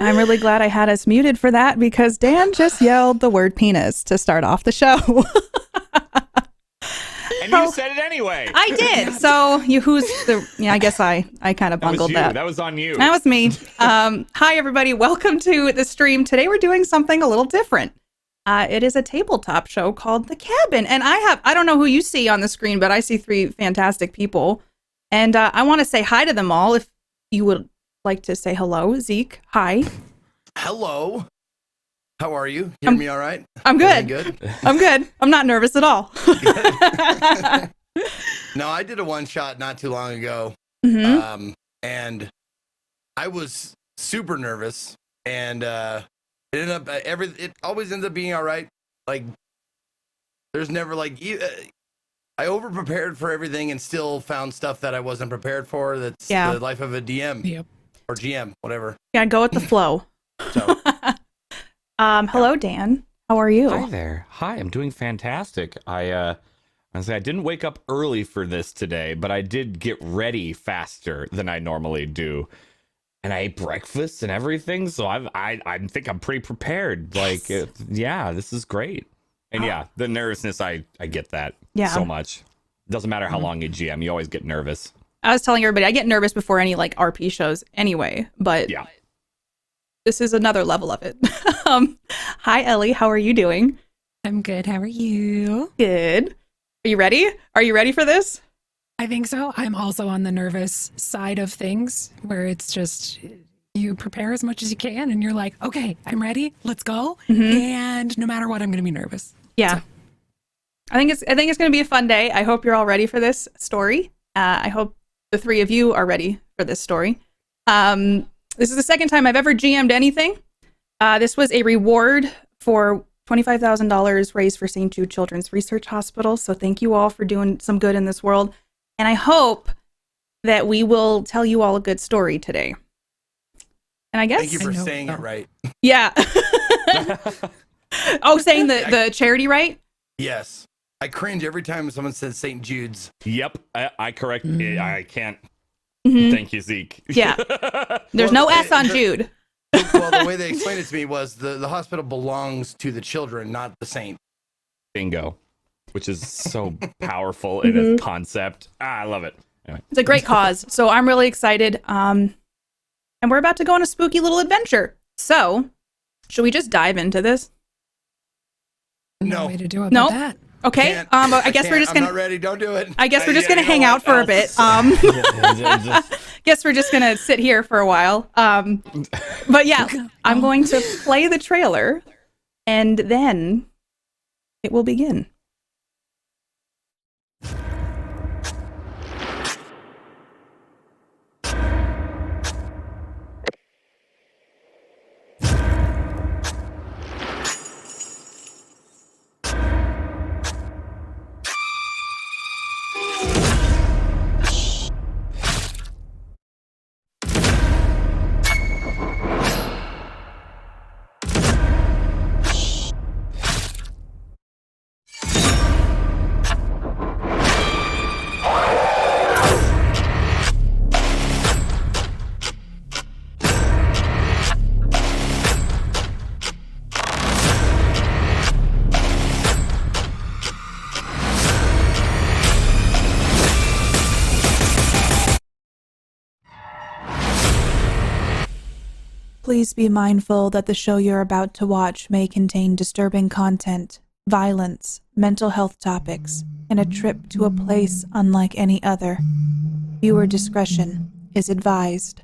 I'm really glad I had us muted for that because Dan just yelled the word penis to start off the show. And you said it anyway. I did. So I guess I kind of bungled that. That was on you. That was me. Hi, everybody. Welcome to the stream. Today we're doing something a little different. It is a tabletop show called The Cabin. And I don't know who you see on the screen, but I see three fantastic people. And I want to say hi to them all. If you would like to say hello. Zeke, hi. Hello. How are you? Hear me all right? I'm good. Good? I'm good. I'm not nervous at all. No, I did a one shot not too long ago. And I was super nervous, and it ended up it always ends up being all right. Like there's never I over prepared for everything and still found stuff that I wasn't prepared for. That's the life of a DM or GM, whatever. Yeah, go with the flow. So hello, Dan. How are you? Hi there. Hi, I'm doing fantastic. I didn't wake up early for this today, but I did get ready faster than I normally do. And I ate breakfast and everything, so I think I'm pretty prepared. Like, this is great. And the nervousness, I get that so much. Doesn't matter how long you GM, you always get nervous. I was telling everybody, I get nervous before any like RP shows anyway, but this is another level of it. Hi, Ellie. How are you doing? I'm good. How are you? Good. Are you ready? Are you ready for this? I think so. I'm also on the nervous side of things where it's just you prepare as much as you can and you're like, okay, I'm ready. Let's go. And no matter what, I'm going to be nervous. Yeah. So. I think it's going to be a fun day. I hope you're all ready for this story. I hope the three of you are ready for this story. This is the second time I've ever GM'd anything. This was a reward for $25,000 raised for St. Jude Children's Research Hospital. So thank you all for doing some good in this world. And I hope that we will tell you all a good story today. And I guess... Thank you for saying it right. Yeah. Saying the charity right? Yes. I cringe every time someone says St. Jude's. Yep. I correct. I can't. Thank you, Zeke. Yeah. There's no S on Jude. Well, the way they explained it to me was the hospital belongs to the children, not the saint. Bingo. Which is so powerful in a concept. I love it. Anyway. It's a great cause. So I'm really excited. And we're about to go on a spooky little adventure. So should we just dive into this? No way to do it. No. That. Okay. I guess we're just gonna. I'm not ready. Don't do it. I guess we're just gonna hang out for a bit. Guess we're just gonna sit here for a while. But yeah, I'm going to play the trailer, and then it will begin. Please be mindful that the show you're about to watch may contain disturbing content, violence, mental health topics, and a trip to a place unlike any other. Viewer discretion is advised.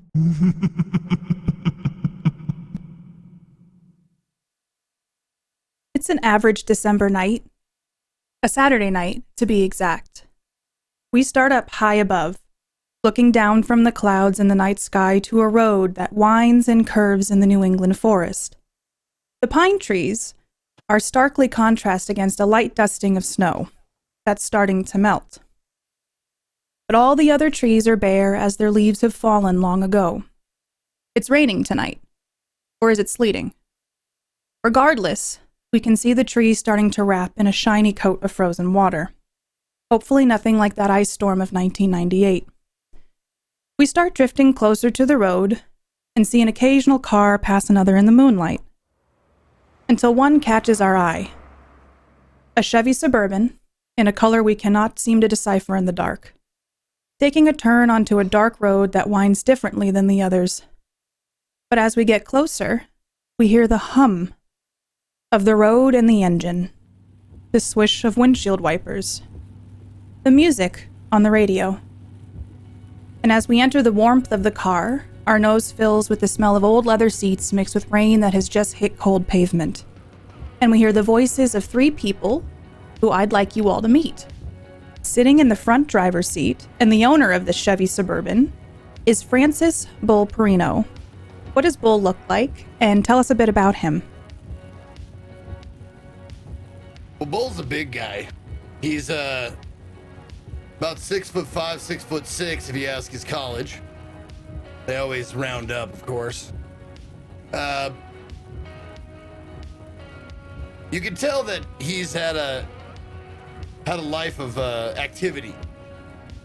It's an average December night, a Saturday night to be exact. We start up high above, looking down from the clouds in the night sky to a road that winds and curves in the New England forest. The pine trees are starkly contrast against a light dusting of snow that's starting to melt. But all the other trees are bare as their leaves have fallen long ago. It's raining tonight. Or is it sleeting? Regardless, we can see the trees starting to wrap in a shiny coat of frozen water. Hopefully nothing like that ice storm of 1998. We start drifting closer to the road, and see an occasional car pass another in the moonlight. Until one catches our eye. A Chevy Suburban, in a color we cannot seem to decipher in the dark, taking a turn onto a dark road that winds differently than the others. But as we get closer, we hear the hum of the road and the engine, the swish of windshield wipers, the music on the radio. And as we enter the warmth of the car, our nose fills with the smell of old leather seats mixed with rain that has just hit cold pavement. And we hear the voices of 3 people who I'd like you all to meet. Sitting in the front driver's seat, and the owner of the Chevy Suburban, is Francis Bull Perino. What does Bull look like? And tell us a bit about him. Well, Bull's a big guy. He's about 6'5", 6'6", if you ask his college. They always round up, of course. You can tell that he's had a life of activity.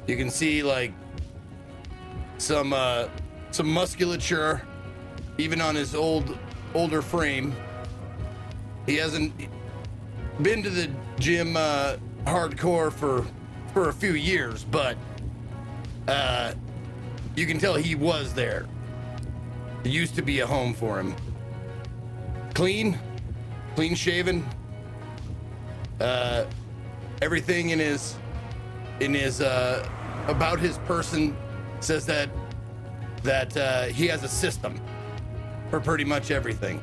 You can see like some musculature, even on his older frame. He hasn't been to the gym hardcore for a few years, but you can tell he was there. It used to be a home for him. Clean shaven. Everything in his about his person says that he has a system for pretty much everything,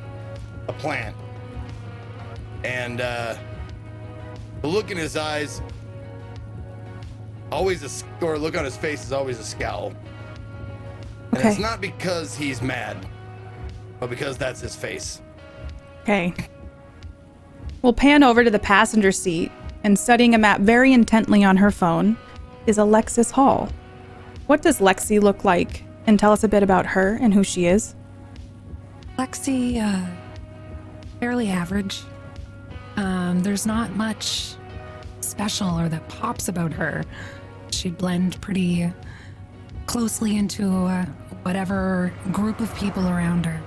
a plan. And the look in his eyes, or look on his face is always a scowl. And Okay. it's not because he's mad, but because that's his face. Okay. We'll pan over to the passenger seat, and studying a map very intently on her phone is Alexis Hall. What does Lexi look like? And tell us a bit about her and who she is. Lexi, fairly average. There's not much special or that pops about her. She'd blend pretty closely into whatever group of people around her.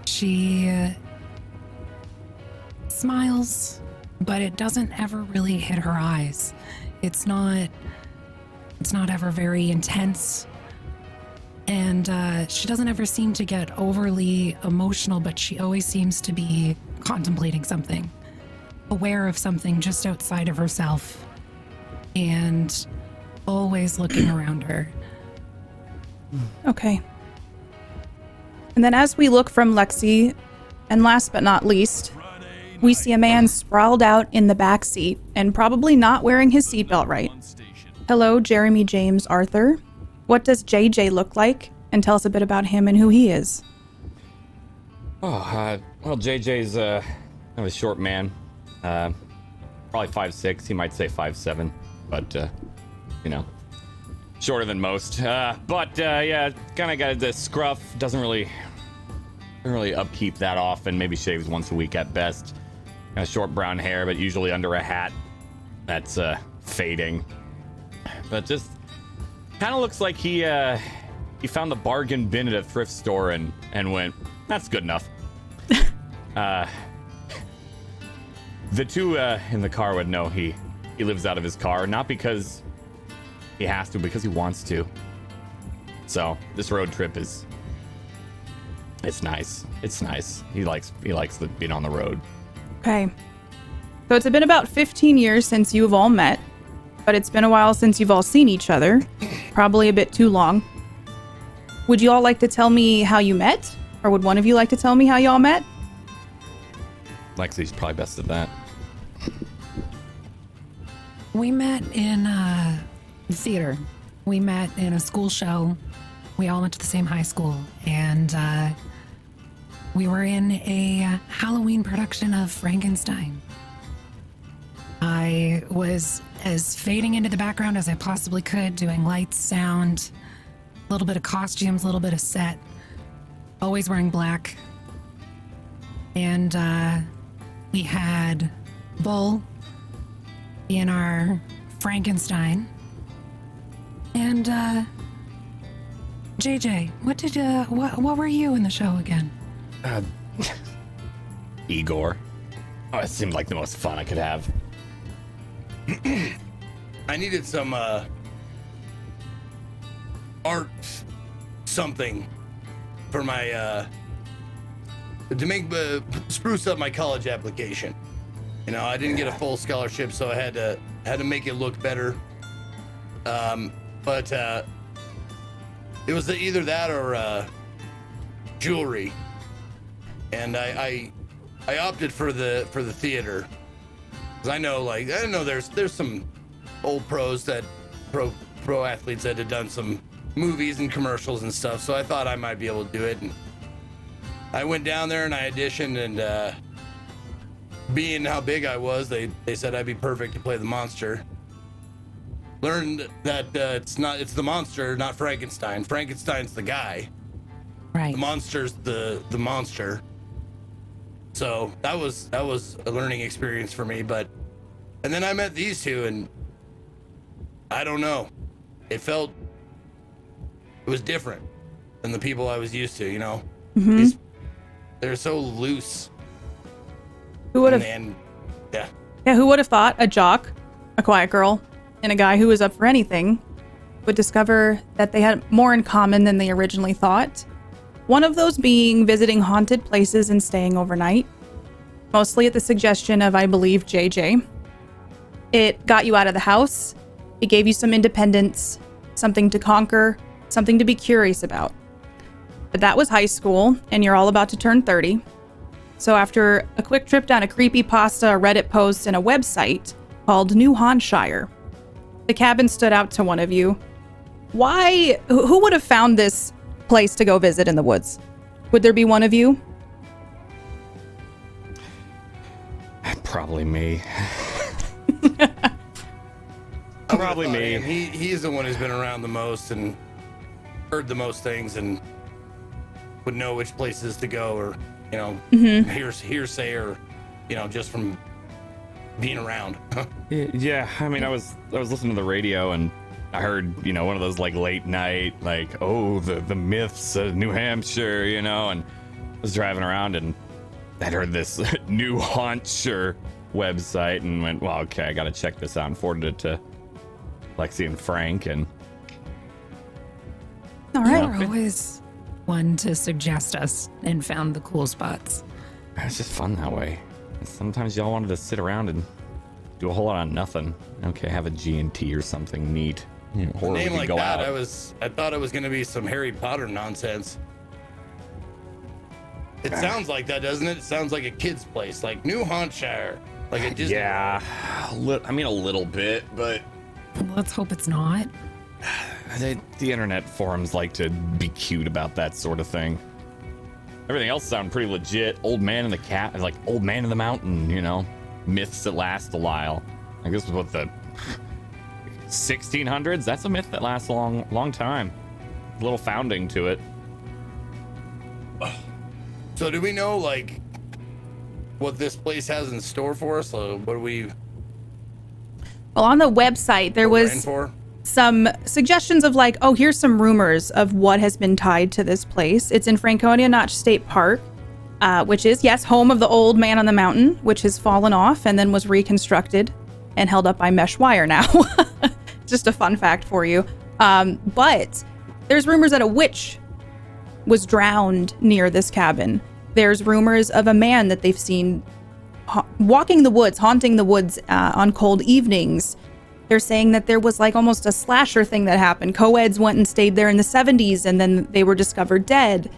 She smiles, but it doesn't ever really hit her eyes. It's not ever very intense. And she doesn't ever seem to get overly emotional, but she always seems to be contemplating something, aware of something just outside of herself, and always looking around her. Okay. And then as we look from Lexi, and last but not least, we see a man sprawled out in the back seat and probably not wearing his seatbelt right. Hello, Jeremy James Arthur. What does JJ look like? And tell us a bit about him and who he is. Well, JJ's kind of a short man. Probably 5'6". He might say 5'7", but shorter than most. But yeah, kind of got the scruff. Doesn't really upkeep that often. Maybe shaves once a week at best. Kind of short brown hair, but usually under a hat that's fading. But just kind of looks like he found the bargain bin at a thrift store and went, that's good enough. The two in the car would know he lives out of his car, not because he has to, because he wants to. So this road trip it's nice. It's nice. He likes being on the road. Okay. So it's been about 15 years since you've all met, but it's been a while since you've all seen each other. Probably a bit too long. Would you all like to tell me how you met? Or would one of you like to tell me how y'all met? Lexi's probably best at that. We met in theater. We met in a school show. We all went to the same high school, and we were in a Halloween production of Frankenstein. I was as fading into the background as I possibly could, doing lights, sound, a little bit of costumes, a little bit of set, always wearing black. And we had Bull in our Frankenstein. And JJ, what were you in the show again? Igor. Oh, it seemed like the most fun I could have. I needed some art something for my to make spruce up my college application. You know, I didn't get a full scholarship, so I had to make it look better. But it was either that or jewelry, and I opted for the theater, because I know there's some old pro athletes that had done some movies and commercials and stuff, so I thought I might be able to do it. And I went down there and I auditioned, and being how big I was, they said I'd be perfect to play the monster. Learned that it's the monster, not Frankenstein. Frankenstein's the guy. Right. The monster's the monster. So that was a learning experience for me. And then I met these two, and I don't know. It was different than the people I was used to. You know, they're so loose. Who would have? Yeah. Who would have thought a jock, a quiet girl, and a guy who was up for anything would discover that they had more in common than they originally thought. One of those being visiting haunted places and staying overnight, mostly at the suggestion of, I believe, JJ. It got you out of the house. It gave you some independence, something to conquer, something to be curious about. But that was high school, and you're all about to turn 30. So after a quick trip down a creepypasta, a Reddit post, and a website called New Hampshire, the cabin stood out to one of you. Why? Who would have found this place to go visit in the woods? Would there be one of you? Probably me. Probably me. He's the one who's been around the most and heard the most things and would know which places to go, or hearsay, or just from being around. Yeah, I mean, I was listening to the radio, and I heard one of those like late night, like, oh, the myths of New Hampshire, and I was driving around and I'd heard this New Hampshire website and went, well, okay, I gotta check this out, and forwarded it to Lexi and Frank. And all right, you're always one to suggest us and found the cool spots. It's just fun that way. Sometimes y'all wanted to sit around and do a whole lot of nothing. Okay, have a G&T or something neat. Or name like go that, out. I thought it was gonna be some Harry Potter nonsense. It sounds like that, doesn't it? It sounds like a kid's place, like New Hampshire, like a Disney. Yeah, a little bit, but Let's hope it's not. the internet forums like to be cute about that sort of thing. Everything else sounds pretty legit. Old man in the cat, like Old Man in the Mountain, myths that last a while. I guess what the 1600s. That's a myth that lasts a long time. A little founding to it. So do we know like what this place has in store for us? What do we? Well, on the website there was some suggestions of like, oh, here's some rumors of what has been tied to this place. It's in Franconia Notch State Park, which is, yes, home of the Old Man on the Mountain, which has fallen off and then was reconstructed and held up by mesh wire now. Just a fun fact for you. But there's rumors that a witch was drowned near this cabin. There's rumors of a man that they've seen walking the woods, haunting the woods on cold evenings. They're saying that there was like almost a slasher thing that happened. Co-eds went and stayed there in the 70s, and then they were discovered dead.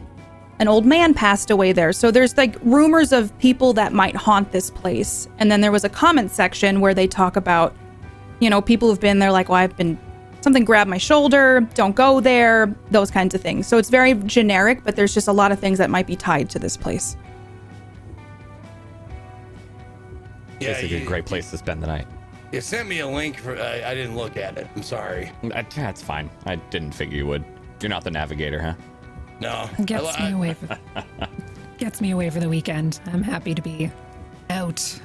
An old man passed away there. So there's like rumors of people that might haunt this place. And then there was a comment section where they talk about, people who've been there, like, well, something grabbed my shoulder, don't go there, those kinds of things. So it's very generic, but there's just a lot of things that might be tied to this place. Yeah, it's a great place to spend the night. You sent me a link for. I didn't look at it. I'm sorry. That's fine. I didn't figure you would. You're not the navigator, huh? No. Gets me away for the weekend. I'm happy to be out.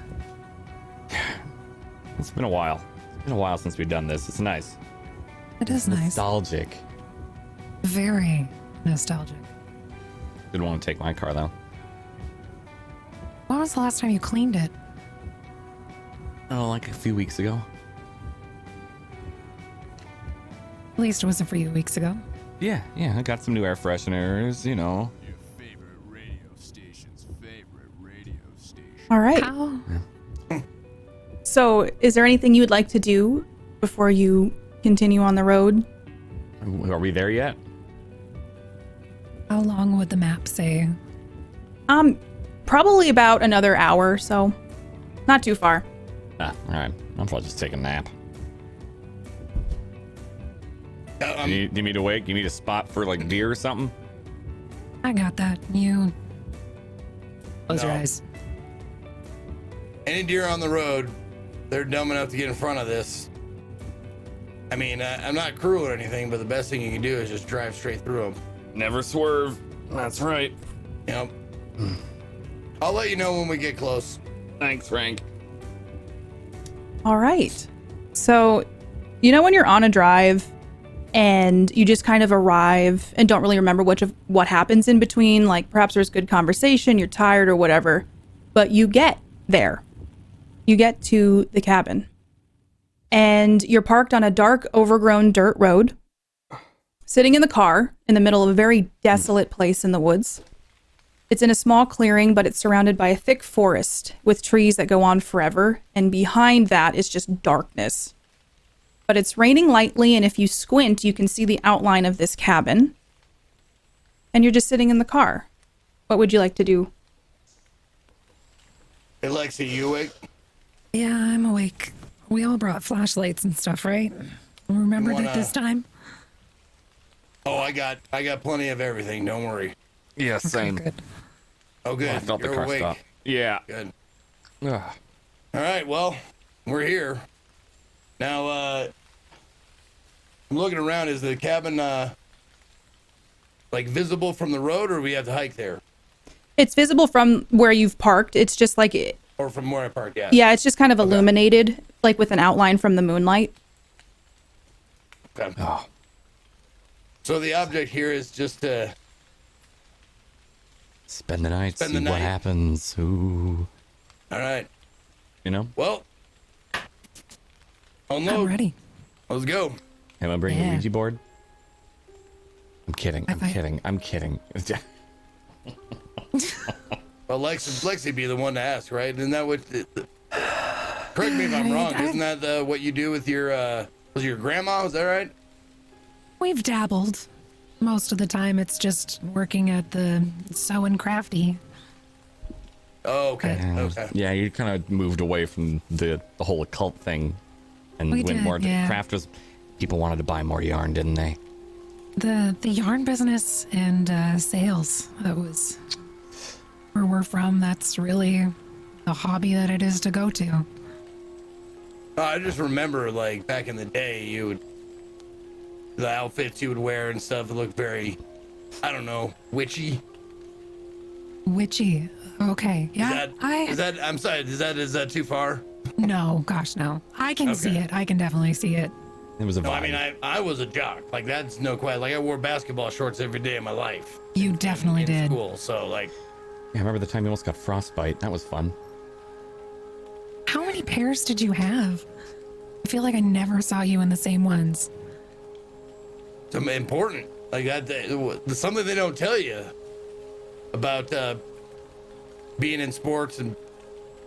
It's been a while. It's been a while since we've done this. It's nice. It is nice. Nostalgic. Very nostalgic. Didn't want to take my car though. When was the last time you cleaned it? Oh, like a few weeks ago. At least it was a few weeks ago. Yeah, I got some new air fresheners, you know. Your favorite radio station's favorite radio station. All right. How? So, is there anything you would like to do before you continue on the road? Are we there yet? How long would the map say? Probably about another hour, so not too far. All right. I'll probably just take a nap. Do you need me to wake? You need a spot for like deer or something? I got that. You close your No. eyes. Any deer on the road, they're dumb enough to get in front of this. I mean, I'm not cruel or anything, but the best thing you can do is just drive straight through them. Never swerve. That's right. Yep. I'll let you know when we get close. Thanks, Frank. All right. So, you know when you're on a drive and you just kind of arrive and don't really remember what happens in between, like perhaps there's good conversation, you're tired or whatever, but you get there. You get to the cabin. And you're parked on a dark, overgrown dirt road, sitting in the car in the middle of a very desolate place in the woods. It's in a small clearing, but it's surrounded by a thick forest with trees that go on forever, and behind that is just darkness. But it's raining lightly, and if you squint, you can see the outline of this cabin. And you're just sitting in the car. What would you like to do? Hey, Lexi, you awake? Yeah, I'm awake. We all brought flashlights and stuff, right? Remembered it this time? Oh, I got plenty of everything. Don't worry. Yeah, same. Good. Oh, good. I felt You're the car awake. stop. Yeah. Good. Ugh. All right. Well, we're here now. I'm looking around. Is the cabin like visible from the road, or we have to hike there, It's visible from where you've parked. It's just like, or from where I parked? Yeah. yeah, it's just kind of illuminated, like with an outline from the moonlight. Okay. Oh. So the object here is just to Spend the night, Spend see the what night. happens. Ooh. All right. You know? Well, I'm unload. ready. Let's go. Am I bringing Yeah. a Ouija board? I'm kidding. I'm High five. kidding. I'm kidding. Well, Lexi be the one to ask, right? Isn't that what? Correct me if I'm wrong. Isn't that what you do with your was it your grandma? Is that right? We've dabbled. Most of the time, it's just working at the sew and crafty. Oh, okay. Okay. Yeah, you kind of moved away from the whole occult thing and We went did, more to yeah. craft. Was people wanted to buy more yarn, didn't they? The yarn business and sales, that was where we're from. That's really the hobby that it is to go to. I just remember, like, back in the day, the outfits you would wear and stuff looked very, I don't know, witchy. Witchy. Okay. Yeah. I'm sorry, is that too far? No, gosh, no. I can see it. I can definitely see it. It was a No, vibe. I mean, I was a jock. Like, that's no question. Like, I wore basketball shorts every day of my life. You definitely in did. school, so, like, Yeah, I remember the time you almost got frostbite. That was fun. How many pairs did you have? I feel like I never saw you in the same ones. it's important. Like, that's something they don't tell you about being in sports and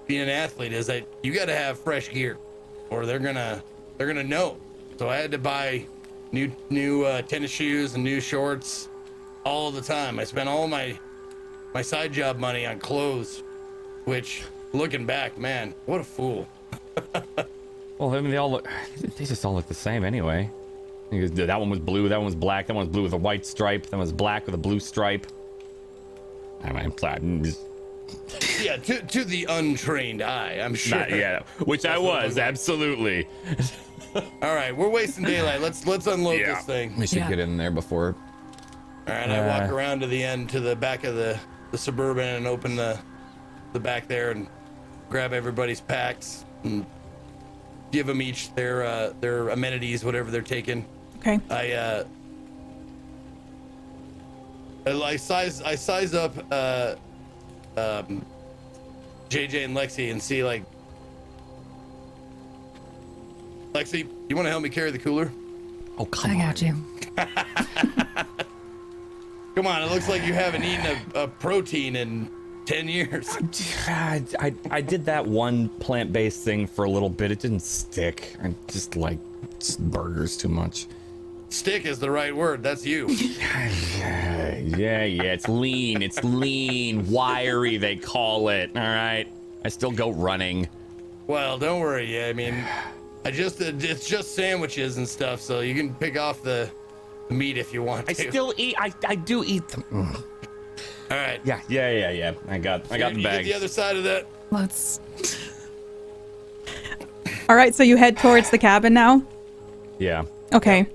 being an athlete is that you got to have fresh gear or they're gonna know. So I had to buy new tennis shoes and new shorts all the time. I spent all my side job money on clothes, which looking back, man, what a fool. Well, I mean, they just all look the same anyway. That one was blue, that one was black, that one was blue with a white stripe, that one was black with a blue stripe. I mean, Yeah, to the untrained eye, I'm sure. yeah, which I was, absolutely. All right, we're wasting daylight. Let's unload this thing. We should Yeah. get in there before. All right, I walk around to the end, to the back of the Suburban and open the back there and grab everybody's packs and give them each their amenities, whatever they're taking. Okay. I I size up JJ and Lexi and see like, Lexi, you want to help me carry the cooler? Oh, come on. I got you. Come on, it looks like you haven't eaten a protein in 10 years. I did that one plant-based thing for a little bit. It didn't stick. I just like burgers too much. Stick is the right word. That's you. Yeah. It's lean, wiry, they call it. All right. I still go running. Well, don't worry. Yeah, I mean, it's just sandwiches and stuff, so you can pick off the meat if you want to. I still eat. I do eat them. All right. Yeah. I got the You bag. get the other side of that. Let's. All right, so you head towards the cabin now? Yeah. Okay.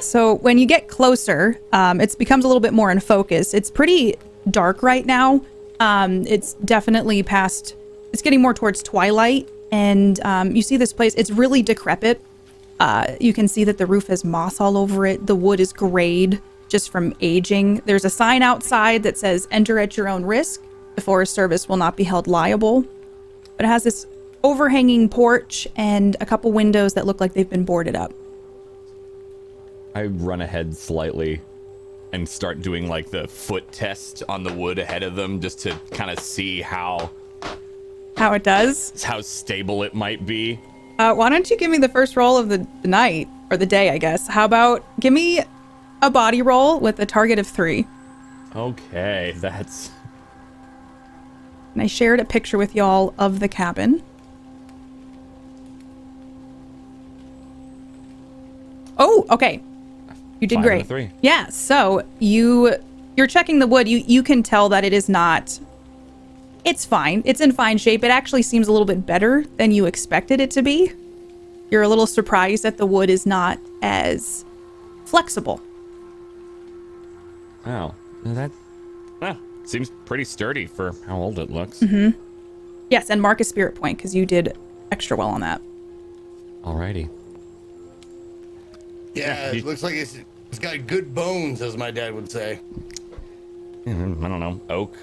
So when you get closer, it becomes a little bit more in focus. It's pretty dark right now. It's definitely past, it's getting more towards twilight. And you see this place, it's really decrepit. You can see that the roof has moss all over it. The wood is grayed just from aging. There's a sign outside that says, "Enter at your own risk. The Forest Service will not be held liable." But it has this overhanging porch and a couple windows that look like they've been boarded up. I run ahead slightly and start doing like the foot test on the wood ahead of them just to kind of see how It does? how stable it might be. Why don't you give me the first roll of the night, or the day, I guess. How about give me a body roll with a target of 3. Okay, that's... And I shared a picture with y'all of the cabin. Oh, okay. You did 5 great. out of 3. Yeah, so you're checking the wood. You can tell that it is not... It's fine. It's in fine shape. It actually seems a little bit better than you expected it to be. You're a little surprised that the wood is not as flexible. Wow. That seems pretty sturdy for how old it looks. Mm-hmm. Yes, and mark a spirit point because you did extra well on that. Alrighty. Yeah, it looks like it's got good bones, as my dad would say. I don't know. Oak,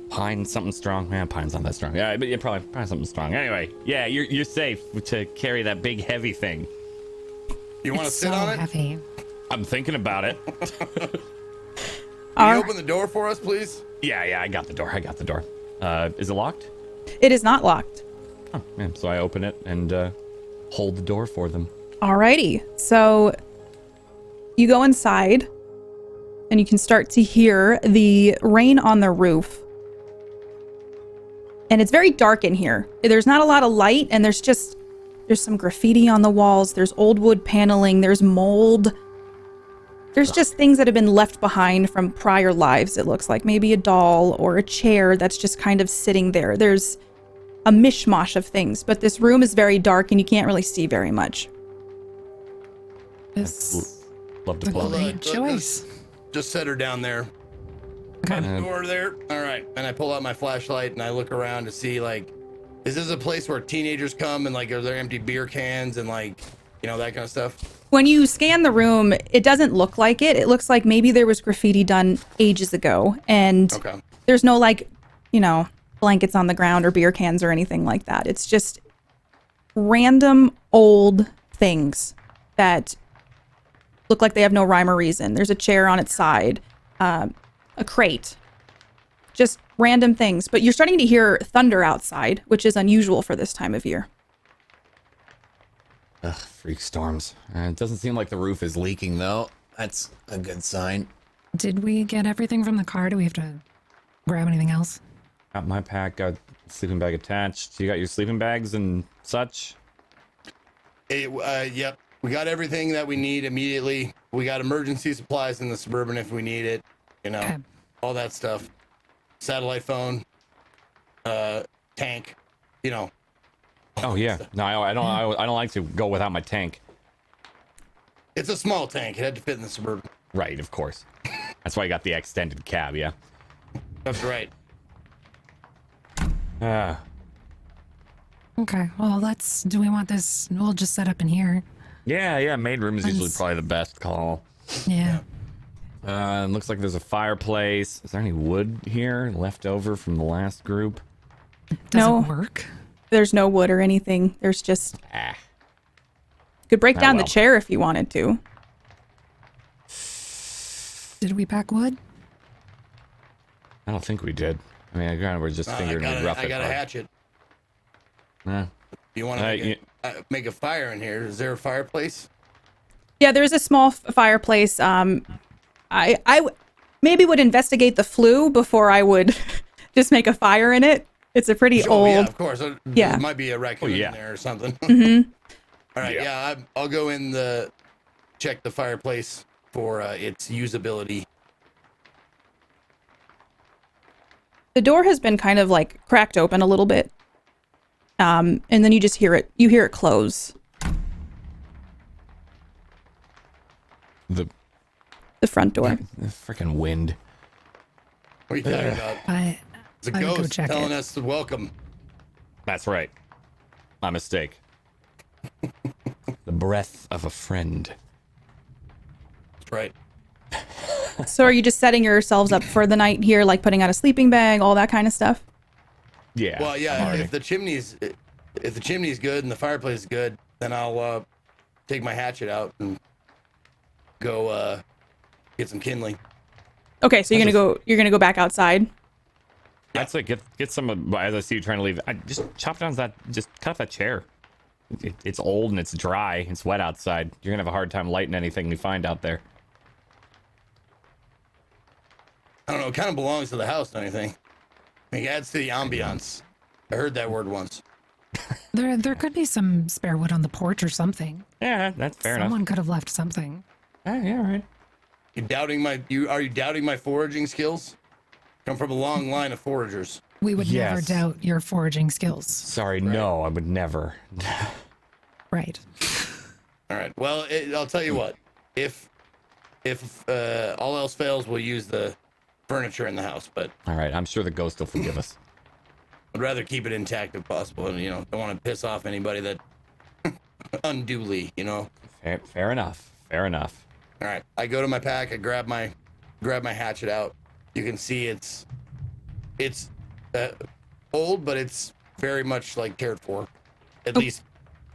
pine, something strong. Yeah, pine's not that strong. Yeah, but yeah, probably something strong. Anyway, yeah, you're safe to carry that big heavy thing. You want to It's sit so on it? heavy. I'm thinking about it. Can you open the door for us, please? Yeah, I got the door. Is it locked? It is not locked. Oh, yeah. So I open it and hold the door for them. Alrighty, so you go inside and you can start to hear the rain on the roof. And it's very dark in here. There's not a lot of light, and there's some graffiti on the walls. There's old wood paneling. There's mold. There's just things that have been left behind from prior lives, it looks like. Maybe a doll or a chair that's just kind of sitting there. There's a mishmash of things, but this room is very dark and you can't really see very much. This Love to a play. great choice. Just set her down there. Okay. The door there. All right. And I pull out my flashlight and I look around to see, like, is this a place where teenagers come and, like, are there empty beer cans and, like, you know, that kind of stuff? When you scan the room, it doesn't look like it. It looks like maybe there was graffiti done ages ago. And Okay. there's no, like, you know, blankets on the ground or beer cans or anything like that. It's just random old things that look like they have no rhyme or reason. There's a chair on its side, a crate, just random things. But you're starting to hear thunder outside, which is unusual for this time of year. Ugh, freak storms. It doesn't seem like the roof is leaking, though. That's a good sign. Did we get everything from the car? Do we have to grab anything else? Got my pack, got sleeping bag attached. You got your sleeping bags and such? Yep. We got everything that we need immediately. We got emergency supplies in the Suburban if we need it. You know, Okay. all that stuff. Satellite phone, tank, you know. Oh yeah. No, I don't like to go without my tank. It's a small tank. It had to fit in the Suburban. Right, of course. That's why I got the extended cab, yeah. That's right. Okay. Well, do we want this? We'll just set up in here. Yeah, maid room is usually Nice. probably the best call. Yeah. Looks like there's a fireplace. Is there any wood here left over from the last group? Does No. it work? There's no wood or anything. There's just... Ah. You could break Oh, down well. the chair if you wanted to. Did we pack wood? I don't think we did. I mean, again, we're just fingering rough. I got a hatchet. Yeah. You want to make a fire in here? Is there a fireplace? Yeah, there's a small fireplace. Maybe would investigate the flue before I would just make a fire in it. It's a pretty old... Yeah, of course. Yeah. There might be a raccoon yeah. in there or something. Mm-hmm. All right, yeah, I'll go in check the fireplace for its usability. The door has been kind of like cracked open a little bit. And then you just hear it. You hear it close. The front door. freaking wind. What are you talking about? It's a I would go ghost check telling it. us to welcome. That's right. My mistake. The breath of a friend. That's right. So are you just setting yourselves up for the night here, like putting out a sleeping bag, all that kind of stuff? Yeah. Well, yeah. already. If the chimney's good and the fireplace is good, then I'll take my hatchet out and go get some kindling. Okay, so you're gonna go back outside. I'd say get some as I see you trying to leave. Just chop down just cut off that chair. It's old and it's dry. It's wet outside. You're gonna have a hard time lighting anything we find out there. I don't know. It kind of belongs to the house, don't you think? I mean, it adds to the ambiance. I heard that word once. There could be some spare wood on the porch or something. Yeah, that's fair Someone enough. could have left something. Yeah, all right. Are you doubting my foraging skills? Come from a long line of foragers. We would never Yes. doubt your foraging skills. Sorry, no, I would never. Right. All right. Well, I'll tell you what. If all else fails, we'll use the furniture in the house. But All right, I'm sure the ghost will forgive us. I'd rather keep it intact if possible. And don't want to piss off anybody that unduly. Fair enough. Fair enough. All right. I go to my pack. I grab my hatchet out. You can see it's old, but it's very much like cared for. At least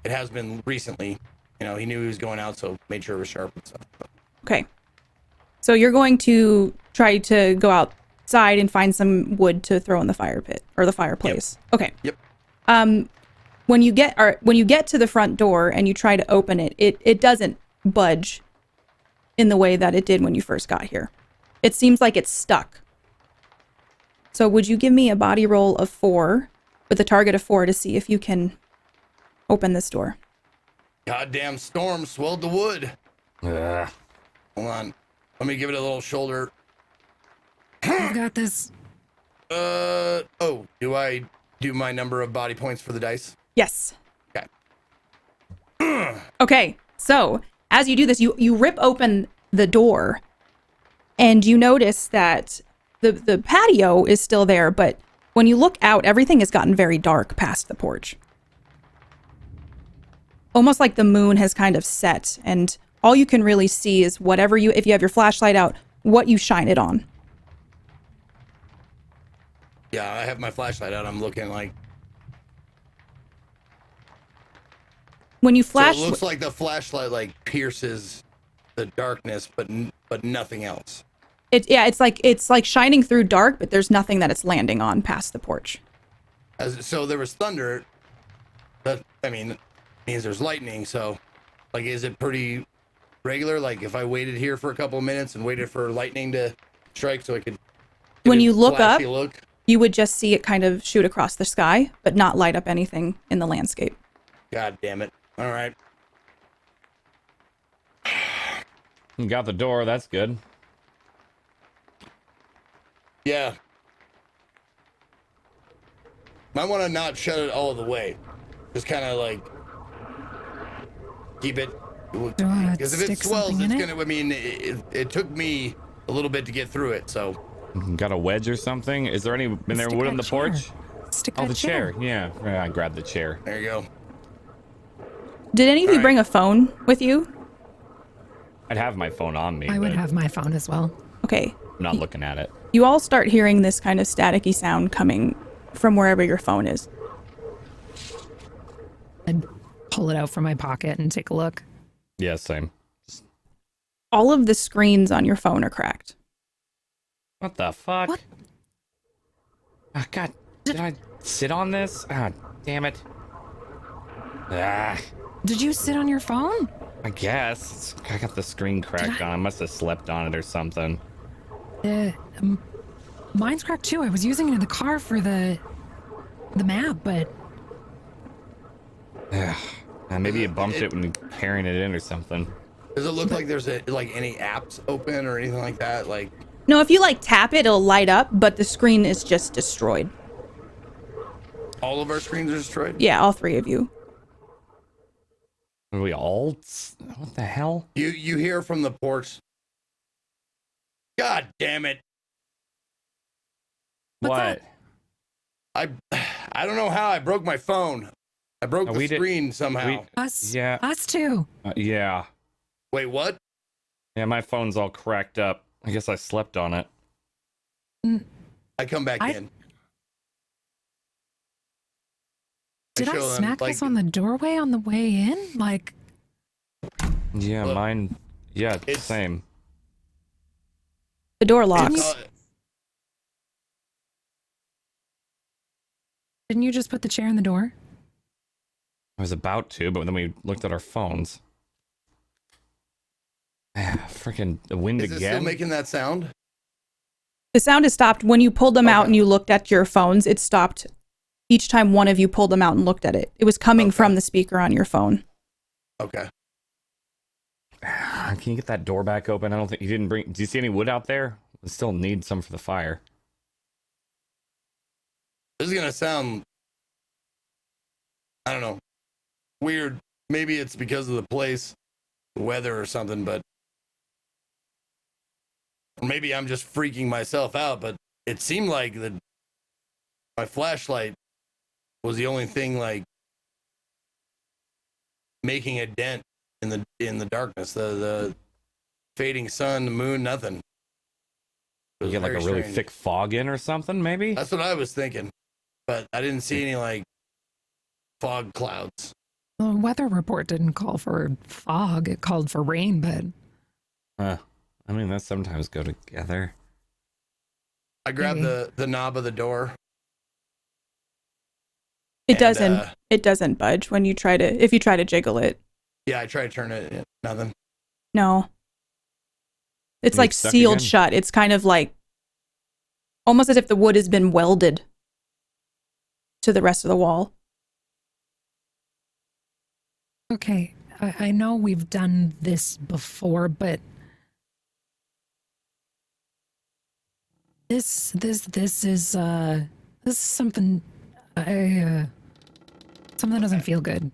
it has been recently. He knew he was going out, so made sure it was sharp and stuff. Okay. So you're going to try to go outside and find some wood to throw in the fire pit or the fireplace. Yep. Okay. Yep. When you get to the front door and you try to open it, it doesn't budge in the way that it did when you first got here. It seems like it's stuck. So would you give me a body roll of 4 with a target of 4 to see if you can open this door? Goddamn storm swelled the wood. Ugh. Hold on. Let me give it a little shoulder. I've got this. Oh, do I do my number of body points for the dice? Yes. Okay. Okay. So as you do this, you rip open the door and you notice that the patio is still there, but when you look out, everything has gotten very dark past the porch. Almost like the moon has kind of set, and all you can really see is if you have your flashlight out, what you shine it on. Yeah, I have my flashlight out. I'm looking like. When you So flash, it looks like the flashlight pierces the darkness, but nothing else. it's like shining through dark, but there's nothing that it's landing on past the porch. So there was thunder. That means there's lightning. So, is it pretty regular? Like if I waited here for a couple of minutes and waited for lightning to strike, so I could. When give you it look flashy up, look? you would just see it kind of shoot across the sky, but not light up anything in the landscape. God damn it! All right. You got the door. That's good. Yeah. Might want to not shut it all the way. Just kind of keep it. Because if it stick swells, something it's in it? gonna. I mean, it took me a little bit to get through it. So Got a wedge or something? Is there any wood on that the chair. porch? Stick Oh, that the chair. Yeah, I grabbed the chair. there you go. Did any of you Alright. bring a phone with you? I'd have my phone on me. I would but have my phone as well. Okay. I'm not looking at it. You all start hearing this kind of staticky sound coming from wherever your phone is. I'd pull it out from my pocket and take a look. Yeah, same. All of the screens on your phone are cracked. What the fuck? What? Oh, God, did I sit on this? Ah, damn it. Ah, Did you sit on your phone? I guess. I got the screen cracked on. I must have slept on it or something. Mine's cracked too. I was using it in the car for the map, but Maybe you bumped it when carrying it in or something. Does it look like there's any apps open or anything like that? Like, No, if you like tap it, it'll light up, but the screen is just destroyed. all of our screens are destroyed? Yeah, all three of you. Are we all? What the hell? You hear from the porch. God damn it. What's What? that? I don't know how I broke my phone. I broke Oh, the we did- screen somehow. Us too. Yeah. Wait, what? Yeah, my phone's all cracked up. I guess I slept on it. I come back I- in. Did I show them, smack like- this on the doorway on the way in? Like, Yeah, Look, mine. Yeah, it's- same. The door locks. It's, didn't you just put the chair in the door? I was about to, but then we looked at our phones. Freaking the wind is it again. still making that sound? The sound has stopped. When you pulled them out Okay. and you looked at your phones, it stopped each time one of you pulled them out and looked at it. It was coming Okay. from the speaker on your phone. Okay. Can you get that door back open? I don't think you didn't bring. Do you see any wood out there? We still need some for the fire. This is gonna sound, I don't know, weird. Maybe it's because of the place, the weather or something, but or maybe I'm just freaking myself out, but it seemed like my flashlight was the only thing like making a dent in the darkness. The fading sun, the moon, nothing. It You was get like a very really strange. thick fog in or something, maybe? That's what I was thinking, but I didn't see any like fog clouds. The weather report didn't call for fog. It called for rain, but I mean, that sometimes go together. I grabbed Maybe. the knob of the door. It And, doesn't budge when you try to, if you try to jiggle it. Yeah, I tried to turn it. Nothing. No. It's You like stuck sealed again? shut. It's kind of like almost as if the wood has been welded to the rest of the wall. okay. I know we've done this before, but this is something something doesn't feel good.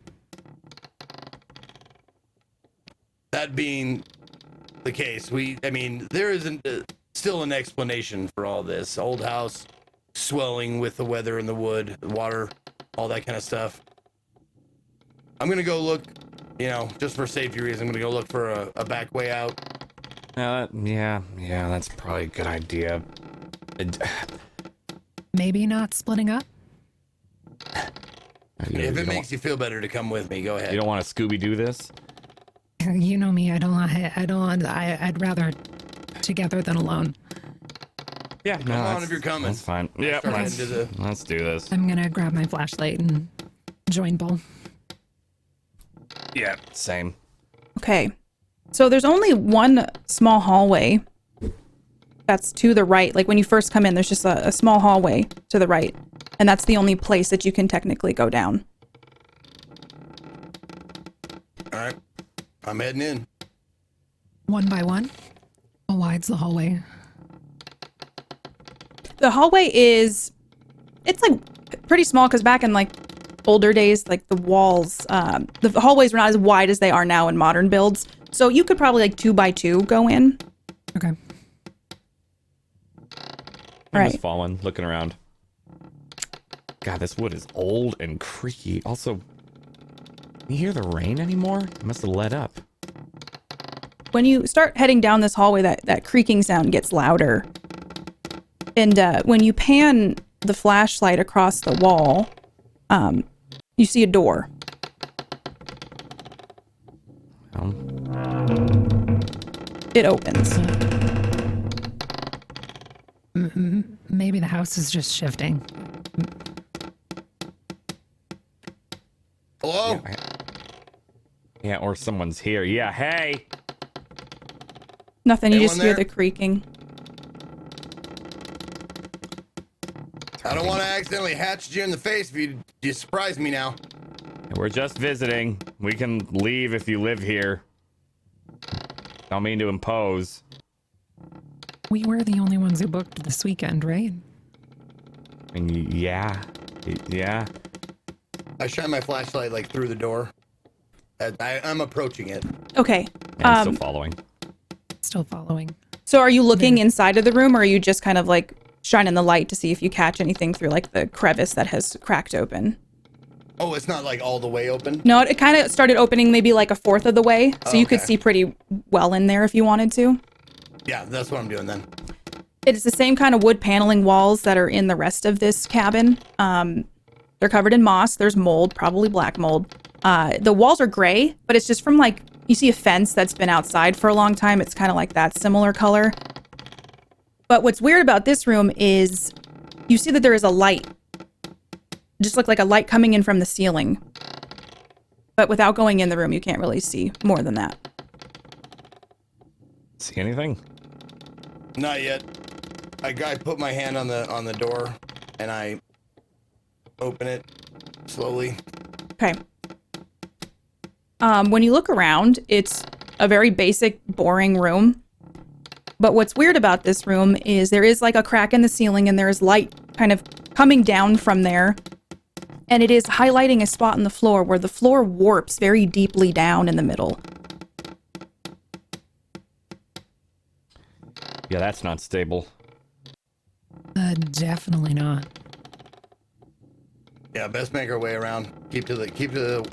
That being the case, there isn't still an explanation for all this. Old house, swelling with the weather and the wood, the water, all that kind of stuff. I'm gonna go look, just for safety reasons. I'm gonna go look for a back way out. Yeah, that's probably a good idea. Maybe not splitting up. If it makes you feel better to come with me, go ahead. You don't want to Scooby Doo this? You know me. I'd rather together than alone. Yeah, Come on if you're coming. That's fine. Yeah, Start heading to the- let's do this. I'm gonna grab my flashlight and join Bull. Yeah, same. Okay. So there's only one small hallway that's to the right. Like when you first come in, there's just a small hallway to the right. And that's the only place that you can technically go down. All right, I'm heading in. One by one. How wide's the hallway? The hallway it's like pretty small because back in like older days, like the walls, the hallways were not as wide as they are now in modern builds. So you could probably like 2 by 2 go in. Okay. I'm Right. just falling, looking around. God, this wood is old and creaky. Also, can you hear the rain anymore? It must have let up. when you start heading down this hallway, that creaking sound gets louder. And when you pan the flashlight across the wall, you see a door. It opens. Maybe the house is just shifting. Hello? Yeah, or someone's here. Yeah, hey. Nothing. You just Anyone hear there? the creaking. I don't want to accidentally hatch you in the face if you surprise me now. We're just visiting. We can leave if you live here. Don't mean to impose. We were the only ones who booked this weekend, right? I mean, yeah. Yeah. I shine my flashlight like through the door. I'm approaching it. Okay. I'm still following. Still following. So are you looking inside of the room, or are you just kind of like shining the light to see if you catch anything through like the crevice that has cracked open? Oh, it's not like all the way open? No, it kind of started opening maybe like a fourth of the way, so you could Okay. see pretty well in there if you wanted to. Yeah, that's what I'm doing then. It's the same kind of wood paneling walls that are in the rest of this cabin. They're covered in moss. There's mold, probably black mold. The walls are gray, but it's just from like, you see a fence that's been outside for a long time. It's kind of like that similar color. But what's weird about this room is you see that there is a light. Just look like a light coming in from the ceiling. But without going in the room, you can't really see more than that. See anything? Not yet. I put my hand on the door and I open it slowly. Okay. When you look around, it's a very basic, boring room. But what's weird about this room is there is like a crack in the ceiling and there is light kind of coming down from there. And it is highlighting a spot in the floor where the floor warps very deeply down in the middle. Yeah, that's not stable. Definitely not. Yeah, best make our way around. Keep to the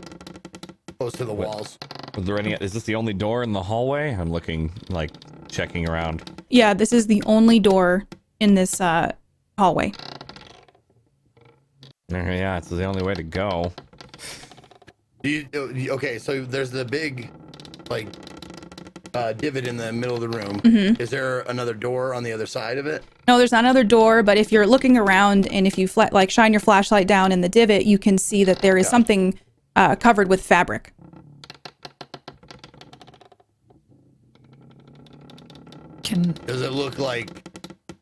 close to the walls. Was there any? Is this the only door in the hallway? I'm looking, like, checking around. Yeah, this is the only door in this hallway. Yeah, it's the only way to go. Okay, so there's the big, like, divot in the middle of the room. Mm-hmm. Is there another door on the other side of it? No, there's not another door, but if you're looking around and if you shine your flashlight down in the divot, you can see that there is something covered with fabric. Does it look like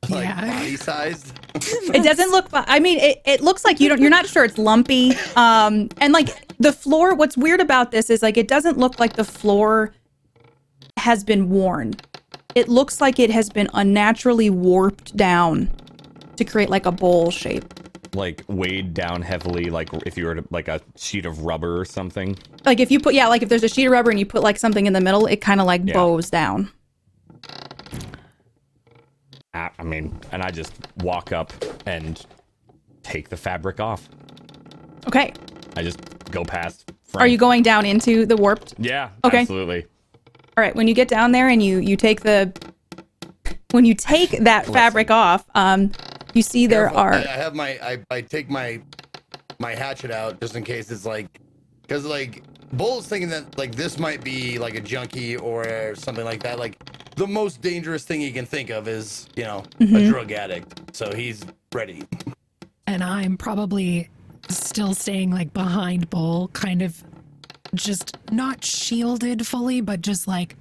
body sized? It doesn't look, I mean, it looks like you're not sure it's lumpy. And like the floor, what's weird about this is like, it doesn't look like the floor has been worn. It looks like it has been unnaturally warped down to create like a bowl shape. Like weighed down heavily, like if you were to, like a sheet of rubber or something. Like if you put, like if there's a sheet of rubber and you put like something in the middle, it kind of like bows down. I mean, and I just walk up and take the fabric off. Okay. I just go past Frank. Are you going down into the warped? Yeah, Okay. absolutely. All right. When you get down there and you take that fabric off, you see there are. I have I take my hatchet out just in case it's like, because like Bull's thinking that like this might be like a junkie or something like that. Like the most dangerous thing he can think of is, a drug addict. So he's ready. And I'm probably still staying like behind Bull, kind of just not shielded fully, but just like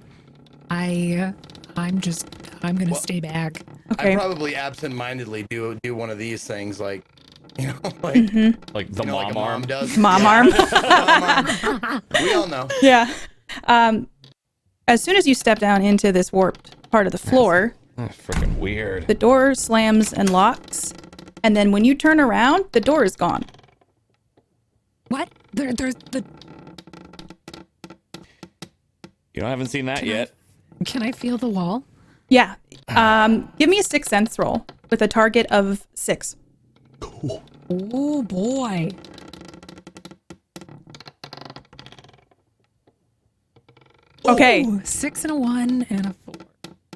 I'm gonna stay back. Okay. I probably absent-mindedly do one of these things, like, like Like the like a mom does. Mom arm. Mom arm. We all know. Yeah. As soon as you step down into this warped part of the floor, That's freaking weird. the door slams and locks. And then when you turn around, the door is gone. What? There's the. You haven't seen that yet. Can I feel the wall? Yeah. Give me a 6th sense roll with a target of 6. Oh boy. Okay. Ooh, 6 and a 1 and a 4.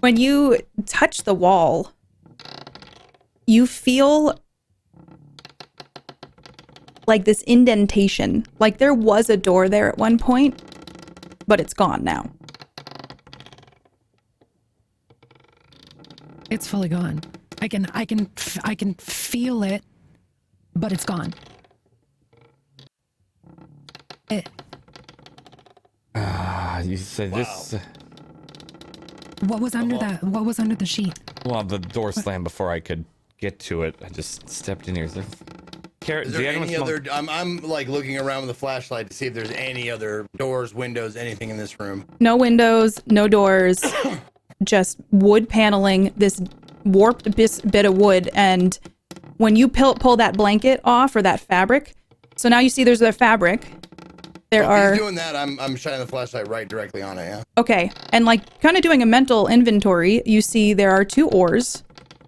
When you touch the wall, you feel like this indentation. Like there was a door there at one point, but it's gone now. It's fully gone. I can feel it, but it's gone. You said this. What was under that? What was under the sheet? Well, the door slammed before I could get to it. I just stepped in here. Is there any other? I'm like looking around with a flashlight to see if there's any other doors, windows, anything in this room. No windows, no doors, just wood paneling, this warped bit of wood. And when you pull that blanket off or that fabric, so now you see there's a fabric. There are. He's doing that. I'm shining the flashlight right directly on it. Yeah. Okay, and like kind of doing a mental inventory, you see there are 2 oars.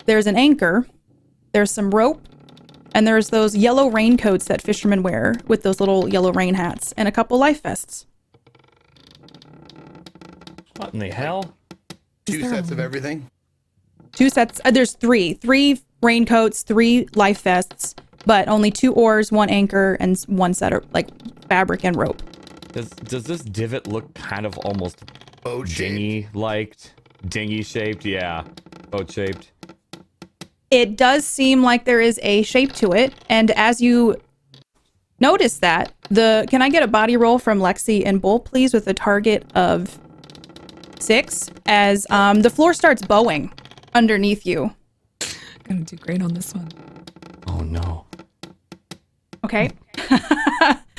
There's an anchor. There's some rope. And there's those yellow raincoats that fishermen wear with those little yellow rain hats and a couple life vests. What in the hell? 2 sets of everything. 2 sets. There's 3. 3 raincoats, 3 life vests, but only 2 oars, 1 anchor, and 1 set of like fabric and rope. Does this divot look kind of almost Boat shaped. dinghy shaped? Yeah, boat shaped. It does seem like there is a shape to it, and as you notice that, can I get a body roll from Lexi and Bull, please, with a target of 6, as the floor starts bowing underneath you. Gonna do great on this one. Oh no. Okay.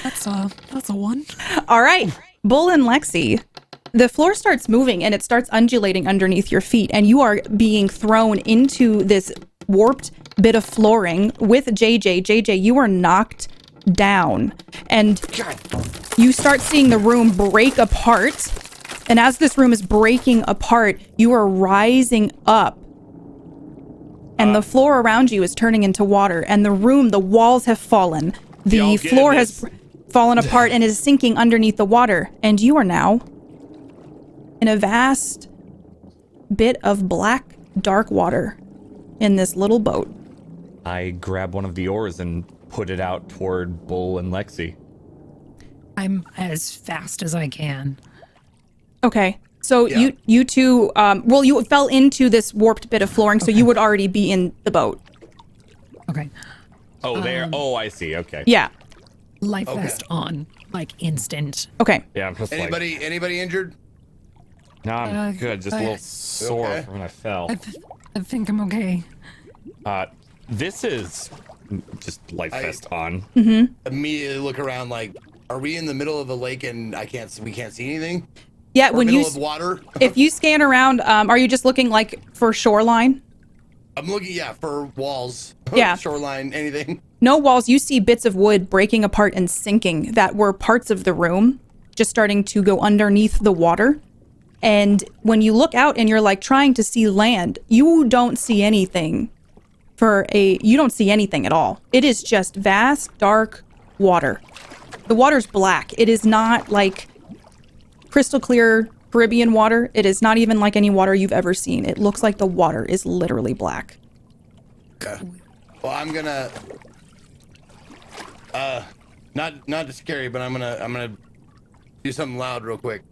That's a 1. All right. Bull and Lexi, the floor starts moving and it starts undulating underneath your feet, and you are being thrown into this warped bit of flooring with JJ. JJ, you are knocked down, and you start seeing the room break apart. And as this room is breaking apart, you are rising up. And the floor around you is turning into water, and the walls have fallen. The floor has fallen apart and is sinking underneath the water, and you are now in a vast bit of black, dark water in this little boat. I grab one of the oars and put it out toward Bull and Lexi. I'm as fast as I can. Okay. So you two, you fell into this warped bit of flooring, so you would already be in the boat. Okay. Oh, there. Oh, I see. Okay. Yeah. Life vest on, like instant. Okay. Yeah, I'm just Anybody injured? No, I'm good. Just a little sore okay? from when I fell. I think I'm okay. This is just life vest on. Mm-hmm. Immediately look around like, are we in the middle of a lake and we can't see anything? Yeah, when middle of water. If you scan around, are you just looking like for shoreline? I'm looking, for walls. Yeah. Shoreline, anything. No walls. You see bits of wood breaking apart and sinking that were parts of the room, just starting to go underneath the water. And when you look out and you're like trying to see land, you don't see anything. You don't see anything at all. It is just vast, dark water. The water's black. It is not like crystal clear Caribbean water. It is not even like any water you've ever seen. It looks like the water is literally black. Okay. Well, I'm gonna not to scare you, but I'm gonna do something loud real quick.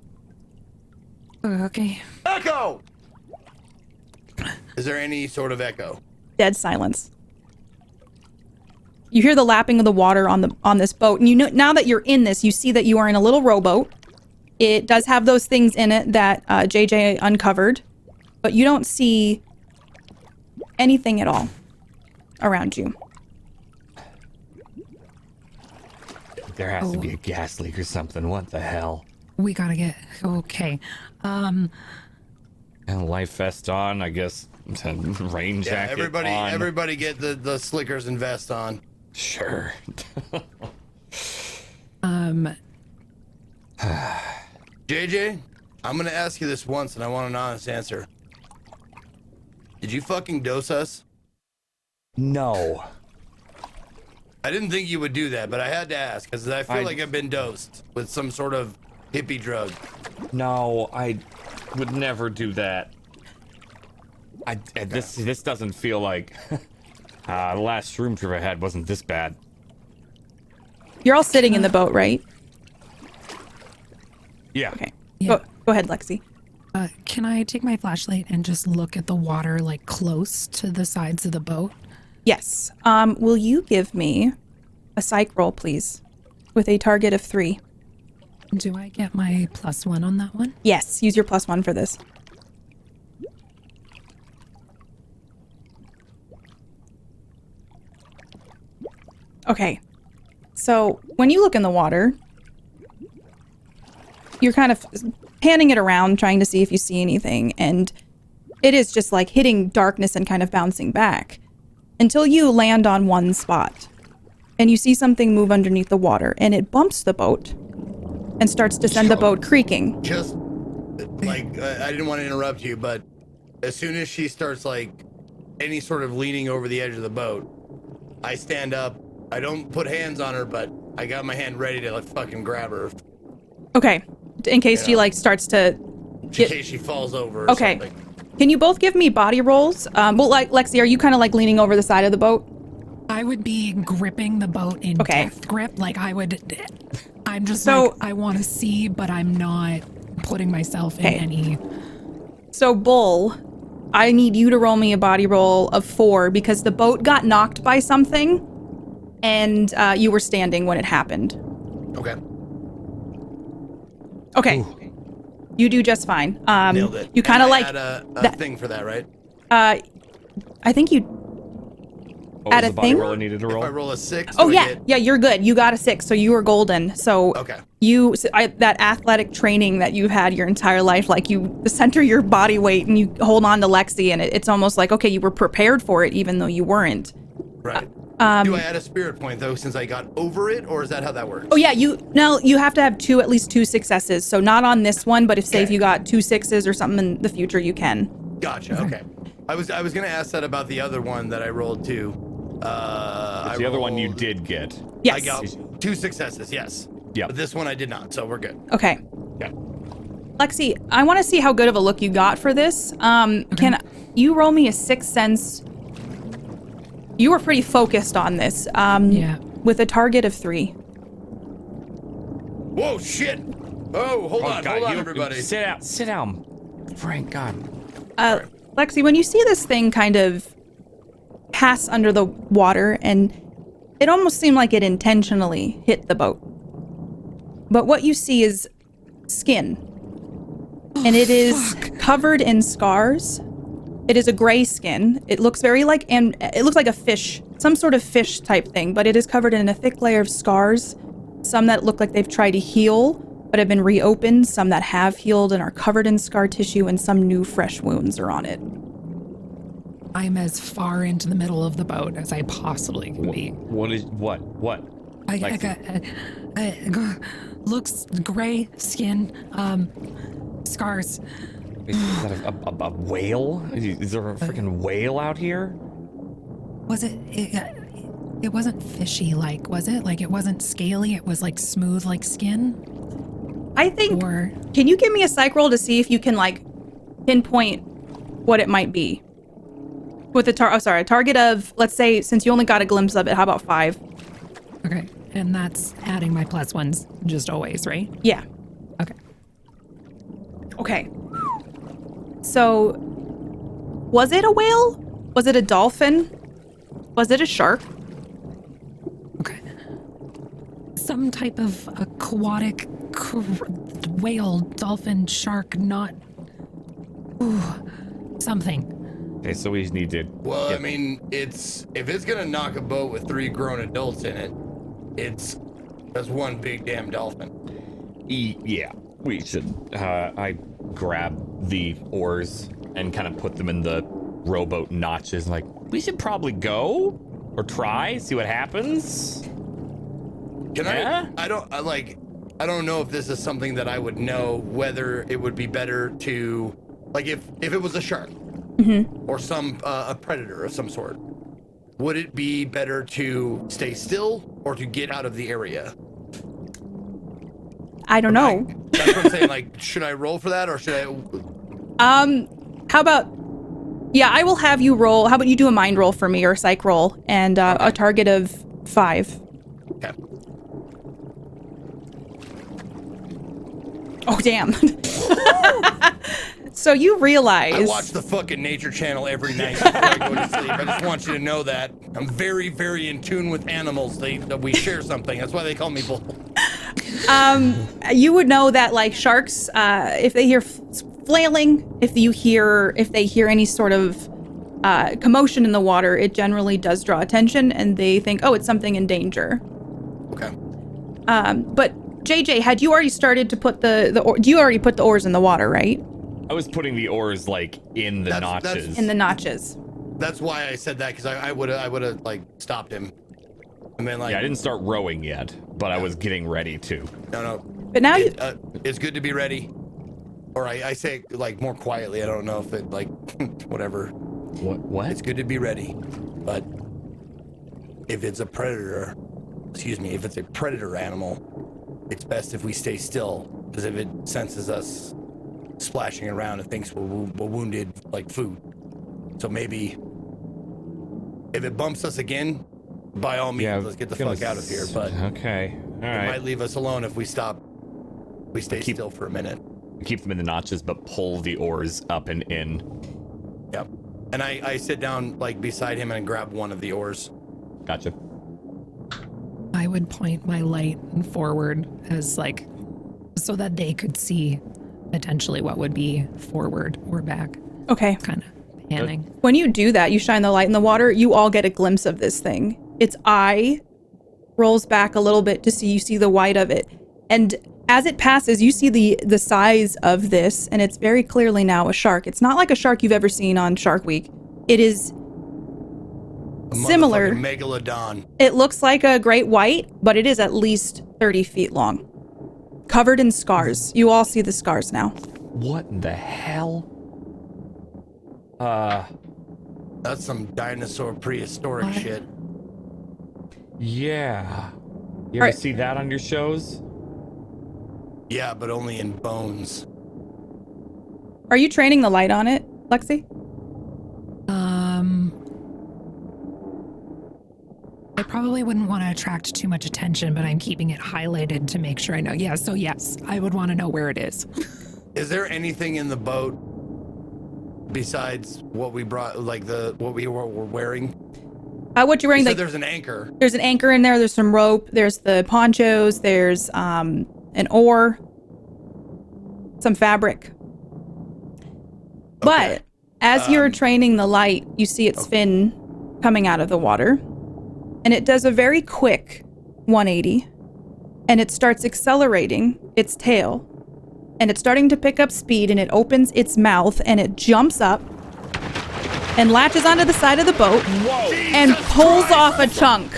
Okay. Echo! Is there any sort of echo? Dead silence. You hear the lapping of the water on this boat, and you know now that you're in this, you see that you are in a little rowboat. It does have those things in it that JJ uncovered, but you don't see anything at all around you. There has to be a gas leak or something. What the hell? We gotta get okay. And life vest on, I guess. Rain jacket on. Everybody get the slickers and vest on. Sure. JJ, I'm gonna ask you this once, and I want an honest answer. Did you fucking dose us? No. I didn't think you would do that, but I had to ask because I feel like I've been dosed with some sort of hippie drug. No, I would never do that. This doesn't feel like the last shroom trip I had wasn't this bad. You're all sitting in the boat, right? Yeah. Okay. Yeah. Go ahead, Lexi. Can I take my flashlight and just look at the water, like, close to the sides of the boat? Yes. Will you give me a psych roll, please, with a target of 3? Do I get my +1 on that one? Yes. Use your +1 for this. Okay. So when you look in the water, you're kind of panning it around, trying to see if you see anything, and it is just like hitting darkness and kind of bouncing back until you land on one spot and you see something move underneath the water, and it bumps the boat and starts to send the boat creaking. Just like I didn't want to interrupt you, but as soon as she starts like any sort of leaning over the edge of the boat, I stand up. I don't put hands on her, but I got my hand ready to like fucking grab her. Okay. In case she like starts to in case she falls over or Okay. something. Can you both give me body rolls? Well, like Lexi, are you kind of like leaning over the side of the boat? I would be gripping the boat in Okay. death grip. Like, I'm just So- like, I want to see, but I'm not putting myself in Okay. any... So, Bull, I need you to roll me a body roll of 4 because the boat got knocked by something and you were standing when it happened. Okay. Okay. You do just fine. Nailed it. You kind of And I like had a that- thing for that, right? I think you What Add was a the body thing? roll I needed to If I roll? roll a 6, Oh do I yeah, get- yeah, you're good. You got a 6, so you were golden. So Okay. that athletic training that you've had your entire life, like you center your body weight and you hold on to Lexi, and it's almost like okay, you were prepared for it even though you weren't. Right. Do I add a spirit point though, since I got over it, or is that how that works? Oh yeah, you have to have at least 2 successes. So not on this one, but if say if you got 2 6s or something in the future, you can. Gotcha. Okay. I was gonna ask that about the other one that I rolled too. The other one you did get. Yes. I got 2 successes. Yes. Yep. But this one I did not, so we're good. Okay. Yeah. Lexi, I want to see how good of a look you got for this. Can you roll me a 6th sense? You were pretty focused on this. Yeah. With a target of 3. Whoa, shit! Oh, hold on, you- everybody. Sit down. Frank, God. Lexi, when you see this thing kind of pass under the water, and it almost seemed like it intentionally hit the boat. But what you see is skin. And it is covered in scars. It is a gray skin. It looks very like, and it looks like a fish, some sort of fish type thing, but it is covered in a thick layer of scars. Some that look like they've tried to heal, but have been reopened. Some that have healed and are covered in scar tissue, and some new fresh wounds are on it. I'm as far into the middle of the boat as I possibly can be. What? I Lexi. got looks gray skin, scars. Is that a whale? Is there a freaking whale out here? Was it? It wasn't fishy, like, was it? Like, it wasn't scaly. It was like smooth, like skin. I think. Or Can you give me a psych roll to see if you can like pinpoint what it might be? With a target of, let's say, since you only got a glimpse of it, how about 5? okay, and that's adding my +1s just always, right? Yeah. Okay. Okay. So, was it a whale? Was it a dolphin? Was it a shark? Okay. Some type of aquatic whale, dolphin, shark, not. Ooh, something. Okay, so we need to. Well, I mean, if it's gonna knock a boat with 3 grown adults in it, that's one big damn dolphin. Yeah, we should. I grab the oars and kind of put them in the rowboat notches. Like, we should probably go or try, see what happens. Can Yeah? I don't know if this is something that I would know whether it would be better to, like, if it was a shark or some a predator of some sort, would it be better to stay still or to get out of the area? I don't know. That's what I'm saying. Like, should I roll for that or should I? How about, yeah, I will have you roll. How about you do a mind roll for me or a psych roll and a target of 5. Okay. Oh, damn. So you realize... I watch the fucking Nature Channel every night before I go to sleep. I just want you to know that. I'm very, very in tune with animals. We share something. That's why they call me Bull. You would know that, like, sharks, if they hear flailing, if they hear any sort of commotion in the water, it generally does draw attention, and they think, oh, it's something in danger. Okay. But JJ, had you already started to put you already put the oars in the water, right? I was putting the oars like in the notches. In the notches. That's why I said that, because I would have like stopped him. I mean, like, yeah, I didn't start rowing yet, but I was getting ready to. No. But now it's good to be ready. Or I say like more quietly. I don't know if it like whatever. What? It's good to be ready, but if it's a predator, if it's a predator animal, it's best if we stay still, because if it senses us splashing around, it thinks we're wounded like food. So maybe if it bumps us again, by all means, let's get the fuck out of here. But okay, all right. It might leave us alone if we stop. We stay still for a minute. Keep them in the notches, but pull the oars up and in. Yep. And I sit down like beside him and grab one of the oars. Gotcha. I would point my light forward as like, so that they could see potentially what would be forward or back. Okay. Kind of panning. When you do that, you shine the light in the water, you all get a glimpse of this thing. Its eye rolls back a little bit to you see the white of it. And as it passes, you see the size of this, and it's very clearly now a shark. It's not like a shark you've ever seen on Shark Week. It is similar. Megalodon. It looks like a great white, but it is at least 30 feet long. Covered in scars. You all see the scars now. What in the hell? That's some dinosaur prehistoric shit. Yeah. You ever see that on your shows? Yeah, but only in bones. Are you training the light on it, Lexi? I probably wouldn't want to attract too much attention, but I'm keeping it highlighted to make sure I know. Yeah, so yes, I would want to know where it is. Is there anything in the boat besides what we brought, like what we were wearing? What you're wearing? You like, said there's an anchor. There's an anchor in there. There's some rope. There's the ponchos. There's an oar. Some fabric. Okay. But as you're training the light, you see its fin coming out of the water. And it does a very quick 180. And it starts accelerating its tail. And it's starting to pick up speed, and it opens its mouth, and it jumps up and latches onto the side of the boat. Whoa. And pulls off a chunk,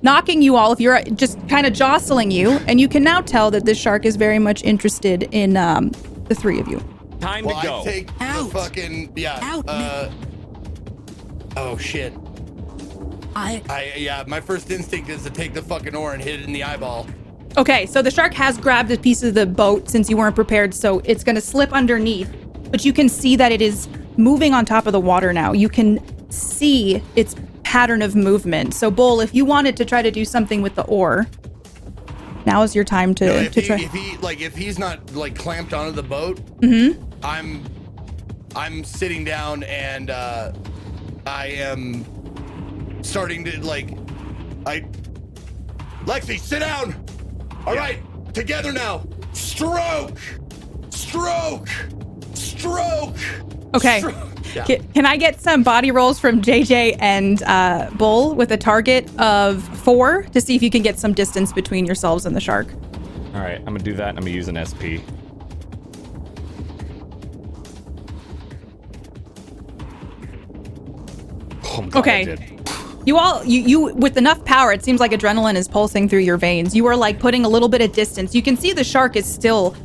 knocking you all, if you're just kind of jostling you. And you can now tell that this shark is very much interested in the three of you. Time to go. I take the fucking, oh shit. My first instinct is to take the fucking oar and hit it in the eyeball. Okay, so the shark has grabbed a piece of the boat since you weren't prepared, so it's going to slip underneath. But you can see that it is moving on top of the water now. You can see its pattern of movement. So, Bull, if you wanted to try to do something with the oar, now is your time to try. If he's not like clamped onto the boat, I'm sitting down and I am starting to Lexi, sit down. All right, together now. Stroke. Okay. Yeah. Can I get some body rolls from JJ and Bull with a target of 4 to see if you can get some distance between yourselves and the shark? All right, I'm gonna do that. I'm gonna use an SP. Oh, I'm glad okay. I did. You with enough power, it seems like adrenaline is pulsing through your veins. You are like putting a little bit of distance. You can see the shark is still,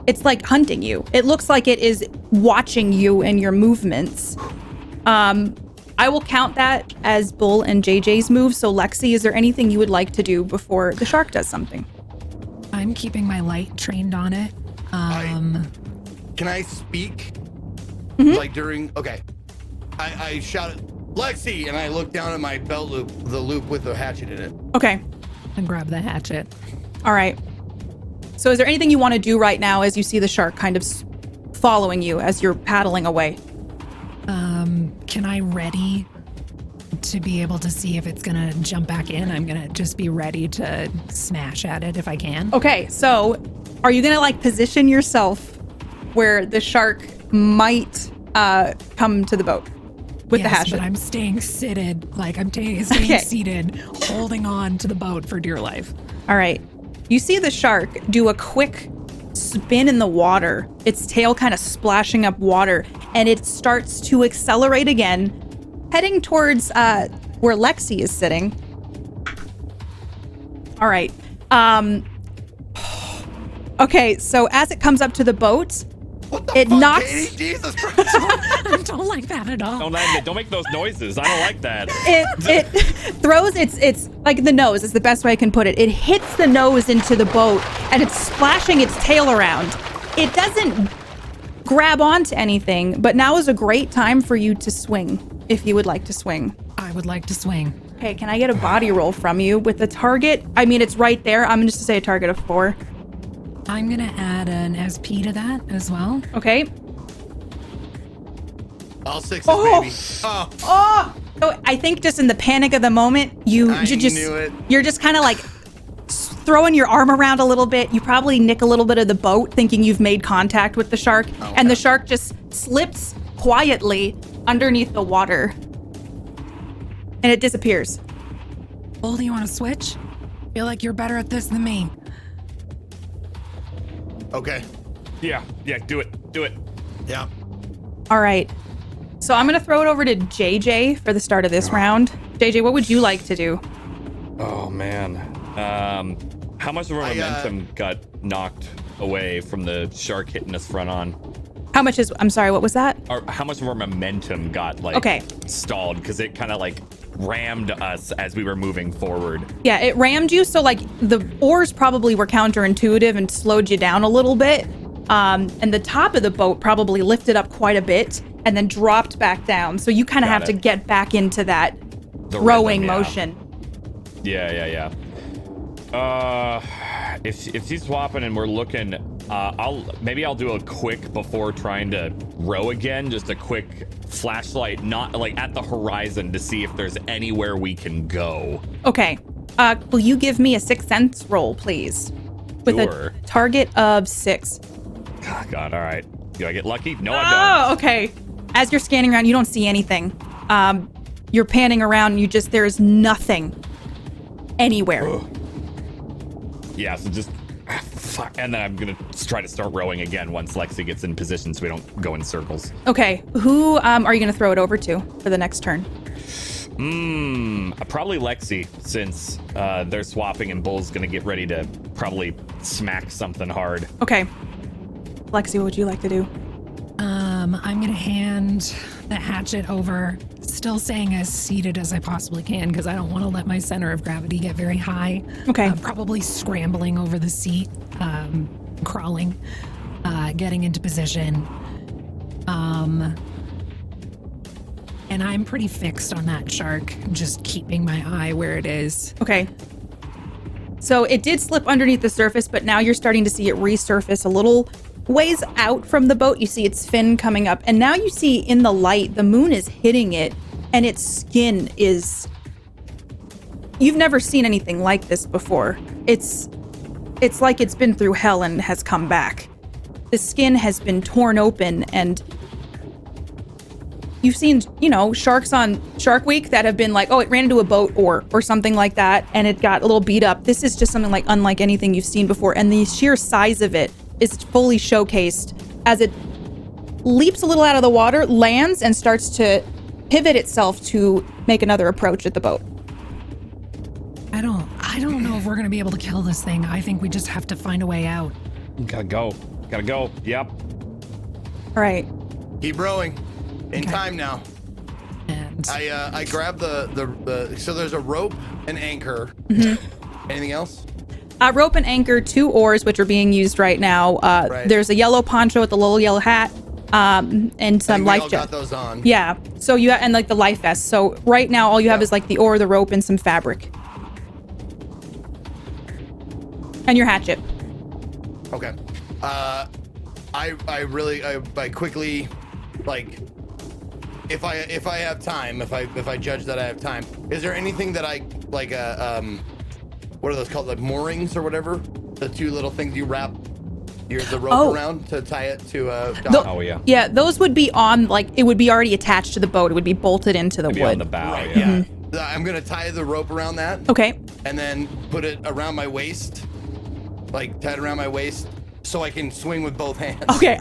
it's like hunting you. It looks like it is watching you and your movements. I will count that as Bull and JJ's move. So Lexi, is there anything you would like to do before the shark does something? I I'm keeping my light trained on it. Can I speak? Like during, okay. I shouted, Lexi, and I look down at my belt loop, the loop with the hatchet in it. Okay. And grab the hatchet. All right. So is there anything you want to do right now as you see the shark kind of following you as you're paddling away? Can I ready to be able to see if it's gonna jump back in? I'm gonna just be ready to smash at it if I can. Okay, so are you gonna like position yourself where the shark might come to the boat with the hatchet? But I'm staying seated, like I'm staying seated, holding on to the boat for dear life. All right. You see the shark do a quick spin in the water, its tail kind of splashing up water, and it starts to accelerate again, heading towards where Lexi is sitting. All right. Okay, so as it comes up to the boat, What the it fuck, knocks. Katie? Jesus Christ. I don't like that at all. Don't make those noises. I don't like that. It throws its like the nose is the best way I can put it. It hits the nose into the boat and it's splashing its tail around. It doesn't grab onto anything, but now is a great time for you to swing if you would like to swing. I would like to swing. Okay, can I get a body roll from you with the target? I mean, it's right there. I'm just to say a target of 4. I'm gonna add an SP to that as well. Okay. All 6s, Oh. baby. Oh, Oh! So I think just in the panic of the moment, I knew it. you're just kind of like throwing your arm around a little bit. You probably nick a little bit of the boat thinking you've made contact with the shark, and the shark just slips quietly underneath the water. And it disappears. Bull, do you want to switch? Feel like you're better at this than me. okay. Yeah, do it. Yeah. All right. So I'm going to throw it over to JJ for the start of this round. JJ, what would you like to do? Oh man. How much of our momentum got knocked away from the shark hitting us front on? I'm sorry, what was that? Or how much of our momentum got stalled because it kind of like rammed us as we were moving forward. Yeah, it rammed you. So like the oars probably were counterintuitive and slowed you down a little bit. And the top of the boat probably lifted up quite a bit and then dropped back down. So you kind of have to get back into that rowing rhythm, motion. Yeah. If she's swapping and we're looking, I'll do a quick before trying to row again, just a quick flashlight, not like at the horizon to see if there's anywhere we can go. Okay. Will you give me a 6th sense roll, please? With Sure. a target of 6. Oh, God, all right. Do I get lucky? No, I Oh, don't. okay. As you're scanning around, you don't see anything. You're panning around, and there is nothing anywhere. Ugh. Yeah, so just fuck, and then I'm gonna try to start rowing again once Lexi gets in position, so we don't go in circles. Okay, who are you gonna throw it over to for the next turn? Probably Lexi, since they're swapping and Bull's gonna get ready to probably smack something hard. Okay, Lexi, what would you like to do? I'm gonna hand the hatchet over, still staying as seated as I possibly can because I don't want to let my center of gravity get very high. Okay. Probably scrambling over the seat, crawling, getting into position. And I'm pretty fixed on that shark, just keeping my eye where it is. Okay. So it did slip underneath the surface, but now you're starting to see it resurface a little ways out from the boat. You see its fin coming up, and now you see in the light, the moon is hitting it, and its skin is... You've never seen anything like this before. It's like it's been through hell and has come back. The skin has been torn open, and you've seen, sharks on Shark Week that have been like, oh, it ran into a boat or something like that, and it got a little beat up. This is just something like unlike anything you've seen before, and the sheer size of it is fully showcased as it leaps a little out of the water, lands, and starts to pivot itself to make another approach at the boat. I don't know if we're gonna be able to kill this thing. I think we just have to find a way out. Gotta go. Yep. All right. Keep rowing. In Okay. time now. And I grab the so there's a rope and anchor. Mm-hmm. Anything else? Rope and anchor, 2 oars, which are being used right now. Right. There's a yellow poncho with a little yellow hat, and some life got jacket. those on. Yeah. So you and like the life vest. So right now, all you have is like the oar, the rope, and some fabric, and your hatchet. Okay. I quickly, like, if I have time, if I judge that I have time, is there anything that I like what are those called, like moorings or whatever? The 2 little things you wrap the rope around to tie it to a dock? Oh yeah. Yeah, those would be on, like, it would be already attached to the boat. It would be bolted into the Maybe wood. on the bow. Right, Yeah. yeah. I'm gonna tie the rope around that. Okay. And then put it around my waist, like tie it around my waist, so I can swing with both hands. Okay.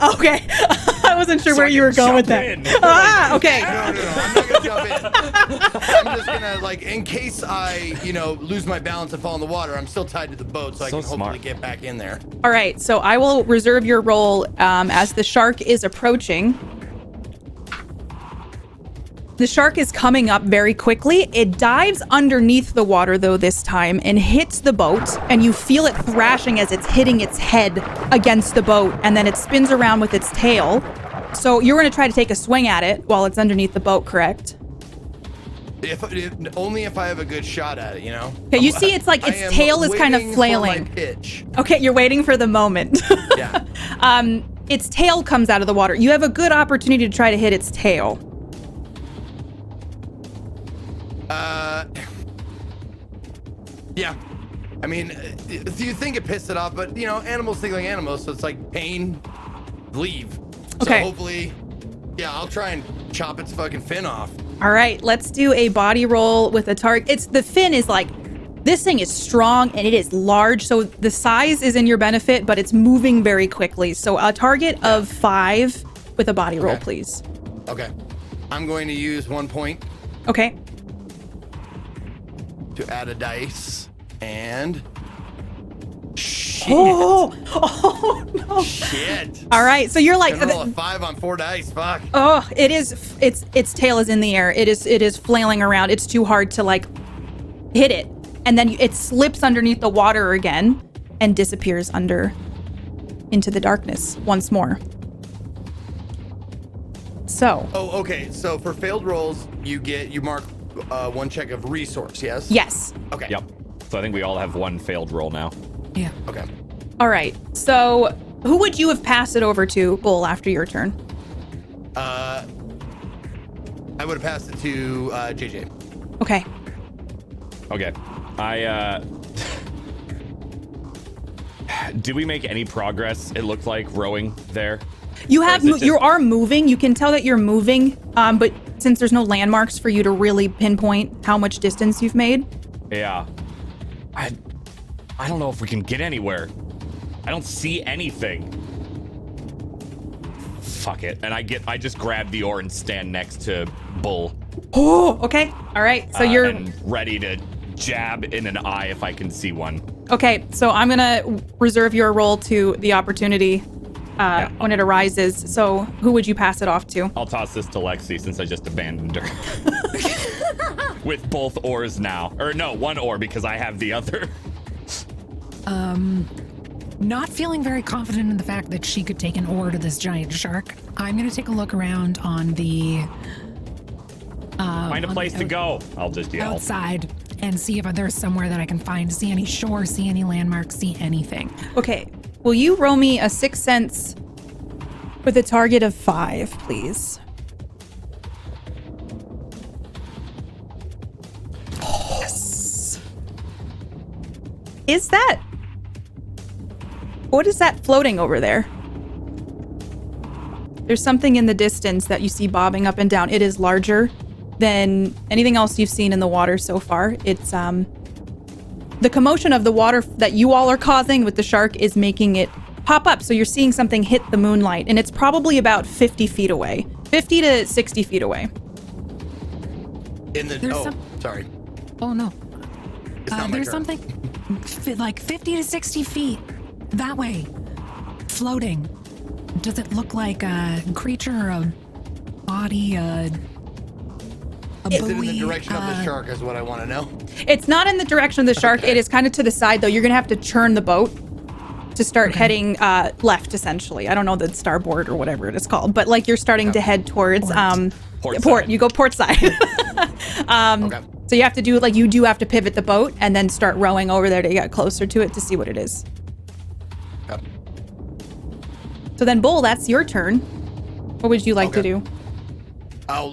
I wasn't sure So where I you can were going with jump that. in. Okay. No, I'm not gonna jump in. I'm just gonna, like, in case I, lose my balance and fall in the water, I'm still tied to the boat, so I So can hopefully smart. get back in there. All right. So I will reserve your roll as the shark is approaching. The shark is coming up very quickly. It dives underneath the water, though, this time, and hits the boat, and you feel it thrashing as it's hitting its head against the boat, and then it spins around with its tail. So you're going to try to take a swing at it while it's underneath the boat, correct? Only if I have a good shot at it, Okay, you see it's like I its am tail is kind of waiting for flailing. my pitch. Okay, you're waiting for the moment. Yeah. Its tail comes out of the water. You have a good opportunity to try to hit its tail. Yeah. I mean, you think it pissed it off, but animals think like animals, so it's like pain, leave. Okay. So hopefully, yeah, I'll try and chop its fucking fin off. All right, let's do a body roll with a target. The fin is like, this thing is strong and it is large, so the size is in your benefit, but it's moving very quickly. So a target of 5 with a body roll, please. Okay. I'm going to use 1 point Okay. to add a dice, and shit. Oh no. Shit. All right, so you're like, Can roll a 5 on 4 dice. Fuck. oh, its tail is in the air. It is flailing around. It's too hard to like hit it. And then it slips underneath the water again and disappears into the darkness once more. So. Oh, okay. So for failed rolls, you mark 1 check of resource. Yes. Yes. Okay. Yep. So I think we all have 1 failed roll now. Yeah. Okay. All right. So who would you have passed it over to, Bull, after your turn? I would have passed it to JJ. Okay. Okay. Did we make any progress? It looked like rowing there. You have Or is it you just- are moving. You can tell that you're moving, but since there's no landmarks for you to really pinpoint how much distance you've made. Yeah. I don't know if we can get anywhere. I don't see anything. Fuck it. And I just grab the oar and stand next to Bull. Oh, okay. All right. So you're and ready to jab in an eye if I can see one. okay. So I'm gonna reserve your roll to the opportunity when it arises. So who would you pass it off to? I'll toss this to Lexi since I just abandoned her. With both oars now. Or no, 1 oar because I have the other. Not feeling very confident in the fact that she could take an oar to this giant shark. I'm gonna take a look around on the Find a on place the to go. I'll just yell. outside and see if there's somewhere that I can find, see any shore, see any landmarks, see anything. Okay. Will you roll me a 6th sense with a target of 5, please? Yes. Is that? What is that floating over there? There's something in the distance that you see bobbing up and down. It is larger than anything else you've seen in the water so far. It's the commotion of the water that you all are causing with the shark is making it pop up. So you're seeing something hit the moonlight, and it's probably about 50 feet away, 50 to 60 feet away. Sorry. Oh no. It's not my There's turn. something like 50 to 60 feet that way, floating. Does it look like a creature, a body, a Is it in the direction of the shark is what I want to know. It's not in the direction of the shark. It is kind of to the side, though. You're going to have to churn the boat to start heading left, essentially. I don't know the starboard or whatever it is called, but like you're starting to head towards port. You go port side. So you have to do like you do have to pivot the boat and then start rowing over there to get closer to it to see what it is. Okay. So then, Bull, that's your turn. What would you like to do? I'll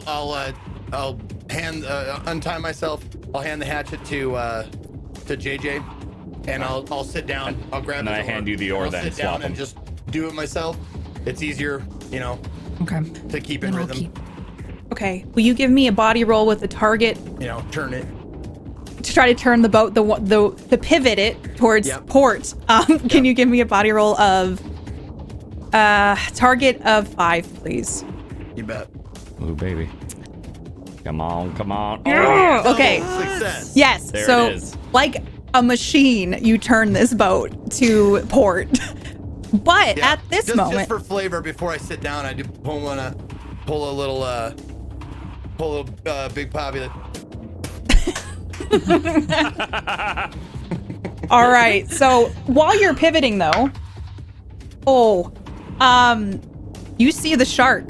hand untie myself. I'll hand the hatchet to JJ, and I'll sit down. I'll grab. And I hand you the oar. I'll Then sit swap down and them. just do it myself. It's easier, Okay. to keep in Then I'll rhythm. Okay. Will you give me a body roll with the target Turn it. to try to turn the boat, the pivot it towards port? Can you give me a body roll of target of 5, please? You bet. Ooh, baby. Come on. Oh, okay. Success. Yes. There So, it is. like a machine, you turn this boat to port. But Yeah. at this just moment, for flavor, before I sit down, I do pull a little big poppy. all right. So while you're pivoting, though, you see the shark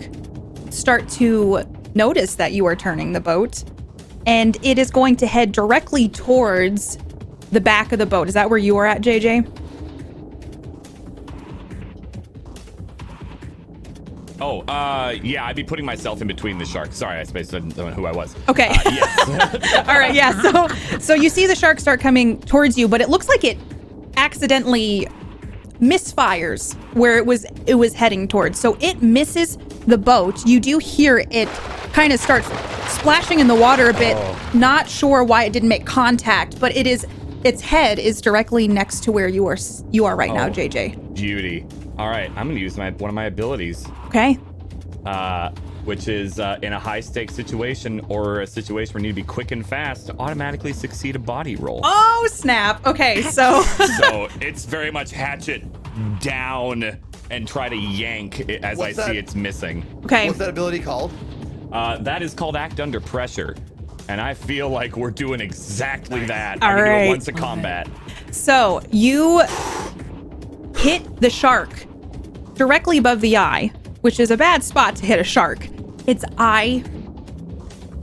start to notice that you are turning the boat, and it is going to head directly towards the back of the boat. Is that where you are at, JJ? Oh, yeah, I'd be putting myself in between the sharks. Sorry, I suppose I didn't know who I was. Okay. Yes. All right, yeah. So you see the shark start coming towards you, but it looks like it accidentally misfires where it was heading towards. So it misses the boat. You do hear it kind of start splashing in the water a bit. Not sure why it didn't make contact, but its head is directly next to where you are right now, JJ. Beauty. All right, I'm gonna use one of my abilities. Okay. Which is in a high-stakes situation or a situation where you need to be quick and fast to automatically succeed a body roll. Oh, snap. Okay, so So it's very much hatchet down and try to yank it as What's I see that? it's missing. okay. What's that ability called? That is called Act Under Pressure. And I feel like we're doing exactly that. All I can do right. it once a combat. So you hit the shark directly above the eye, which is a bad spot to hit a shark. Its eye,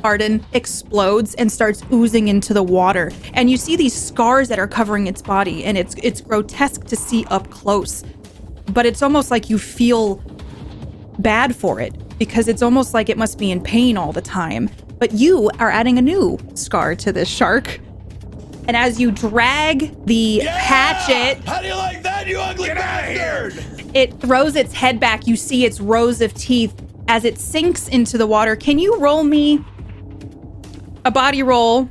Arden, explodes and starts oozing into the water. And you see these scars that are covering its body, and it's grotesque to see up close. But it's almost like you feel bad for it because it's almost like it must be in pain all the time. But you are adding a new scar to this shark. And as you drag the hatchet, How do you like that, you ugly bastard? it throws its head back. You see its rows of teeth as it sinks into the water. Can you roll me a body roll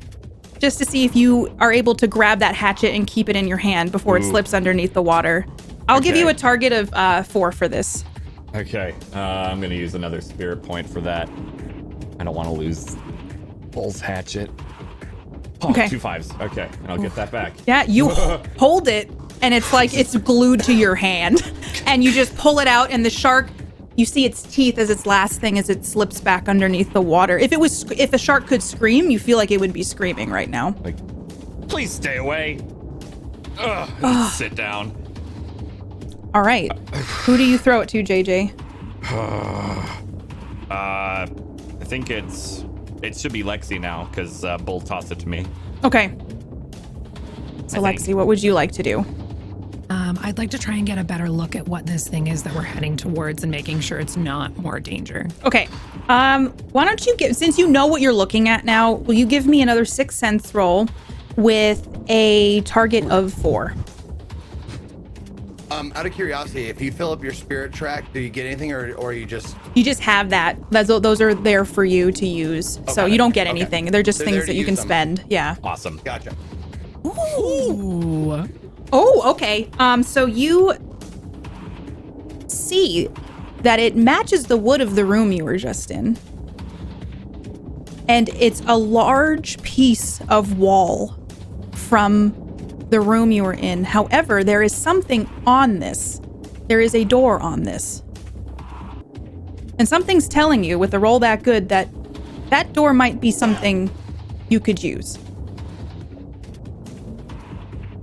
just to see if you are able to grab that hatchet and keep it in your hand before it slips underneath the water? I'll give you a target of 4 for this. Okay, I'm gonna use another spirit point for that. I don't want to lose Bull's hatchet. Oh, Okay. 2 5s. Okay, and I'll get that back. Yeah, you hold it, and it's like it's glued to your hand. And you just pull it out, and the shark, you see its teeth as its last thing as it slips back underneath the water. If a shark could scream, you feel like it would be screaming right now. Like, please stay away. Ugh, sit down. All right. Who do you throw it to, JJ? I think it should be Lexi now because Bull tossed it to me. Okay. So, I think. Lexi, what would you like to do? I'd like to try and get a better look at what this thing is that we're heading towards and making sure it's not more danger. Okay. Why don't you since you know what you're looking at now, will you give me another 6th sense roll with a target of 4? Out of curiosity, if you fill up your spirit track, do you get anything, or you just? You just have that. Those are there for you to use. So Okay. you don't get Okay. anything. They're just They're things there that to you can use them. spend. Yeah. Awesome. Gotcha. Ooh. Oh, okay. So you see that it matches the wood of the room you were just in. And it's a large piece of wall from the room you were in. However, there is something on this. There is a door on this. And something's telling you with a roll that good that that door might be something you could use.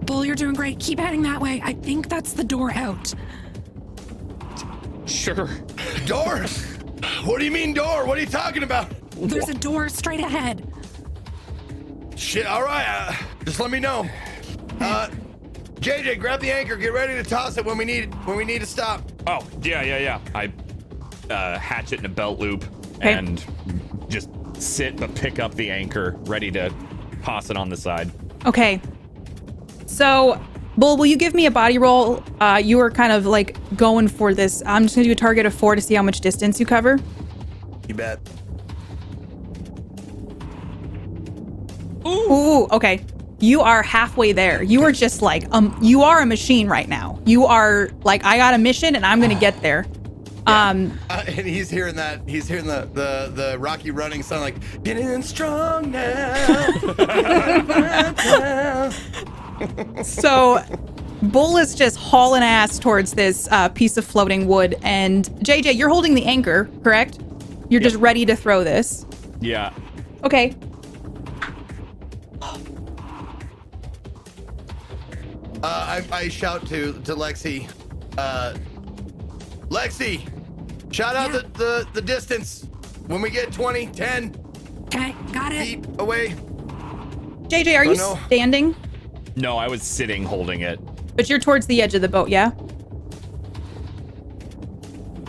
Bull, you're doing great. Keep heading that way. I think that's the door out. Sure. Door? What do you mean door? What are you talking about? There's a door straight ahead. Shit, all right. Just let me know. JJ, grab the anchor. Get ready to toss it when we need to stop. Oh, yeah. I hatch it in a belt loop Okay. and just sit but pick up the anchor, ready to toss it on the side. Okay. So, Bull, will you give me a body roll? You were kind of like going for this. I'm just gonna do a target of 4 to see how much distance you cover. You bet. Ooh, okay. You are halfway there. You are just like, you are a machine right now. You are like, I got a mission and I'm gonna get there. And he's hearing that. He's hearing the Rocky running sound like, getting strong now. So, Bull is just hauling ass towards this piece of floating wood. And JJ, you're holding the anchor, correct? You're just ready to throw this. Yeah. Okay. I shout to Lexi. Lexi, shout out the distance. When we get 20, 10 Okay, got it. feet away. JJ, are you no. standing? No, I was sitting holding it. But you're towards the edge of the boat, yeah?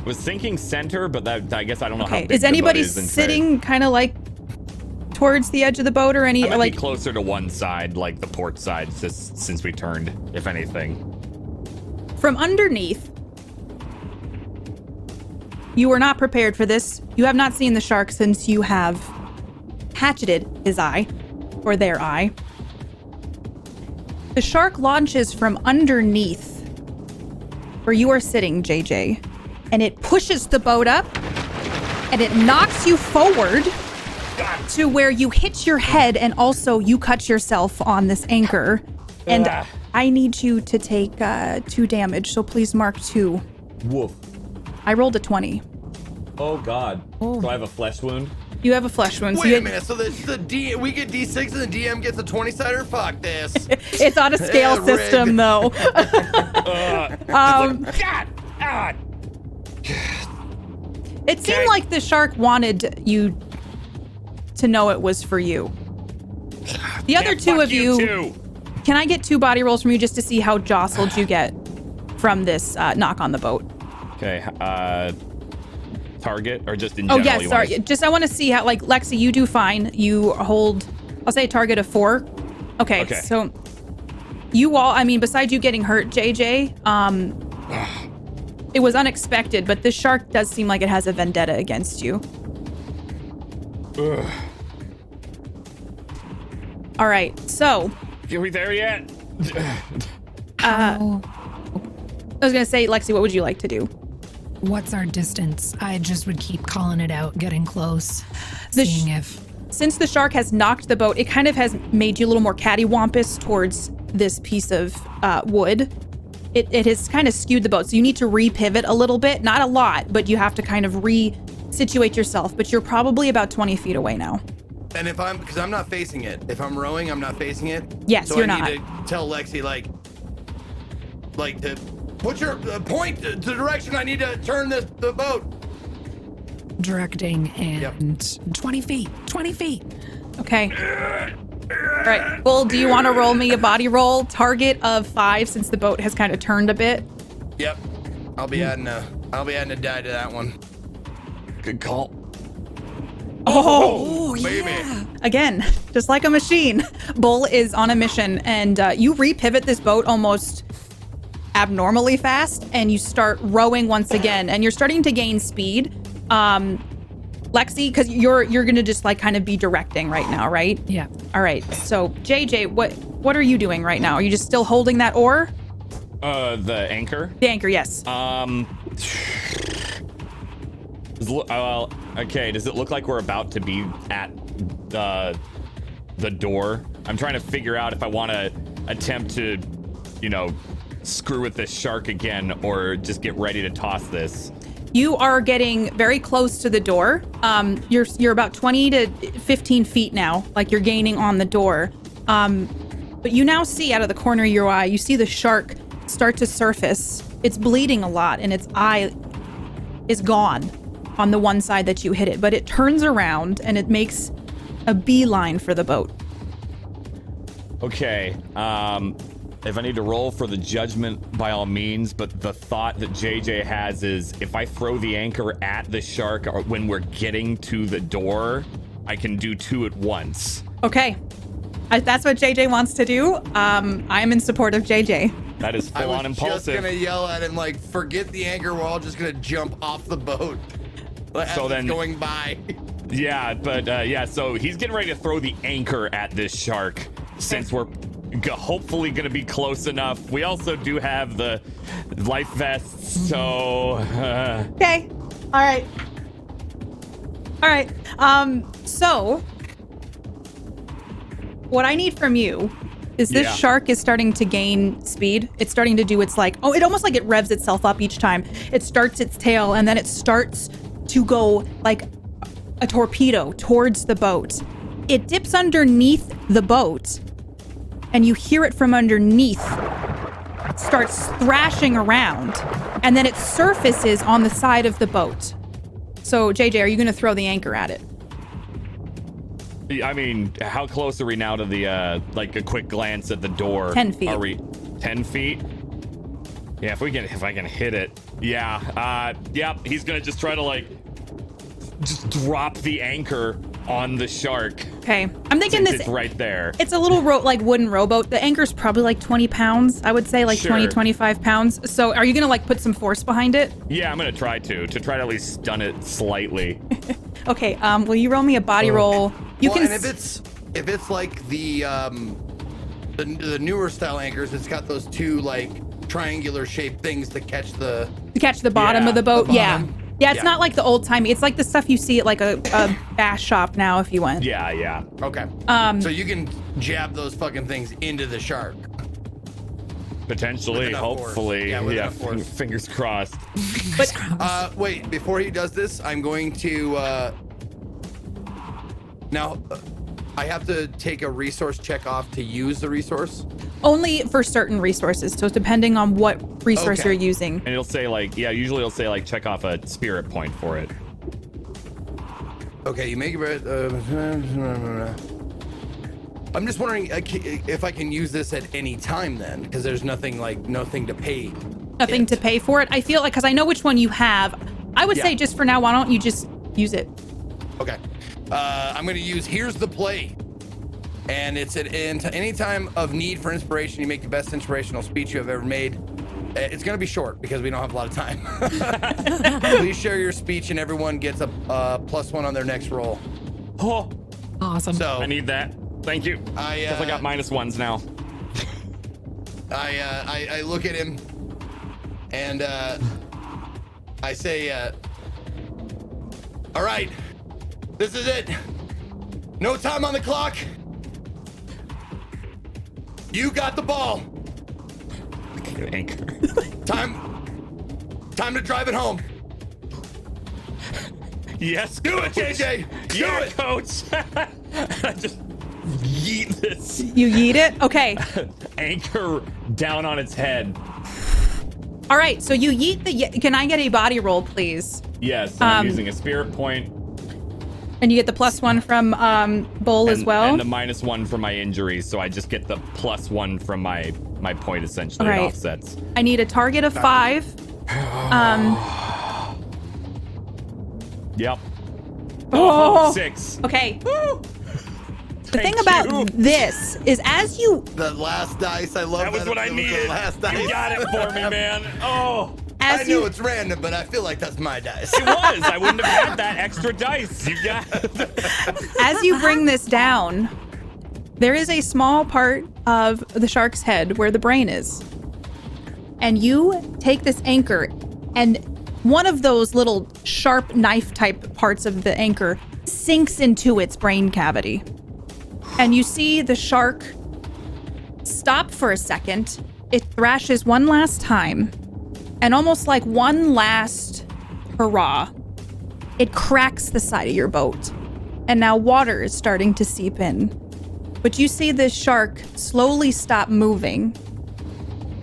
Was thinking center, but that I guess I don't know how Okay. big Is the boat anybody is inside. sitting kind of like towards the edge of the boat or any I might like be closer to one side, like the port side, since we turned, if anything. from underneath? You were not prepared for this. You have not seen the shark since you have hatcheted his eye, or their eye. The shark launches from underneath where you are sitting, JJ, and it pushes the boat up and it knocks you forward to where you hit your head and also you cut yourself on this anchor. And I need you to take 2 damage, so please mark 2. Woof. I rolled a 20. Oh God. So I have a flesh wound. You have a flesh wound. So Wait you a minute. So we get D6 and the DM gets a 20-sider? Fuck this. It's on a scale Yeah, rigged. system, though. God. It seemed like the shark wanted you to know it was for you. The other two of you, too. can I get 2 body rolls from you just to see how jostled you get from this knock on the boat? Okay. Target or just in Oh, general? yeah, sorry. Just I want to see how, like, Lexi, you do fine. You hold, I'll say a target of 4. Okay. So you all, I mean, besides you getting hurt, JJ, it was unexpected, but this shark does seem like it has a vendetta against you. All right, so Are we there yet? I was gonna say, Lexi, what would you like to do? What's our distance? I just would keep calling it out, getting close, The seeing if... Since the shark has knocked the boat, it kind of has made you a little more cattywampus towards this piece of wood. It has kind of skewed the boat, so you need to repivot a little bit. Not a lot, but you have to kind of re-situate yourself. But you're probably about 20 feet away now. And because I'm not facing it. If I'm rowing, I'm not facing it. Yes, so you're I not. need to tell Lexi, like to put your point to the direction I need to turn the boat. Directing and 20 feet. Okay. All right. Well, do you want to roll me a body roll? Target of 5 since the boat has kind of turned a bit. Yep. I'll be adding a die to that one. Good call. Oh, baby. yeah. Again, just like a machine, Bull is on a mission, and you repivot this boat almost abnormally fast, and you start rowing once again, and you're starting to gain speed. Lexi, because you're gonna just like kind of be directing right now, right? Yeah. All right. So JJ, what are you doing right now? Are you just still holding that oar? The anchor. The anchor, yes. Well, okay. Does it look like we're about to be at the door? I'm trying to figure out if I want to attempt to, screw with this shark again, or just get ready to toss this. You are getting very close to the door. You're about 20 to 15 feet now, like you're gaining on the door. But you now see out of the corner of your eye, you see the shark start to surface. It's bleeding a lot, and its eye is gone on the one side that you hit it. But it turns around, and it makes a beeline for the boat. Okay, if I need to roll for the judgment, by all means, but the thought that JJ has is if I throw the anchor at the shark or when we're getting to the door, I can do 2 at once. Okay. That's what JJ wants to do. I'm in support of JJ. That is full on impulsive. I was just gonna yell at him like, forget the anchor, we're all just gonna jump off the boat as it's going by. Yeah, but so he's getting ready to throw the anchor at this shark since we're hopefully going to be close enough. We also do have the life vests, so... Okay. All right. So what I need from you is this shark is starting to gain speed. It's starting to do its it almost like it revs itself up each time. It starts its tail, and then it starts to go like a torpedo towards the boat. It dips underneath the boat, and you hear it from underneath. It starts thrashing around, and then it surfaces on the side of the boat. So, JJ, are you going to throw the anchor at it? I mean, how close are we now to the, a quick glance at the door? 10 feet. Are we 10 feet? Yeah, if I can hit it. Yeah, he's going to just try to, just drop the anchor on the shark. Okay. I'm thinking it's right there. It's a little wooden rowboat. The anchor's probably 20 pounds, I would say, 20, 25 pounds. So are you going to put some force behind it? Yeah, I'm going to try to at least stun it slightly. Okay. Will you roll me a body roll? And if it's like the newer style anchors, it's got those 2 triangular shaped things to catch the bottom of the boat. Yeah, it's Yeah. not like the old timey. It's like the stuff you see at a bass shop now if you went. Yeah. Okay. So you can jab those fucking things into the shark. Potentially, hopefully. Yeah, force. Fingers crossed. But wait, before he does this, I'm going to now I have to take a resource check off to use the resource. only for certain resources. So depending on what resource you're using. And it'll say usually it'll say check off a spirit point for it. Okay, you make it. I'm just wondering if I can use this at any time then, because there's nothing to pay. Nothing to pay for it. I feel like, because I know which one you have. I would say just for now, why don't you just use it? Okay. I'm going to use Here's the Play. And it's at any time of need for inspiration, you make the best inspirational speech you have ever made. It's going to be short because we don't have a lot of time. Please share your speech and everyone gets a +1 on their next roll. Oh, awesome. So I need that. Thank you. I definitely got -1s now. I look at him and I say, all right, this is it. No time on the clock. You got the ball. Anchor. Time to drive it home. Yes, do it, JJ. Do it, coach. Just yeet this. You yeet it? Okay. Anchor down on its head. All right, so you yeet the... Can I get a body roll, please? Yes, I'm using a spirit point. And you get the +1 from Bull as well? And the -1 for my injuries, so I just get the +1 from my point, essentially. Right. It offsets. I need a target of 5. Yep. Oh, 6. Okay. Woo! The thing about this is as you... The last dice, I love that. That was what I needed. Last dice. You got it for me, man. Oh. I know it's random, but I feel like that's my dice. It was. I wouldn't have had that extra dice. You got it. As you bring this down, there is a small part of the shark's head where the brain is. And you take this anchor, and one of those little sharp knife type parts of the anchor sinks into its brain cavity. And you see the shark stop for a second. It thrashes one last time. And almost like one last hurrah, it cracks the side of your boat. And now water is starting to seep in. But you see this shark slowly stop moving,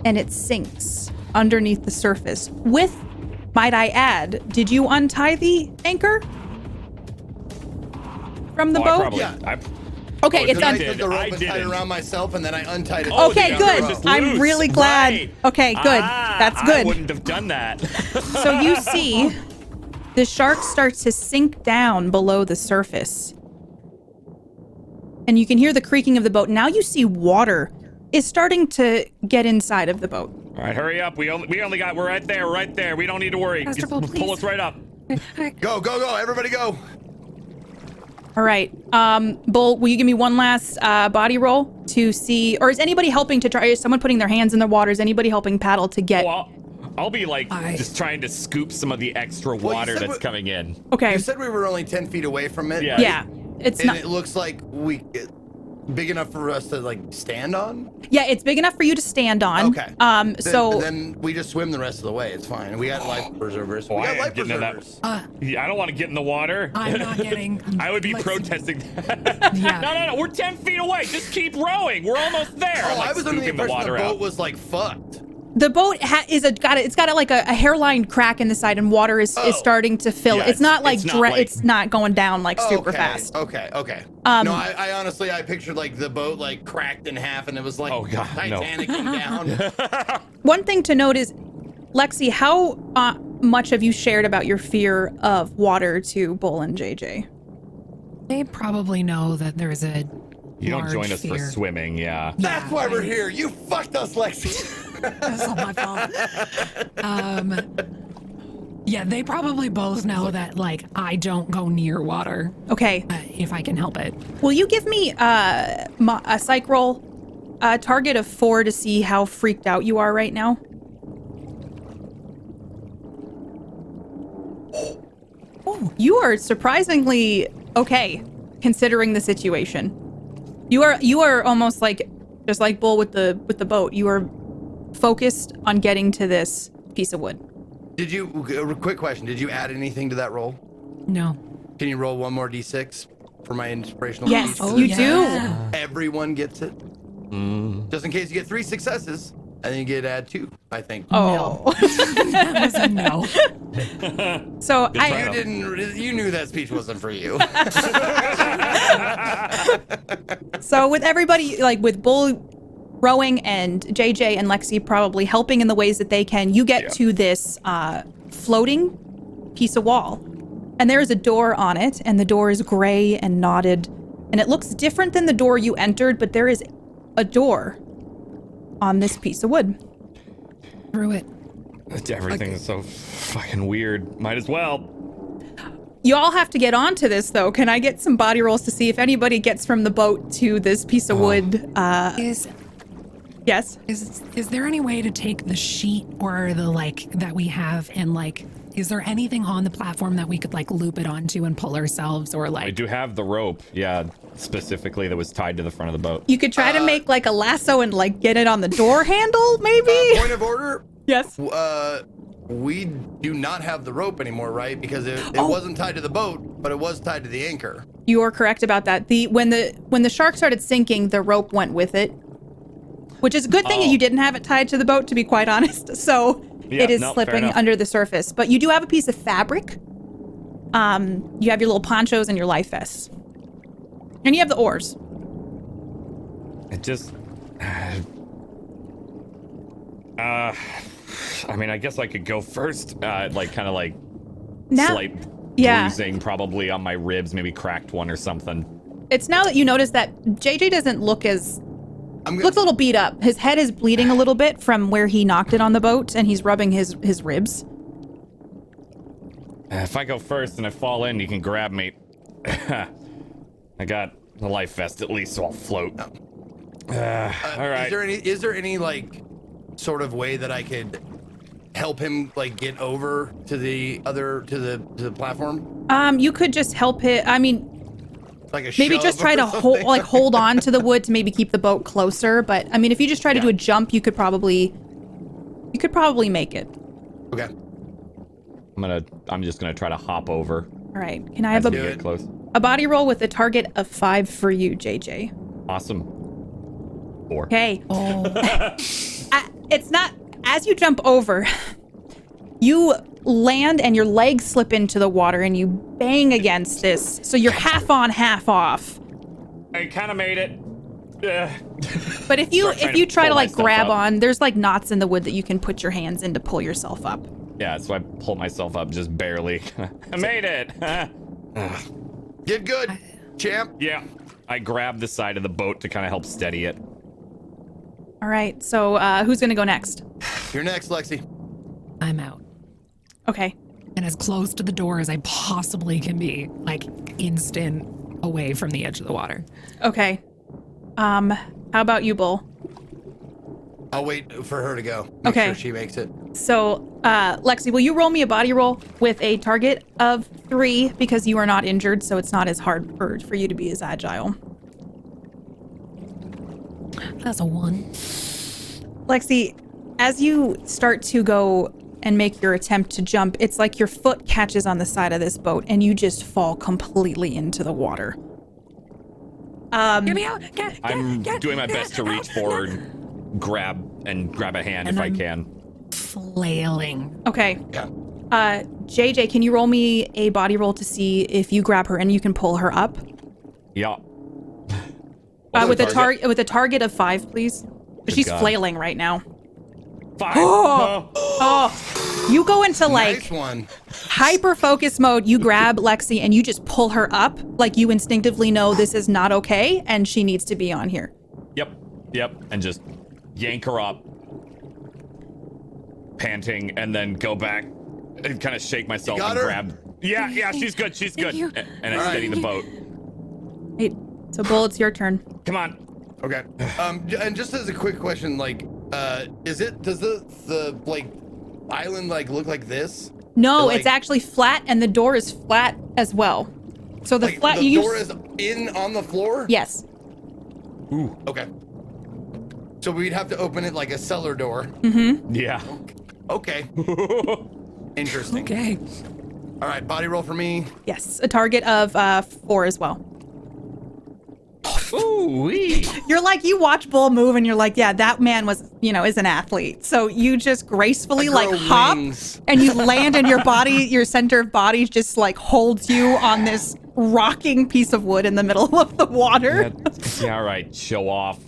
and it sinks underneath the surface. With, might I add, did you untie the anchor from the boat? Okay, it's I took the rope and tied it around myself, and then I untied it. Okay, good. I'm really glad. Right. Okay, good. That's good. I wouldn't have done that. So you see the shark starts to sink down below the surface. And you can hear the creaking of the boat. Now you see water is starting to get inside of the boat. All right, hurry up. We're right there. We don't need to worry. Master Just Bull, pull please. us right up. Go, everybody go. All right. Bull, will you give me one last body roll to see, or is anybody helping to try, is someone putting their hands in the water? Is anybody helping paddle to get? Well, I'll be just trying to scoop some of the extra water that's coming in. Okay. You said we were only 10 feet away from it. Yeah. It's and not. it looks like big enough for us to like stand on. Yeah, it's big enough for you to stand on. Okay. So then we just swim the rest of the way. It's fine. We got life preservers. Oh, We I got life ain't getting in that. preservers. Yeah, I don't want to get in the water. I'm not getting. I would be Let's- protesting that. Yeah. No. We're 10 feet away. Just keep rowing. We're almost there. Oh, I'm, I was under the scooping impression the water boat out. was like fucked. the boat it's got like a hairline crack in the side, and water is starting to fill. Yeah, it's not like it's not it's not going down like super Okay, fast. Okay. No, I honestly pictured like the boat like cracked in half, and it was like Titanic down. One thing to note is, Lexi, how much have you shared about your fear of water to Bull and JJ? They probably know that there's a. You don't large join us for fear. swimming, yeah. That's why we're here. You fucked us, Lexi. That's all my fault. Yeah, they probably both know that, like, I don't go near water Okay. if I can help it. Will you give me a psych roll, a target of 4 to see how freaked out you are right now? Oh, you are surprisingly okay, considering the situation. You are almost like, just like Bull with the boat. You are focused on getting to this piece of wood. Quick question. Did you add anything to that roll? No. Can you roll one more d6 for my inspirational Yes, speech? you yeah. do. Everyone gets it. Just in case you get 3 successes, and then you get to add 2, I think. Oh. That was a no. So You knew that speech wasn't for you. So with everybody, like with Bull rowing and JJ and Lexi probably helping in the ways that they can, you get to this floating piece of wall. And there is a door on it, and the door is gray and knotted. And it looks different than the door you entered, but there is a door on this piece of wood. Through it. Everything's so fucking weird. Might as well. You all have to get onto this, though. Can I get some body rolls to see if anybody gets from the boat to this piece of wood? Yes? Is there any way to take the sheet or the, like, that we have and, like, is there anything on the platform that we could, like, loop it onto and pull ourselves, or, like... I do have the rope, yeah, specifically that was tied to the front of the boat. You could try to make, like, a lasso and, like, get it on the door handle, maybe? Point of order. Yes. We do not have the rope anymore, right? Because it wasn't tied to the boat, but it was tied to the anchor. You are correct about that. When the shark started sinking, the rope went with it, which is a good thing that you didn't have it tied to the boat, to be quite honest. So it is slipping under the surface. But you do have a piece of fabric. You have your little ponchos and your life vests. And you have the oars. It just... I mean, I guess I could go first. Like, kind of like slight bruising probably on my ribs, maybe cracked one or something. It's now that you notice that JJ doesn't look looks a little beat up. His head is bleeding a little bit from where he knocked it on the boat, and he's rubbing his ribs. If I go first and I fall in, you can grab me. I got the life vest at least, so I'll float. All right. Is there any like sort of way that I could help him like get over to the platform? You could just help it. I mean, like a maybe shove just try to or something? hold on to the wood to maybe keep the boat closer. But I mean, if you just try to do a jump, you could probably make it. Okay. I'm just gonna try to hop over. All right. Can I have as we do get it. close. a body roll with a target of 5 for you, JJ? Awesome. 4. Okay. Oh, It's not, as you jump over, you land and your legs slip into the water and you bang against this. So you're half on, half off. I kind of made it. Ugh. But if you Start trying if you to try to pull like myself grab up. on, there's like knots in the wood that you can put your hands in to pull yourself up. Yeah, so I pull myself up just barely. I made it. Get good, champ. Yeah, I grabbed the side of the boat to kind of help steady it. All right. So who's gonna go next? You're next, Lexi. I'm out. Okay. And as close to the door as I possibly can be, like instant away from the edge of the water. Okay. How about you, Bull? I'll wait for her to go. Make Okay. sure she makes it. So, Lexi, will you roll me a body roll with a target of 3 because you are not injured, so it's not as hard for you to be as agile. That's a 1. Lexi, as you start to go and make your attempt to jump, it's like your foot catches on the side of this boat and you just fall completely into the water. Get me out! I'm doing my best to reach forward, grab a hand And if I I'm- can. Flailing. Okay. Yeah. JJ, can you roll me a body roll to see if you grab her and you can pull her up? Yeah. With the a target with a target of 5, please. She's God. flailing right now. 5. Oh, you go into like Nice one. hyper focus mode. You grab Lexi and you just pull her up, like you instinctively know this is not okay and she needs to be on here. Yep. And just yank her up, panting, and then go back and kind of shake myself You got and her? grab. Yeah, she's good. She's good. you. And I All steady right. the boat. Hey, so Bull, it's your turn. Come on. Okay. And just as a quick question, like, does the like island like look like this? No, Like- it's actually flat and the door is flat as well. So the Like flat the you door use, is in on the floor? yes. Ooh. Okay. So we'd have to open it like a cellar door. Yeah. Okay. Interesting. Okay. All right, body roll for me. Yes, a target of 4 as well. Ooh wee. You're like, you watch Bull move and you're like, yeah, that man was, is an athlete. So you just gracefully I like grow hop wings. and you land and your body, your center of body just like holds you on this rocking piece of wood in the middle of the water. Yeah, all right. Show off.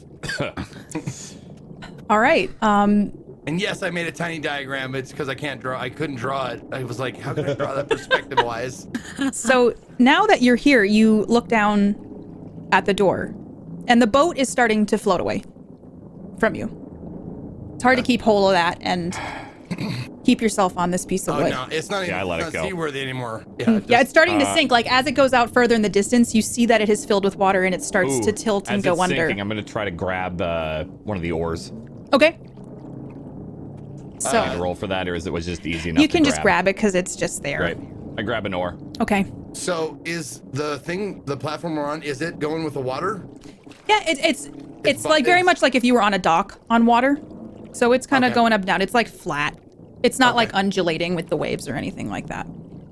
All right. And yes, I made a tiny diagram. It's because I couldn't draw it. I was like, how can I draw that perspective wise? So now that you're here, you look down at the door and the boat is starting to float away from you. It's hard to keep hold of that and keep yourself on this piece of Oh wood. no, it's not even I let it go. seaworthy anymore. Yeah, it's starting to sink. Like as it goes out further in the distance, you see that it is filled with water and it starts to tilt and as go it's under. sinking, I'm gonna try to grab one of the oars. Okay. Can So I roll for that, or is it was just easy enough? you can to just grab it because it's just there. Right. I grab an oar. Okay. So is the platform we're on, is it going with the water? Yeah, it's It's like very it's- much like if you were on a dock on water. So it's kind of Okay. going up and down. It's like flat. It's not like Okay. undulating with the waves or anything like that.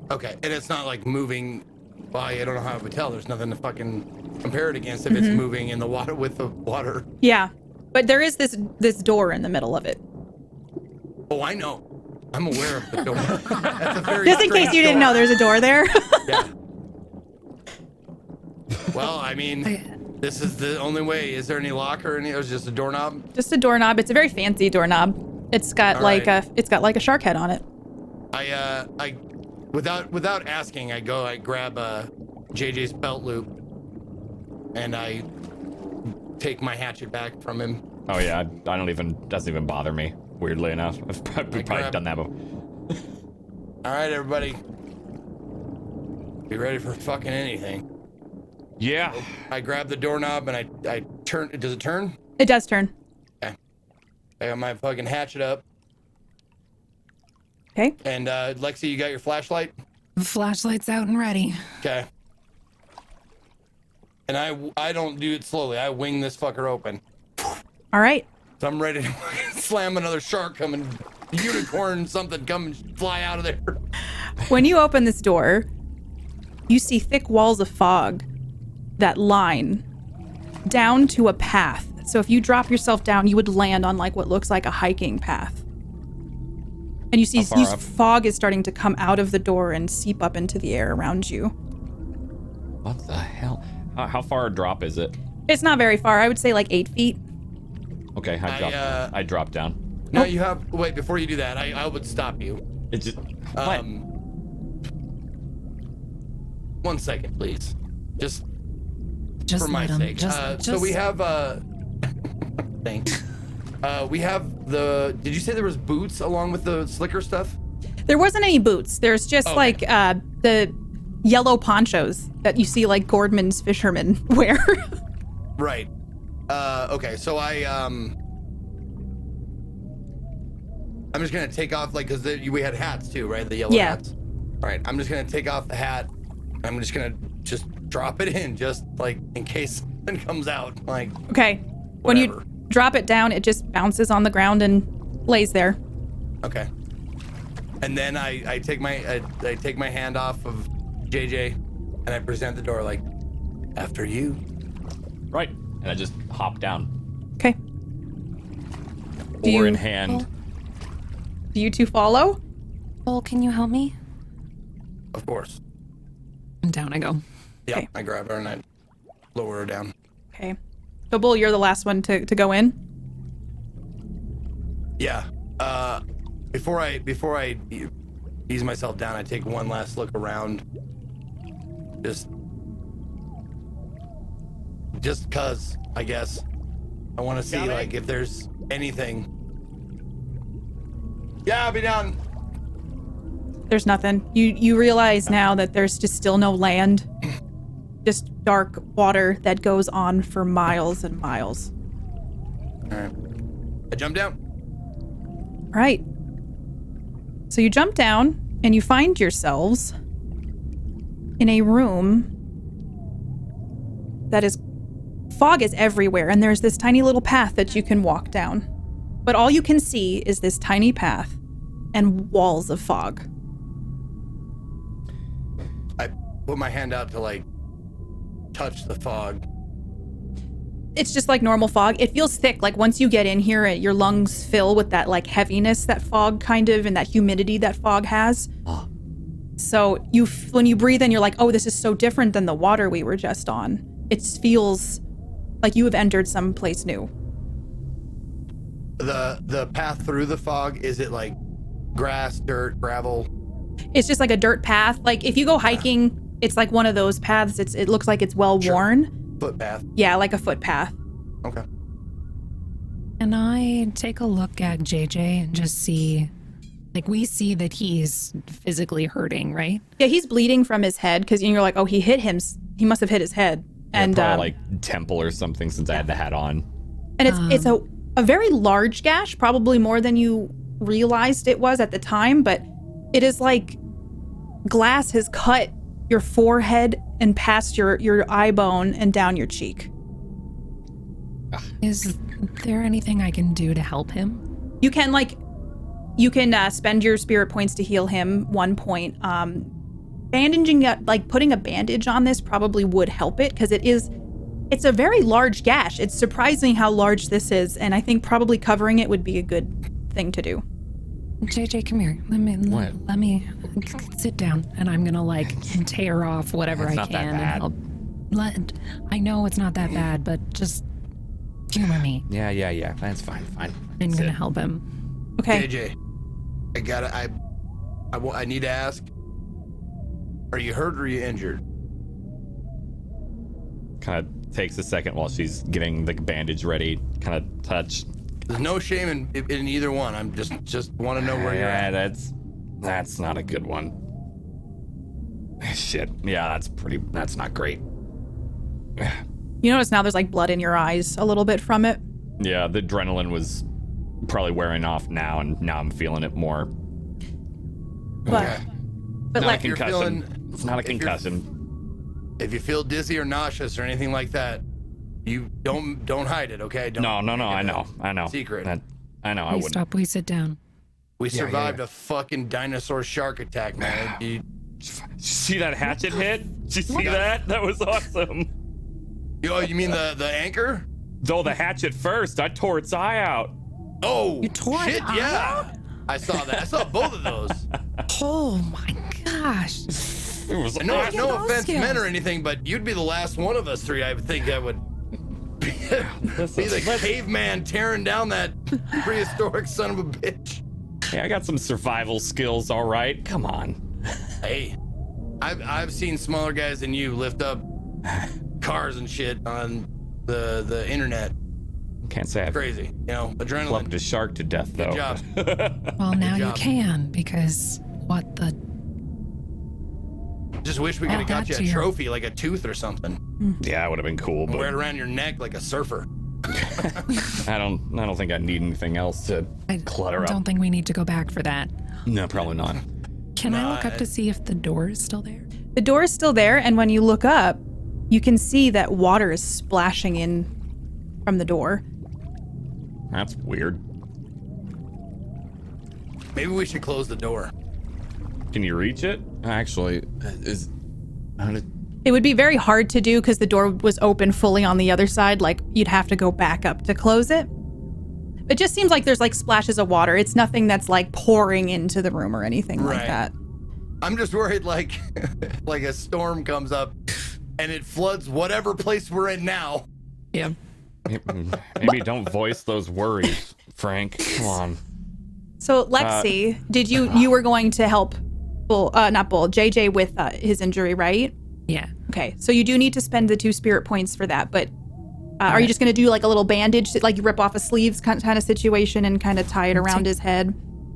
Okay, and it's not like moving. Well, I don't know how I would tell. There's nothing to fucking compare it against if it's moving in the water with the water. Yeah. But there is this door in the middle of it. Oh, I know. I'm aware of the door. That's a very Just in case strange you didn't know door. there's a door there. Yeah. Well, I mean, this is the only way. Is there any lock or any? It was just a doorknob. Just a doorknob. It's a very fancy doorknob. It's got All like right. it's got like a shark head on it. I without asking, I grab JJ's belt loop, and I take my hatchet back from him. Oh yeah, doesn't even bother me. Weirdly enough, I've probably grab- done that before. All right, everybody, be ready for fucking anything. Yeah. I grab the doorknob and I turn. Does it turn? It does turn. I got my fucking hatchet up. Okay. And Lexi, you got your flashlight? Flashlight's out and ready. Okay. And I don't do it slowly. I wing this fucker open. All right. So I'm ready to slam another shark coming, unicorn, something come and fly out of there. When you open this door, you see thick walls of fog that line down to a path. So if you drop yourself down, you would land on like what looks like a hiking path. And you see fog is starting to come out of the door and seep up into the air around you. What the hell? How far a drop is it? It's not very far. I would say like 8 feet. Okay, I dropped down. No, you have. Wait, before you do that, I would stop you. It just. What? 1 second, please. Just Just for my let him. sake. So we have. Thanks. We have the. Did you say there was boots along with the slicker stuff? There wasn't any boots. There's just like the yellow ponchos that you see like Gordman's fishermen wear. Right. Okay. So I'm just gonna take off like because we had hats too, right? The yellow hats. All right. I'm just gonna take off the hat. I'm just gonna drop it in just like in case something comes out. Like. Okay. Whatever. When you drop it down, it just bounces on the ground and lays there. Okay. And then I take my hand off of JJ and I present the door like, after you. Right. And I just hop down. Okay. Oar in hand. Do you two follow? Bull, can you help me? Of course. And down I go. Yeah. Okay. I grab her and I lower her down. Okay. So Bull, you're the last one to go in. Yeah. Before I ease myself down, I take one last look around. Just cause, I guess. I want to see like if there's anything. Yeah, I'll be down. There's nothing. You realize now that there's just still no land. Just dark water that goes on for miles and miles. All right. I jump down. All right. So you jump down and you find yourselves in a room that is fog is everywhere, and there's this tiny little path that you can walk down. But all you can see is this tiny path and walls of fog. I put my hand out to like touch the fog. It's just like normal fog. It feels thick. Like once you get in here, your lungs fill with that like heaviness that fog kind of, and that humidity that fog has. Oh. So when you breathe in, you're like, oh, this is so different than the water we were just on. It feels like you have entered some place new. The path through the fog, is it like grass, dirt, gravel? It's just like a dirt path. Like if you go hiking, it's like one of those paths. It looks like it's well worn. Footpath. Yeah, like a footpath. Okay. And I take a look at JJ and just see, like we see that he's physically hurting, right? Yeah, he's bleeding from his head because you're like, oh, he hit him. He must have hit his head. Yeah, And probably like temple or something since I had the hat on. And it's a very large gash, probably more than you realized it was at the time, but it is like glass has cut your forehead and past your eye bone and down your cheek. Is there anything I can do to help him? You can spend your spirit points to heal him 1 point. Bandaging, like putting a bandage on this probably would help it because it's a very large gash. It's surprising how large this is, and I think probably covering it would be a good thing to do. JJ, come here. Let me sit down, and I'm gonna like tear off whatever I can and help. I know it's not that bad, but just humor me. Yeah. That's fine. I'm gonna help him. Okay. JJ, I need to ask. Are you hurt or are you injured? Kind of takes a second while she's getting the bandage ready. Kind of touch. There's no shame in either one. I'm just want to know where you're at. That's not a good one. Shit. Yeah, that's not great. You notice now there's like blood in your eyes a little bit from it. Yeah, the adrenaline was probably wearing off now, and now I'm feeling it more. But Not like a concussion. It's not a concussion. If you feel dizzy or nauseous or anything like that, you don't hide it, okay? No. I know. Secret. I know. I Please wouldn't. stop. Please sit down. We survived a fucking dinosaur shark attack, man. Did you see that hatchet hit? Did you see that? That was awesome. You mean the anchor? No, the hatchet first. I tore its eye out. Oh, You tore shit, it yeah. out? I saw that. I saw both of those. Oh my gosh. It was And no awesome. no those offense skills. meant or anything, but you'd be the last one of us three I would think that would be the caveman tearing down that prehistoric son of a bitch. Yeah, I got some survival skills, all right. Come on. Hey, I've seen smaller guys than you lift up cars and shit on the internet. Can't say I've Crazy, you know, adrenaline. clubbed a shark to death, though. Good job. Well, now you job. can because what the. Just wish we could have got you a trophy, like a tooth or something. Yeah, it would have been cool, but Wear it around your neck like a surfer. I don't think I need anything else to clutter I don't up. think we need to go back for that. No, probably not. Can I look up to see if the door is still there? The door is still there, and when you look up, you can see that water is splashing in from the door. That's weird. Maybe we should close the door. Can you reach it? Actually, It would be very hard to do because the door was open fully on the other side. Like, you'd have to go back up to close it. It just seems like there's like splashes of water. It's nothing that's like pouring into the room or anything like Right. that. I'm just worried like like a storm comes up and it floods whatever place we're in now. Yeah. maybe don't voice those worries, Frank. Come on. So Lexi, did you were going to help JJ with his injury, right? Yeah. Okay, so you do need to spend the 2 spirit points for that, but are you just going to do like a little bandage, like you rip off a sleeves kind of situation and kind of tie it around his head?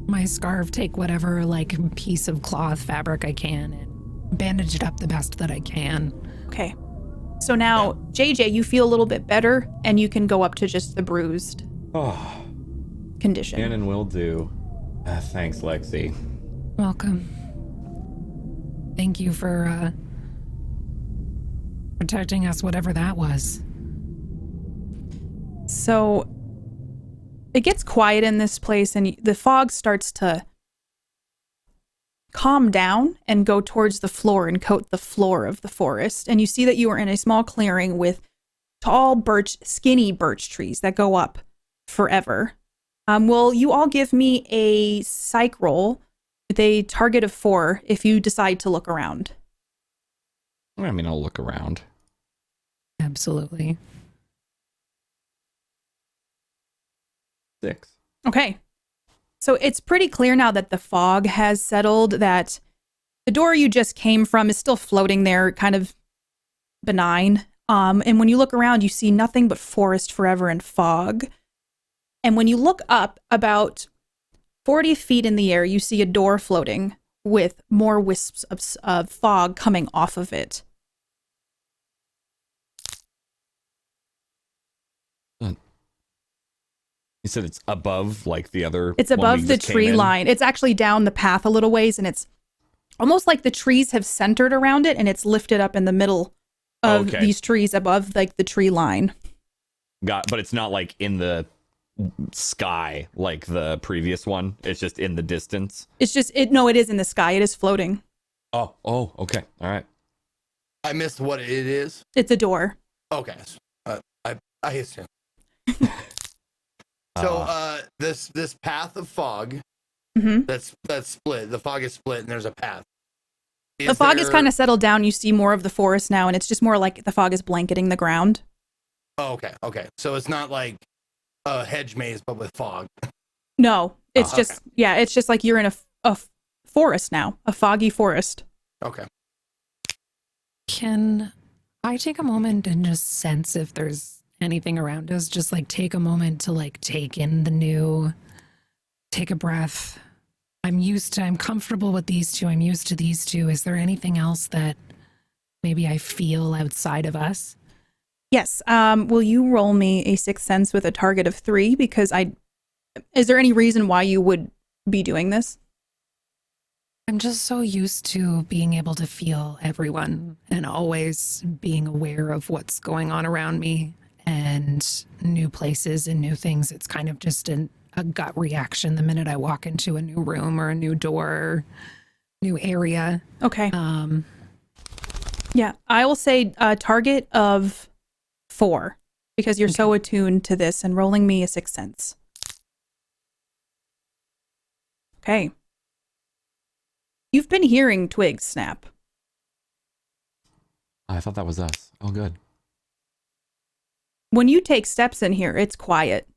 My scarf, take whatever like piece of cloth fabric I can and bandage it up the best that I can. Okay. So now, JJ, you feel a little bit better, and you can go up to just the bruised Oh, condition. can and will do. Thanks, Lexi. Welcome. Thank you for protecting us, whatever that was. So it gets quiet in this place, and the fog starts to calm down and go towards the floor and coat the floor of the forest. And you see that you are in a small clearing with tall skinny birch trees that go up forever. Will you all give me a psych roll with a target of 4 if you decide to look around? I mean, I'll look around. Absolutely. 6. Okay. So it's pretty clear now that the fog has settled, that the door you just came from is still floating there, kind of benign. And when you look around, you see nothing but forest forever and fog. And when you look up about 40 feet in the air, you see a door floating with more wisps of fog coming off of it. You said it's above, like the other. It's one we above the just came tree in? line. It's actually down the path a little ways, and it's almost like the trees have centered around it, and it's lifted up in the middle of these trees above like the tree line. But it's not like in the sky like the previous one. It's just in the distance. It's just no, it is in the sky. It is floating. Oh, okay. All right. I missed what it is. It's a door. Okay. I assume. So this path of fog that's split. The fog is split and there's a path. The fog is kind of settled down. You see more of the forest now, and it's just more like the fog is blanketing the ground. Oh, okay. So it's not like a hedge maze, but with fog. No, it's okay. it's just like you're in a forest now, a foggy forest. Okay. Can I take a moment and just sense if there's anything around us? Just like take a moment to like take in the new, take a breath. I'm comfortable with these two. I'm used to these two. Is there anything else that maybe I feel outside of us? Yes. Will you roll me a 6th sense with a target of 3? Because is there any reason why you would be doing this? I'm just so used to being able to feel everyone and always being aware of what's going on around me and new places and new things. It's kind of just a a gut reaction the minute I walk into a new room or a new door, new area. Okay. Yeah, I will say a target of 4 because you're so attuned to this and rolling me a 6th sense. Okay. You've been hearing twigs snap. I thought that was us. Oh, good. When you take steps in here, it's quiet.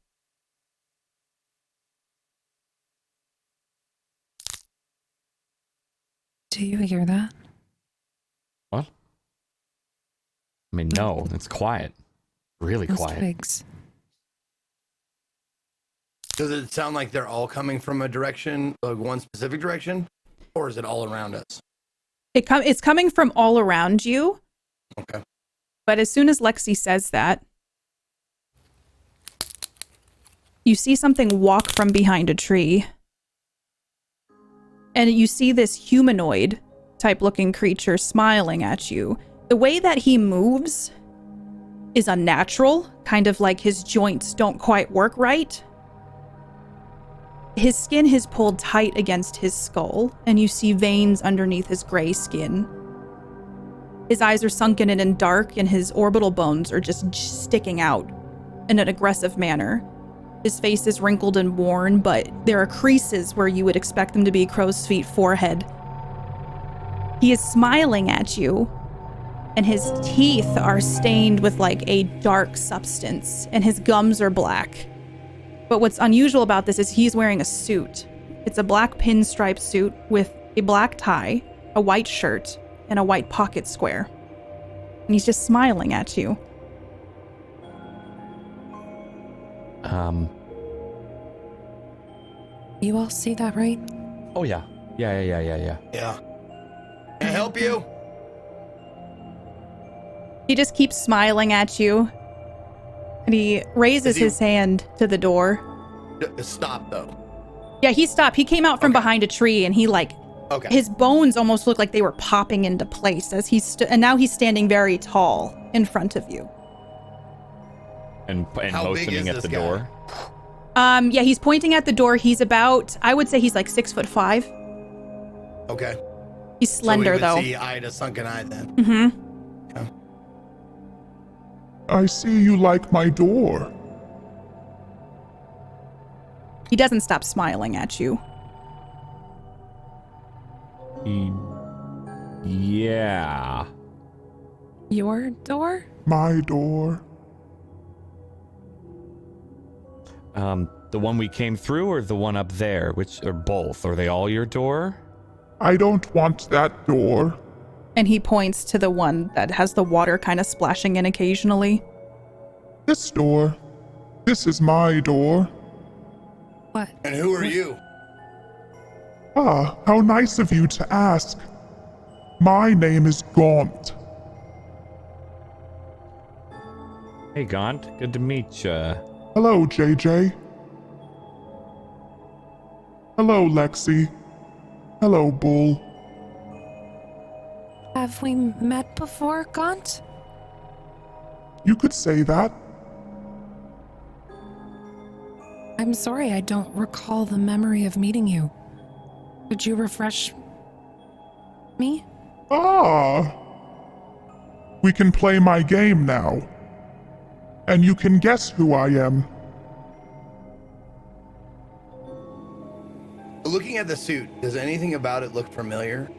Do you hear that? What? I mean, no, it's quiet. Really Those quiet. twigs. Does it sound like they're all coming from a direction, like one specific direction, or is it all around us? It's coming from all around you. Okay. But as soon as Lexi says that, you see something walk from behind a tree. And you see this humanoid type looking creature smiling at you. The way that he moves is unnatural, kind of like his joints don't quite work right. His skin is pulled tight against his skull, and you see veins underneath his gray skin. His eyes are sunken in and dark, and his orbital bones are just sticking out in an aggressive manner. His face is wrinkled and worn, but there are creases where you would expect them to be crow's feet forehead. He is smiling at you, and his teeth are stained with like a dark substance, and his gums are black. But what's unusual about this is he's wearing a suit. It's a black pinstripe suit with a black tie, a white shirt, and a white pocket square. And he's just smiling at you. You all see that, right? Oh, yeah. Yeah. Yeah. Can I help you? He just keeps smiling at you. And he raises his hand to the door. Stop, though. Yeah, he stopped. He came out from behind a tree, and he Okay. his bones almost looked like they were popping into place as he stood. And now he's standing very tall in front of you. And How big is motioning at this the guy? door. Yeah, he's pointing at the door. He's about, I would say he's like 6'5". Okay. He's slender, so we though. would see eye to sunken eye then. Mm-hmm. I see you like my door. He doesn't stop smiling at you. Yeah. Your door? My door. The one we came through or the one up there? Which, or both? Are they all your door? I don't want that door. And he points to the one that has the water kind of splashing in occasionally. This door. This is my door. What? And who are you? Ah, how nice of you to ask. My name is Gaunt. Hey, Gaunt. Good to meet ya. Hello, JJ. Hello, Lexi. Hello, Bull. Have we met before, Gaunt? You could say that. I'm sorry, I don't recall the memory of meeting you. Could you refresh me? Ah! We can play my game now. And you can guess who I am. Looking at the suit, does anything about it look familiar?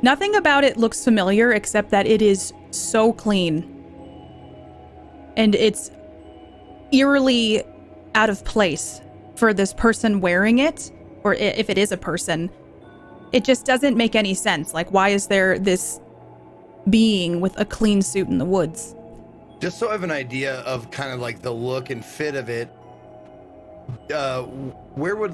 Nothing about it looks familiar except that it is so clean. And it's eerily out of place for this person wearing it, or if it is a person. It just doesn't make any sense. Like, why is there this being with a clean suit in the woods? Just so I have an idea of kind of like the look and fit of it, where would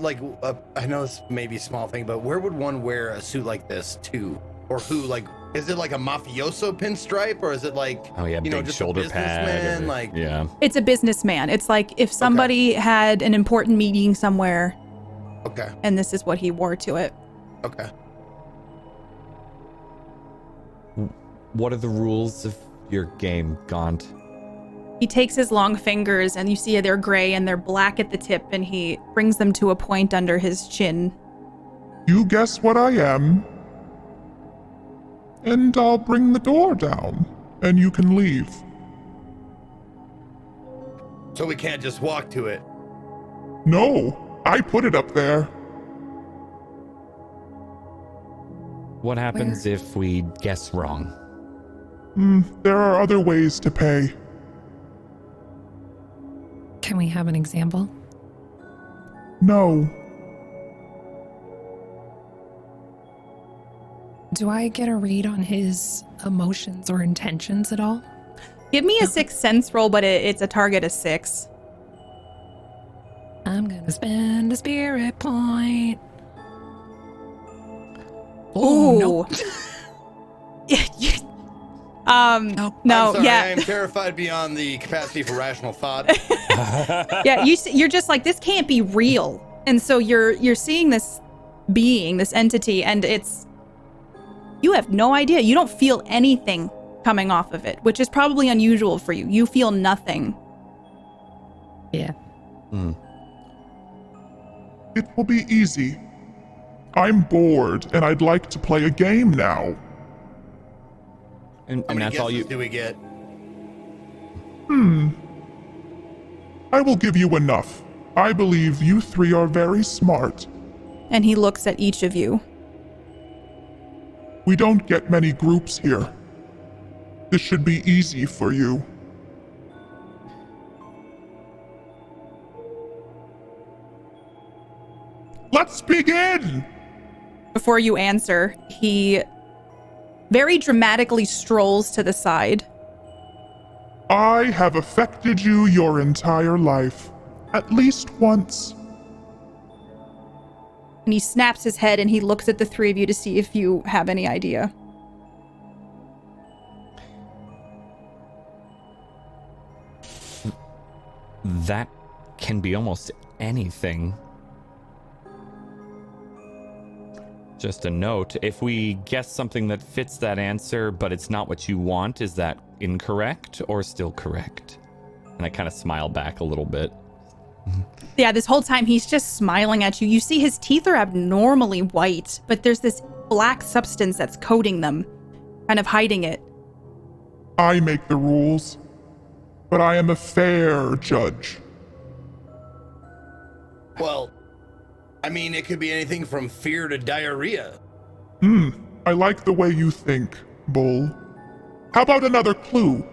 I know this may be a small thing, but where would one wear a suit like this to? Or who, like, is it like a mafioso pinstripe, or is it like, Oh, yeah, big just shoulder a pad. businessman? or- Like, yeah. It's a businessman. It's like if somebody had an important meeting somewhere okay, and this is what he wore to it. okay. What are the rules of your game, Gaunt? He takes his long fingers, and you see they're gray and they're black at the tip, and he brings them to a point under his chin. You guess what I am, and I'll bring the door down, and you can leave. So we can't just walk to it. No, I put it up there. What happens if we guess wrong? There are other ways to pay. Can we have an example? No. Do I get a read on his emotions or intentions at all? Give me a 6th sense roll, but it's a target of 6. I'm gonna spend a spirit point. Ooh. Nope. No, I'm sorry, yeah. I am terrified beyond the capacity for rational thought. Yeah, you're just like, this can't be real. And so you're seeing this being, this entity, and you have no idea. You don't feel anything coming off of it, which is probably unusual for you. You feel nothing. Yeah. It will be easy. I'm bored, and I'd like to play a game now. And How many that's all guesses you... do we get? I will give you enough. I believe you three are very smart. And he looks at each of you. We don't get many groups here. This should be easy for you. Let's begin! Before you answer, he very dramatically strolls to the side. I have affected you your entire life. At least once. And he snaps his head and he looks at the three of you to see if you have any idea. That can be almost anything. Just a note, if we guess something that fits that answer, but it's not what you want, is that incorrect or still correct? And I kind of smile back a little bit. Yeah, this whole time he's just smiling at you. You see his teeth are abnormally white, but there's this black substance that's coating them, kind of hiding it. I make the rules, but I am a fair judge. Well, I mean, it could be anything from fear to diarrhea. I like the way you think, Bull. How about another clue?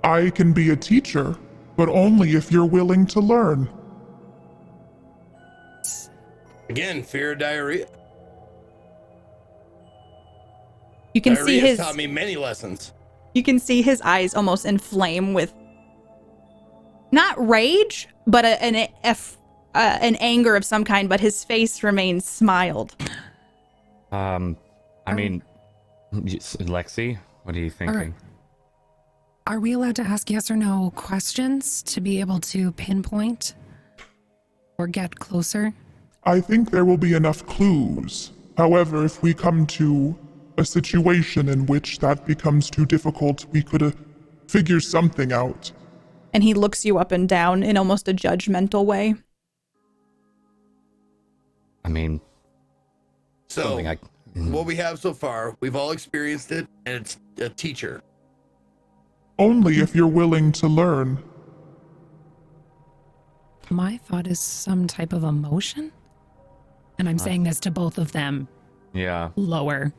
I can be a teacher, but only if you're willing to learn. Again, fear of diarrhea. You can Diarrhea see his taught me many lessons. You can see his eyes almost inflame with not rage, but an anger of some kind, but his face remains smiled. I mean, Lexi, what are you thinking? Are we allowed to ask yes or no questions to be able to pinpoint or get closer? I think there will be enough clues. However, if we come to a situation in which that becomes too difficult, we could figure something out. And he looks you up and down in almost a judgmental way. I mean, So, what we have so far, we've all experienced it, and it's a teacher. Only if you're willing to learn. My thought is some type of emotion. And I'm saying this to both of them. yeah. Lower.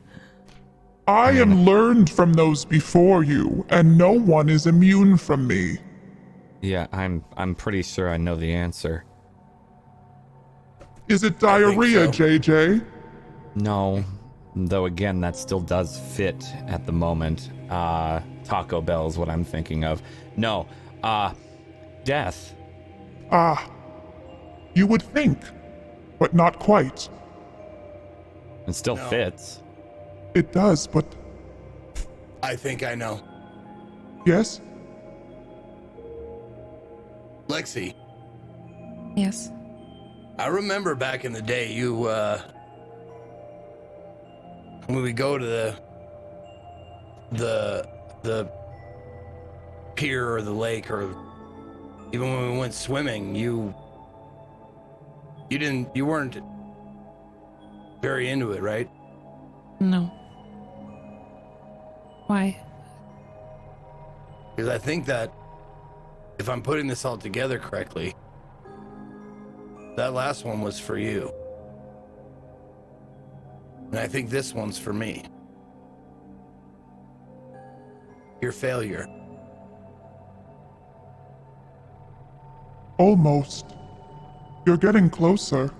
I am learned from those before you, and no one is immune from me. Yeah, I'm pretty sure I know the answer. Is it diarrhea, so. JJ? No, though again, that still does fit at the moment. Taco Bell is what I'm thinking of. No, death. You would think, but not quite. It still No. fits. It does, but I think I know. yes? Lexi, Yes. I remember back in the day, you, when we go to the pier or the lake, or even when we went swimming, you weren't very into it, right? No. Why? Because I think that if I'm putting this all together correctly, that last one was for you. And I think this one's for me. Your failure. Almost. You're getting closer.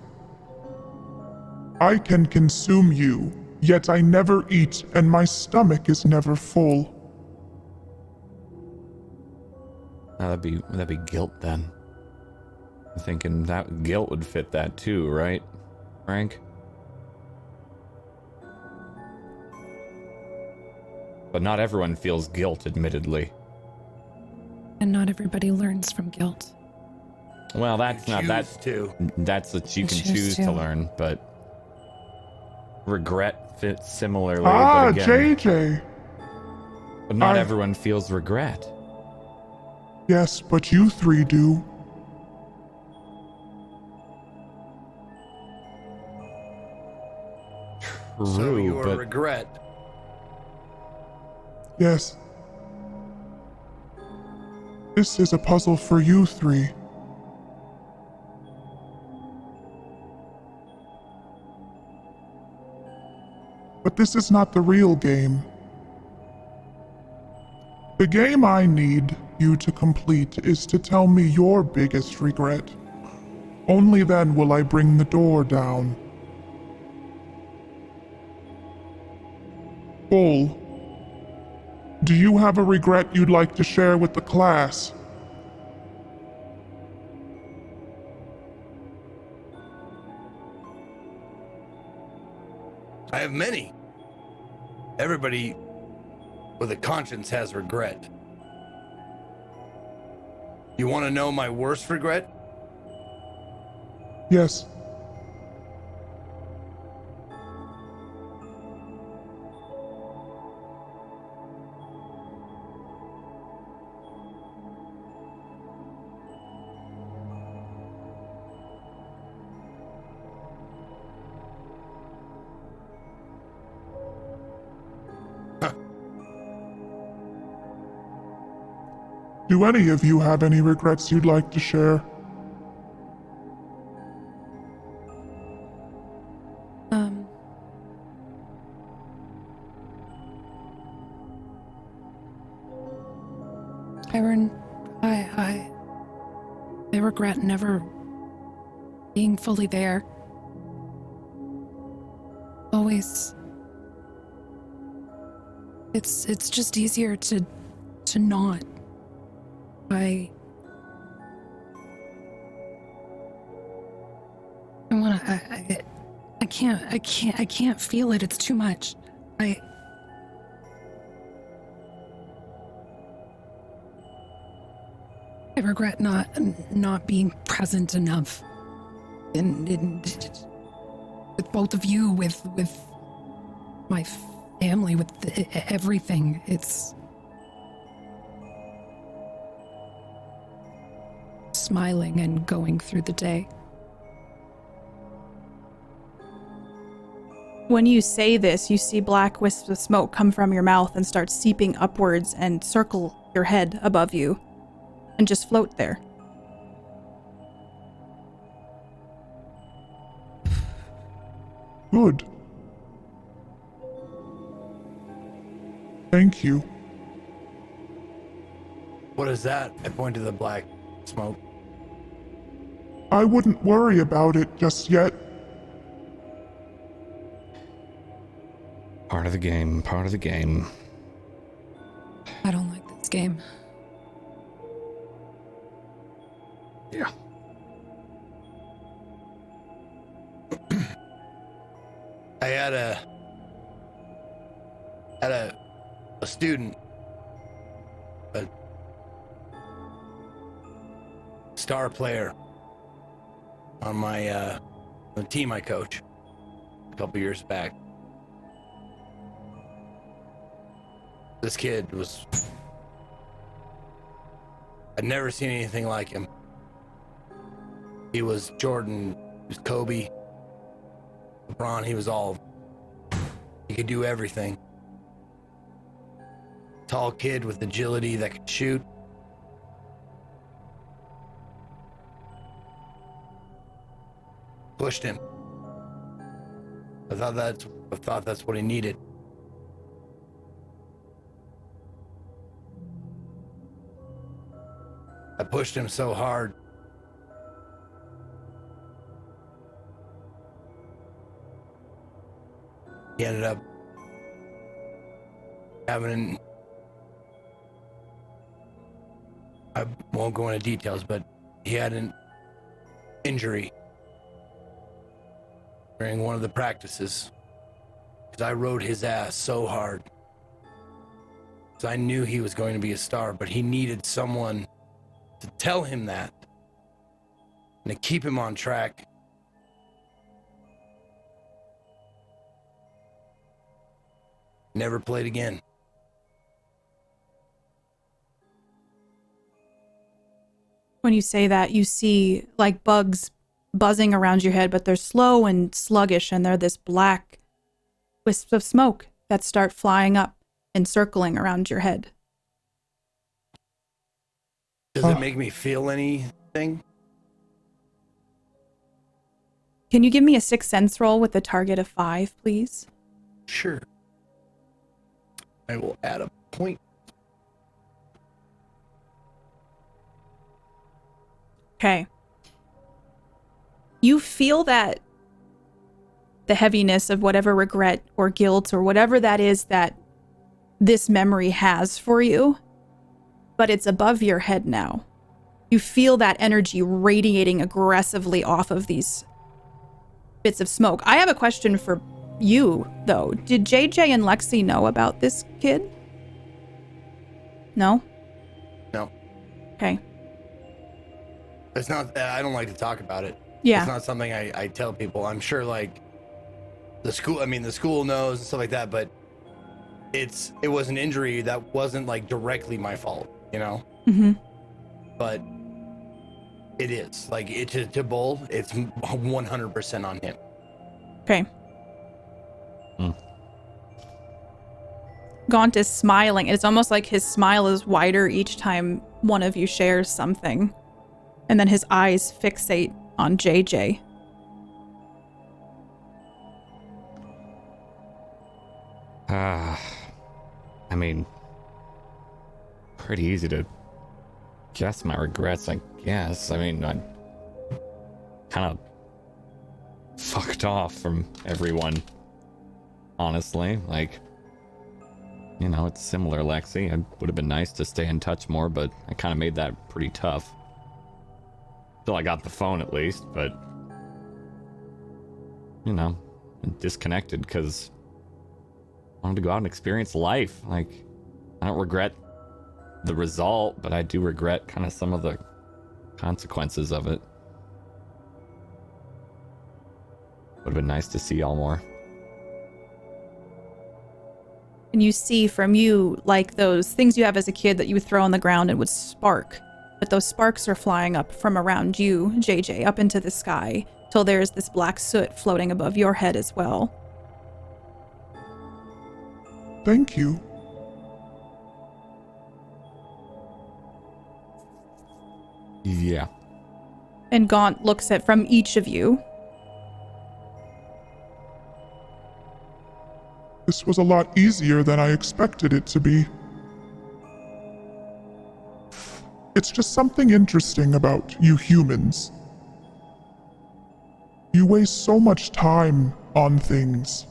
I can consume you, yet I never eat and my stomach is never full. That'd be guilt then. I'm thinking that guilt would fit that too, right, Frank? But not everyone feels guilt, admittedly. And not everybody learns from guilt. Well, that's not that. That's what you can choose to learn, but regret fits similarly. Ah, but again, JJ. but not everyone feels regret. Yes, but you three do. So True, your but regret. Yes. This is a puzzle for you three. But this is not the real game. The game I need you to complete is to tell me your biggest regret. Only then will I bring the door down. Bull, do you have a regret you'd like to share with the class? I have many. Everybody with a conscience has regret. You want to know my worst regret? Yes. Do any of you have any regrets you'd like to share? I regret never being fully there. Always. It's just easier to not. I can't feel it. It's too much. I regret not being present enough in with both of you, with my family, with everything. It's smiling and going through the day. When you say this, you see black wisps of smoke come from your mouth and start seeping upwards and circle your head above you and just float there. Good. Thank you. What is that? I point to the black smoke. I wouldn't worry about it just yet. part of the game, part of the game. I don't like this game. Yeah. I had a student, a star player on my the team I coach a couple years back. This kid was I'd never seen anything like him. He was Jordan, he was Kobe, LeBron, he was all. He could do everything. Tall kid with agility that could shoot. Pushed him. I thought that's what he needed. I pushed him so hard. He ended up having I won't go into details, but he had an injury during one of the practices. Because I rode his ass so hard. Because I knew he was going to be a star, but he needed someone to tell him that and to keep him on track. Never played again. When you say that, you see like bugs buzzing around your head, but they're slow and sluggish, and they're this black wisps of smoke that start flying up and circling around your head. Does it make me feel anything? Can you give me a Sixth Sense roll with a target of 5, please? Sure. I will add a point. Okay. You feel that the heaviness of whatever regret or guilt or whatever that is that this memory has for you, but it's above your head now. You feel that energy radiating aggressively off of these bits of smoke. I have a question for you, though. Did JJ and Lexi know about this kid? No? No. Okay. It's not, I don't like to talk about it. Yeah. It's not something I tell people. I'm sure like the school knows and stuff like that, but it was an injury that wasn't like directly my fault, you know? Mm-hmm. But it is. Like to Bull, it's 100% on him. Okay. Gaunt is smiling. It's almost like his smile is wider each time one of you shares something. And then his eyes fixate on JJ. I mean, pretty easy to guess my regrets, I guess. I mean, I kind of fucked off from everyone, honestly. Like, you know, it's similar, Lexi. It would have been nice to stay in touch more, but I kind of made that pretty tough. Till I got the phone, at least, but, you know, disconnected because I wanted to go out and experience life. Like, I don't regret the result, but I do regret kind of some of the consequences of it. Would have been nice to see y'all more. And you see from you, like those things you have as a kid that you would throw on the ground and would spark. But those sparks are flying up from around you, JJ, up into the sky, till there's this black soot floating above your head as well. Thank you. Yeah. And Gaunt looks at from each of you. This was a lot easier than I expected it to be. It's just something interesting about you humans. You waste so much time on things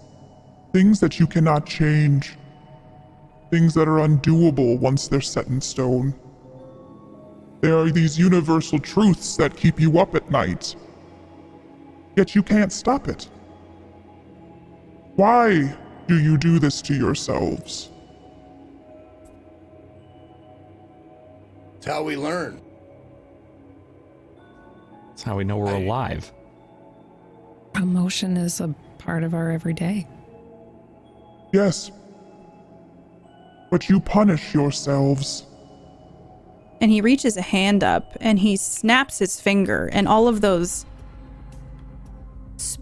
that you cannot change, things that are undoable once they're set in stone. There are these universal truths that keep you up at night, yet you can't stop it. Why do you do this to yourselves? It's how we learn. It's how we know we're alive. Emotion is a part of our everyday. Yes, but you punish yourselves. And he reaches a hand up and he snaps his finger, and all of those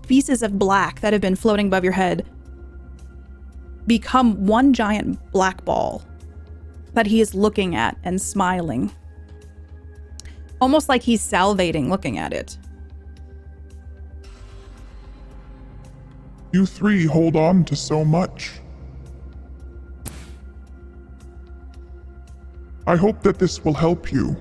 pieces of black that have been floating above your head become one giant black ball that he is looking at and smiling. Almost like he's salivating looking at it. You three hold on to so much. I hope that this will help you.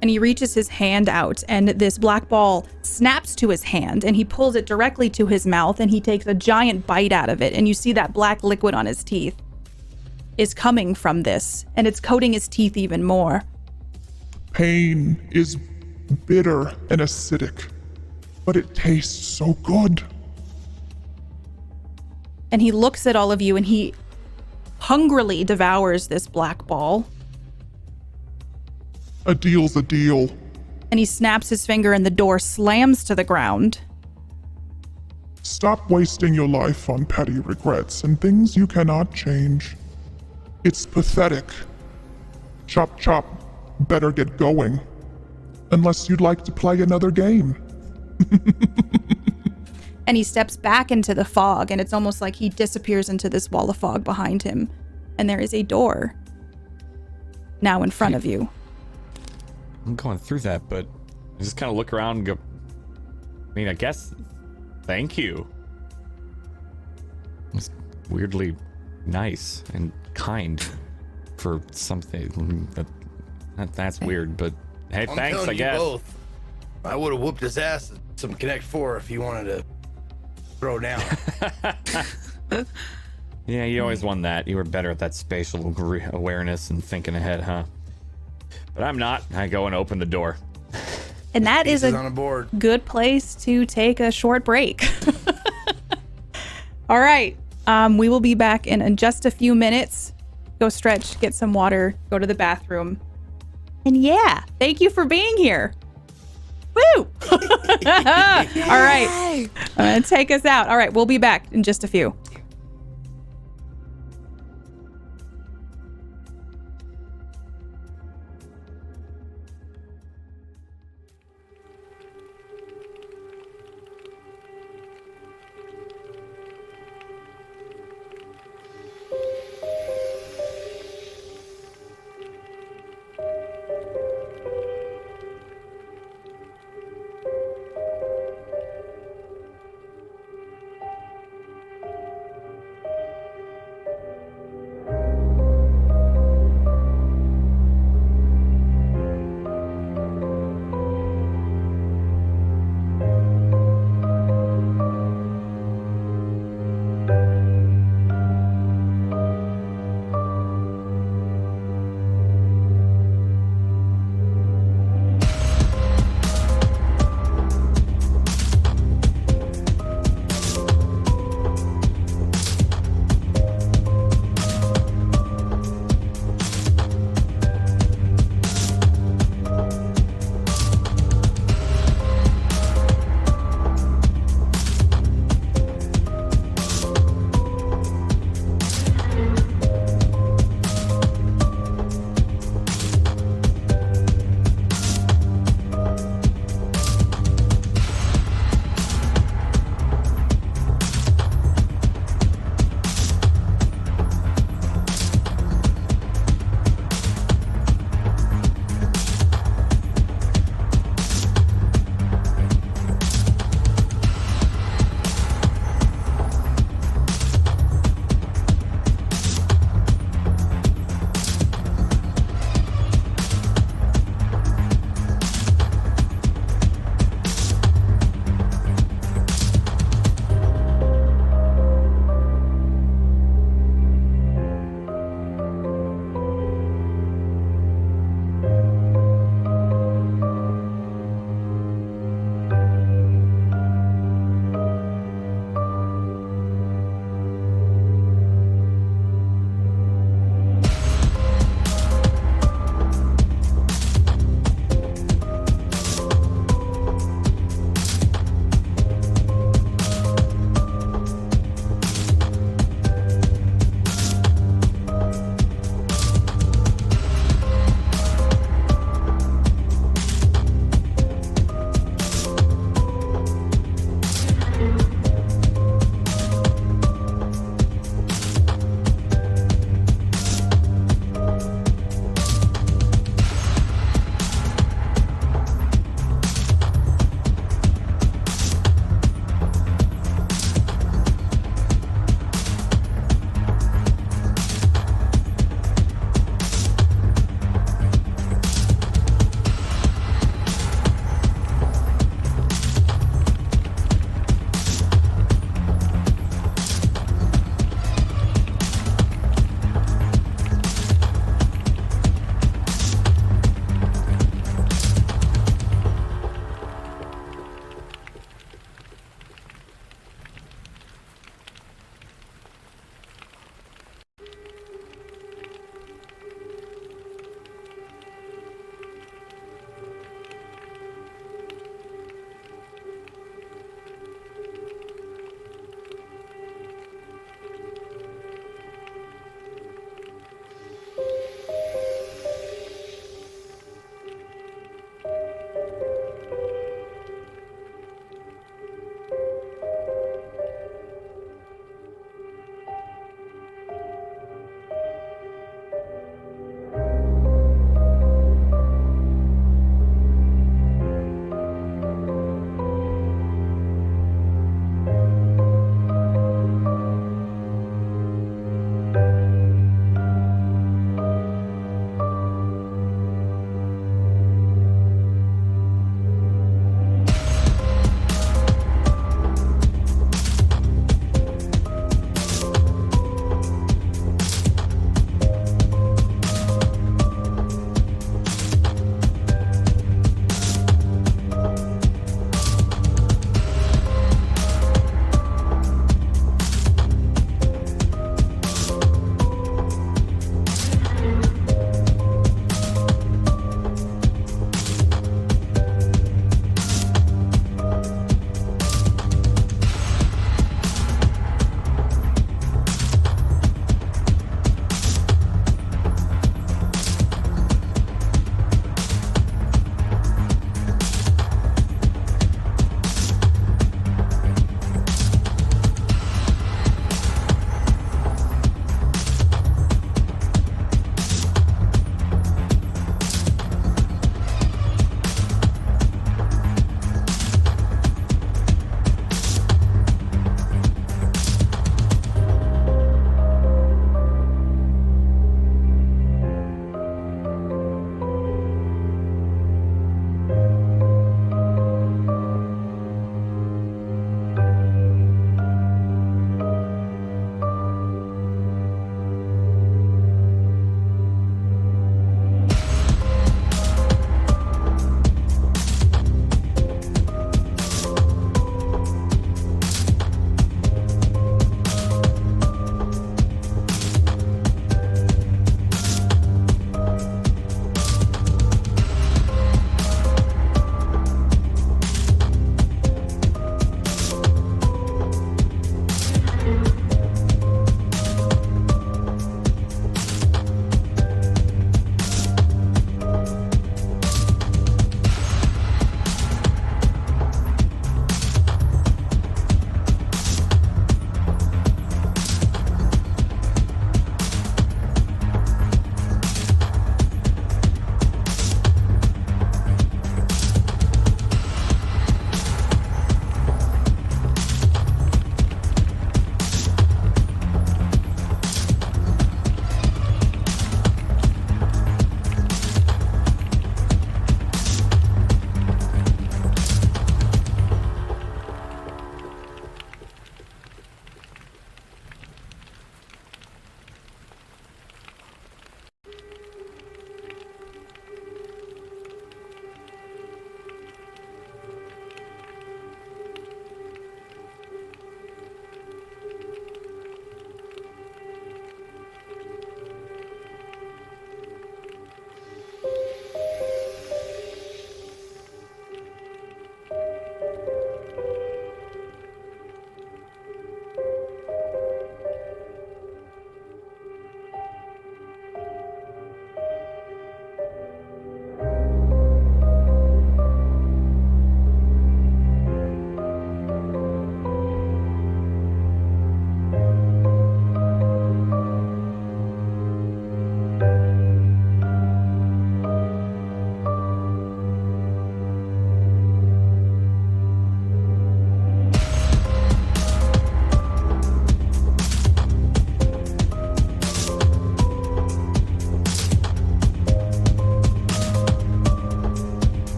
And he reaches his hand out, and this black ball snaps to his hand, and he pulls it directly to his mouth, and he takes a giant bite out of it, and you see that black liquid on his teeth is coming from this, and it's coating his teeth even more. Pain is bitter and acidic, but it tastes so good. And he looks at all of you, and he hungrily devours this black ball. A deal's a deal. And he snaps his finger, and the door slams to the ground. Stop wasting your life on petty regrets and things you cannot change. It's pathetic. Chop chop, better get going. Unless you'd like to play another game. And he steps back into the fog, and it's almost like he disappears into this wall of fog behind him. And there is a door now in front of you. I'm going through that, but I just kind of look around and go, I mean, I guess, thank you. It's weirdly nice and kind for something that's weird, but hey, I'm thanks, telling I you guess. both. I would have whooped his ass at some Connect 4 if he wanted to throw down. Yeah, you always won that. You were better at that spatial awareness and thinking ahead, huh? But I'm not. I go and open the door. And that is on a board. good place to take a short break. All right. We will be back in just a few minutes. Go stretch, get some water, go to the bathroom. And yeah, thank you for being here. Woo! All right. I'm going to take us out. All right. We'll be back in just a few.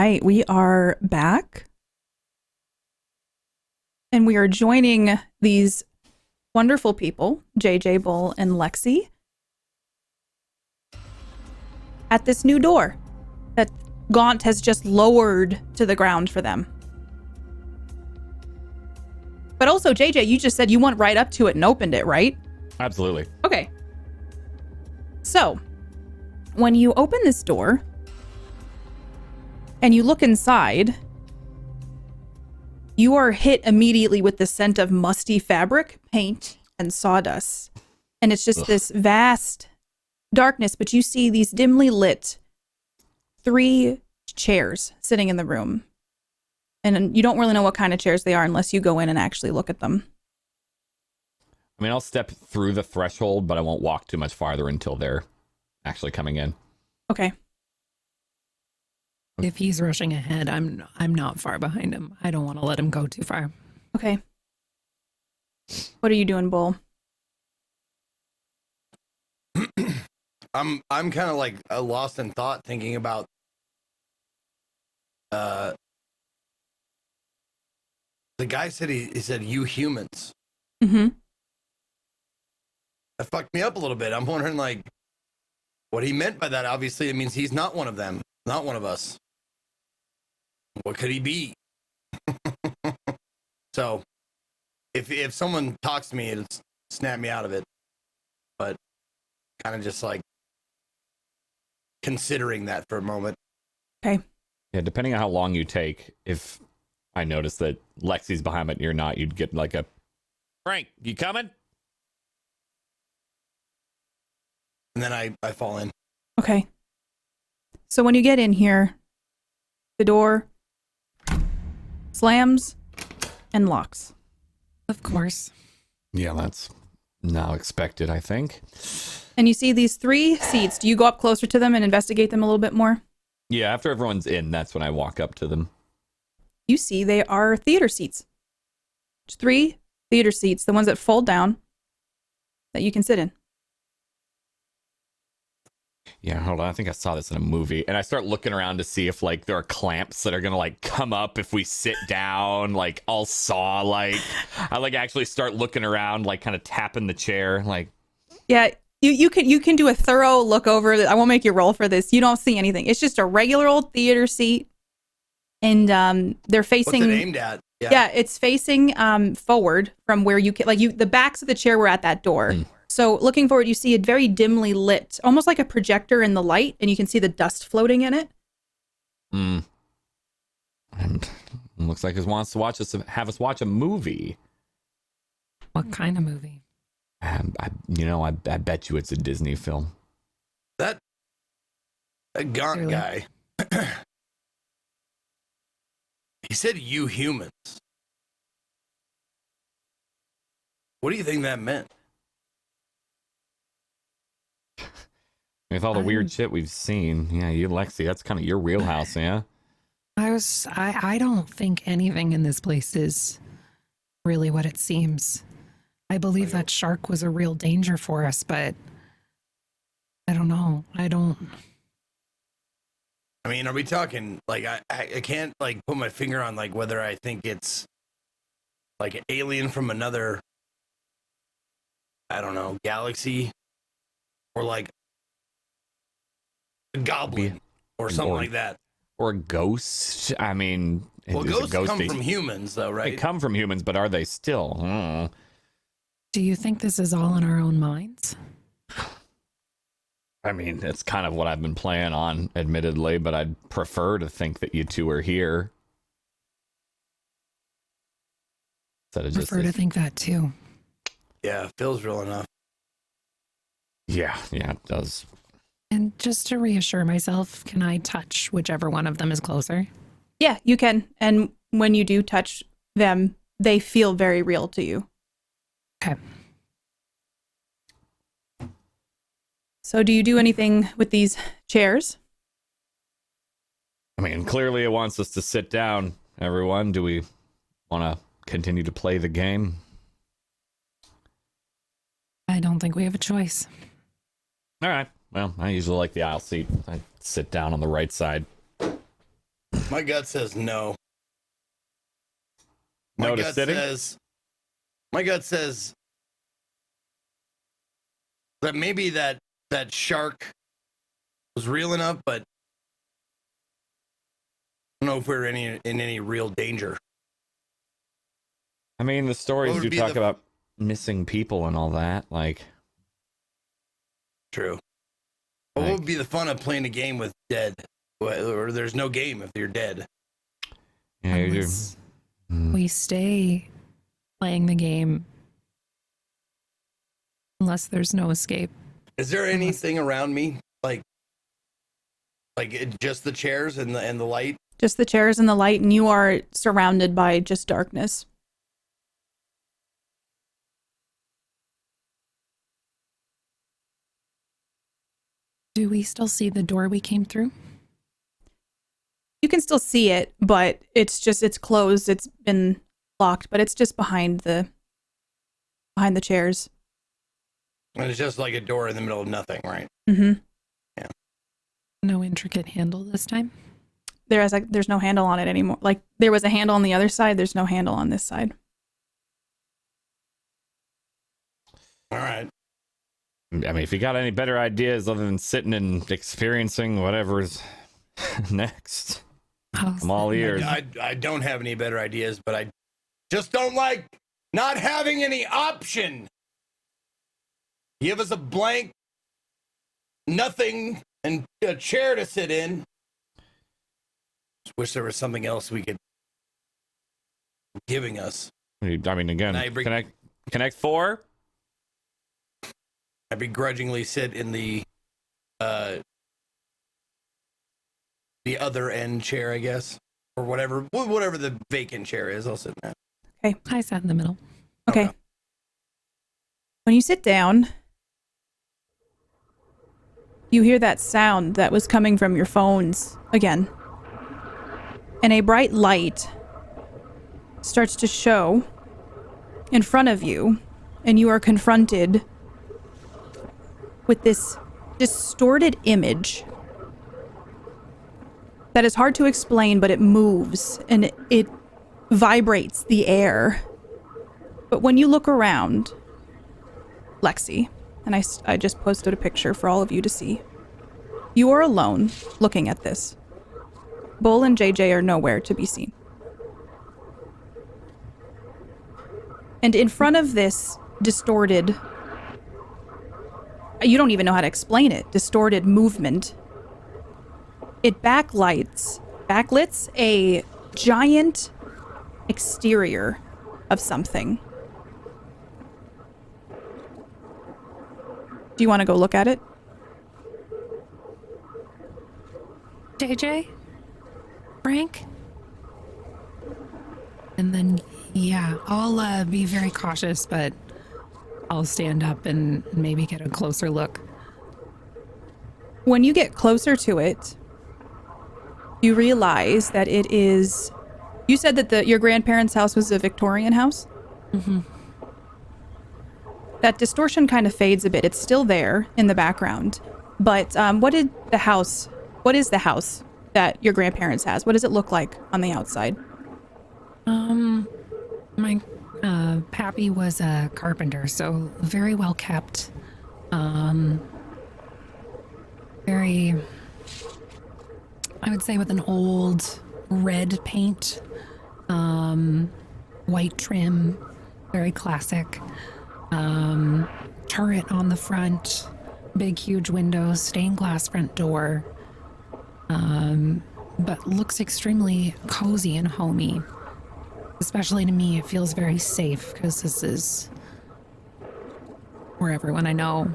right, we are back. And we are joining these wonderful people, JJ, Bull, and Lexi, at this new door that Gaunt has just lowered to the ground for them. But also, JJ, you just said you went right up to it and opened it, right? Absolutely. Okay. So, when you open this door and you look inside, you are hit immediately with the scent of musty fabric, paint, and sawdust. And it's just this vast darkness, but you see these dimly lit 3 chairs sitting in the room. And you don't really know what kind of chairs they are unless you go in and actually look at them. I mean, I'll step through the threshold, but I won't walk too much farther until they're actually coming in. Okay. If he's rushing ahead, I'm not far behind him. I don't want to let him go too far. Okay. What are you doing, Bull? I'm kind of like lost in thought, thinking about the guy said he said you humans. Mm-hmm. That fucked me up a little bit. I'm wondering like what he meant by that. Obviously, it means he's not one of them, not one of us. What could he be? So, if someone talks to me, it'll snap me out of it. But kind of just like considering that for a moment. Okay. Yeah, depending on how long you take, if I notice that Lexi's behind it and you're not, you'd get like a, Frank, you coming? And then I fall in. Okay. So when you get in here, the door slams and locks. Of course. Yeah, that's now expected, I think. And you see these 3 seats. Do you go up closer to them and investigate them a little bit more? Yeah, after everyone's in, that's when I walk up to them. You see they are theater seats. 3 theater seats, the ones that fold down, that you can sit in. Yeah, hold on. I think I saw this in a movie. And I start looking around to see if, like, there are clamps that are going to, like, come up if we sit down, like, all saw, like. I, like, actually start looking around, like, kind of tapping the chair, like. Yeah, you can do a thorough look over. I won't make you roll for this. You don't see anything. It's just a regular old theater seat. And they're facing... What's it aimed at? Yeah, it's facing forward from where you can... Like, the backs of the chair were at that door. So looking forward, you see it very dimly lit, almost like a projector in the light, and you can see the dust floating in it. And it looks like it wants to have us watch a movie. What kind of movie? I bet you it's a Disney film. That Gaunt Clearly. guy. He said you humans. What do you think that meant? With all the weird shit we've seen, yeah, you, Lexi, that's kind of your wheelhouse, yeah? I don't think anything in this place is really what it seems. I believe that shark was a real danger for us, but I don't know. I mean, are we talking, like, I can't, like, put my finger on, like, whether I think it's, like, an alien from another, I don't know, galaxy, or, like, a goblin, or something like that. Or a ghost. I mean, Well, is ghosts a come from humans, though, right? They come from humans, but are they still? Do you think this is all in our own minds? I mean, it's kind of what I've been playing on, admittedly, but I'd prefer to think that you two are here. Instead of Prefer to think that too. Yeah, feels real enough. Yeah, it does. And just to reassure myself, can I touch whichever one of them is closer? Yeah, you can. And when you do touch them, they feel very real to you. Okay. So do you do anything with these chairs? I mean, clearly it wants us to sit down, everyone. Do we want to continue to play the game? I don't think we have a choice. All right. Well, I usually like the aisle seat. I sit down on the right side. My gut says no. No to sitting? My gut says that maybe that shark was real enough, but I don't know if we're in any real danger. I mean, the stories What would do be talk the- about missing people and all that. Like, True. But what would be the fun of playing a game with dead? Or there's no game if you're dead. yeah, Unless we stay playing the game. Unless there's no escape. Is there anything around me like just the chairs and the light? Just the chairs and the light, and you are surrounded by just darkness. Do we still see the door we came through? You can still see it, but it's closed. It's been locked, but it's just behind the chairs. And it's just like a door in the middle of nothing, right? Mm-hmm. Yeah. No intricate handle this time? There's no handle on it anymore. Like, there was a handle on the other side. There's no handle on this side. All right. I mean, if you got any better ideas other than sitting and experiencing whatever's next, I'm all ears. I don't have any better ideas, but I just don't like not having any option. Give us a blank, nothing, and a chair to sit in. Just wish there was something else we could giving us. I mean, again, I bring- Connect 4. I begrudgingly sit in the other end chair, I guess, or whatever the vacant chair is. I'll sit in that. Okay. I sat in the middle. Okay. Okay. When you sit down, you hear that sound that was coming from your phones again. And a bright light starts to show in front of you, and you are confronted with this distorted image that is hard to explain, but it moves and it vibrates the air. But when you look around, Lexi, and I just posted a picture for all of you to see, you are alone looking at this. Bull and JJ are nowhere to be seen. And in front of this distorted, you don't even know how to explain it, distorted movement, it backlights a giant exterior of something. Do you want to go look at it? JJ? Frank? And then, yeah, I'll be very cautious, but I'll stand up and maybe get a closer look. When you get closer to it, you realize that it is... You said that your grandparents' house was a Victorian house? Mm-hmm. That distortion kind of fades a bit. It's still there in the background. But what is the house that your grandparents has? What does it look like on the outside? My pappy was a carpenter, so very well kept. Very, I would say, with an old red paint, white trim, very classic. Turret on the front, big huge windows, stained glass front door. But looks extremely cozy and homey. Especially to me, it feels very safe because this is where everyone I know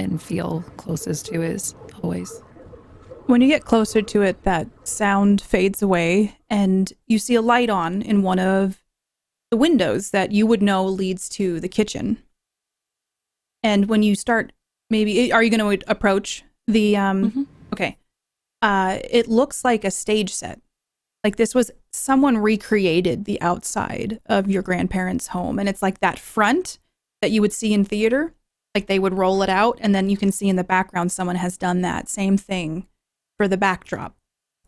and feel closest to is always. When you get closer to it, that sound fades away and you see a light on in one of the windows that you would know leads to the kitchen. And when you start, maybe, are you going to approach the, Mm-hmm. Okay. It looks like a stage set. Like this was, someone recreated the outside of your grandparents' home. And it's like that front that you would see in theater. Like they would roll it out and then you can see in the background someone has done that same thing for the backdrop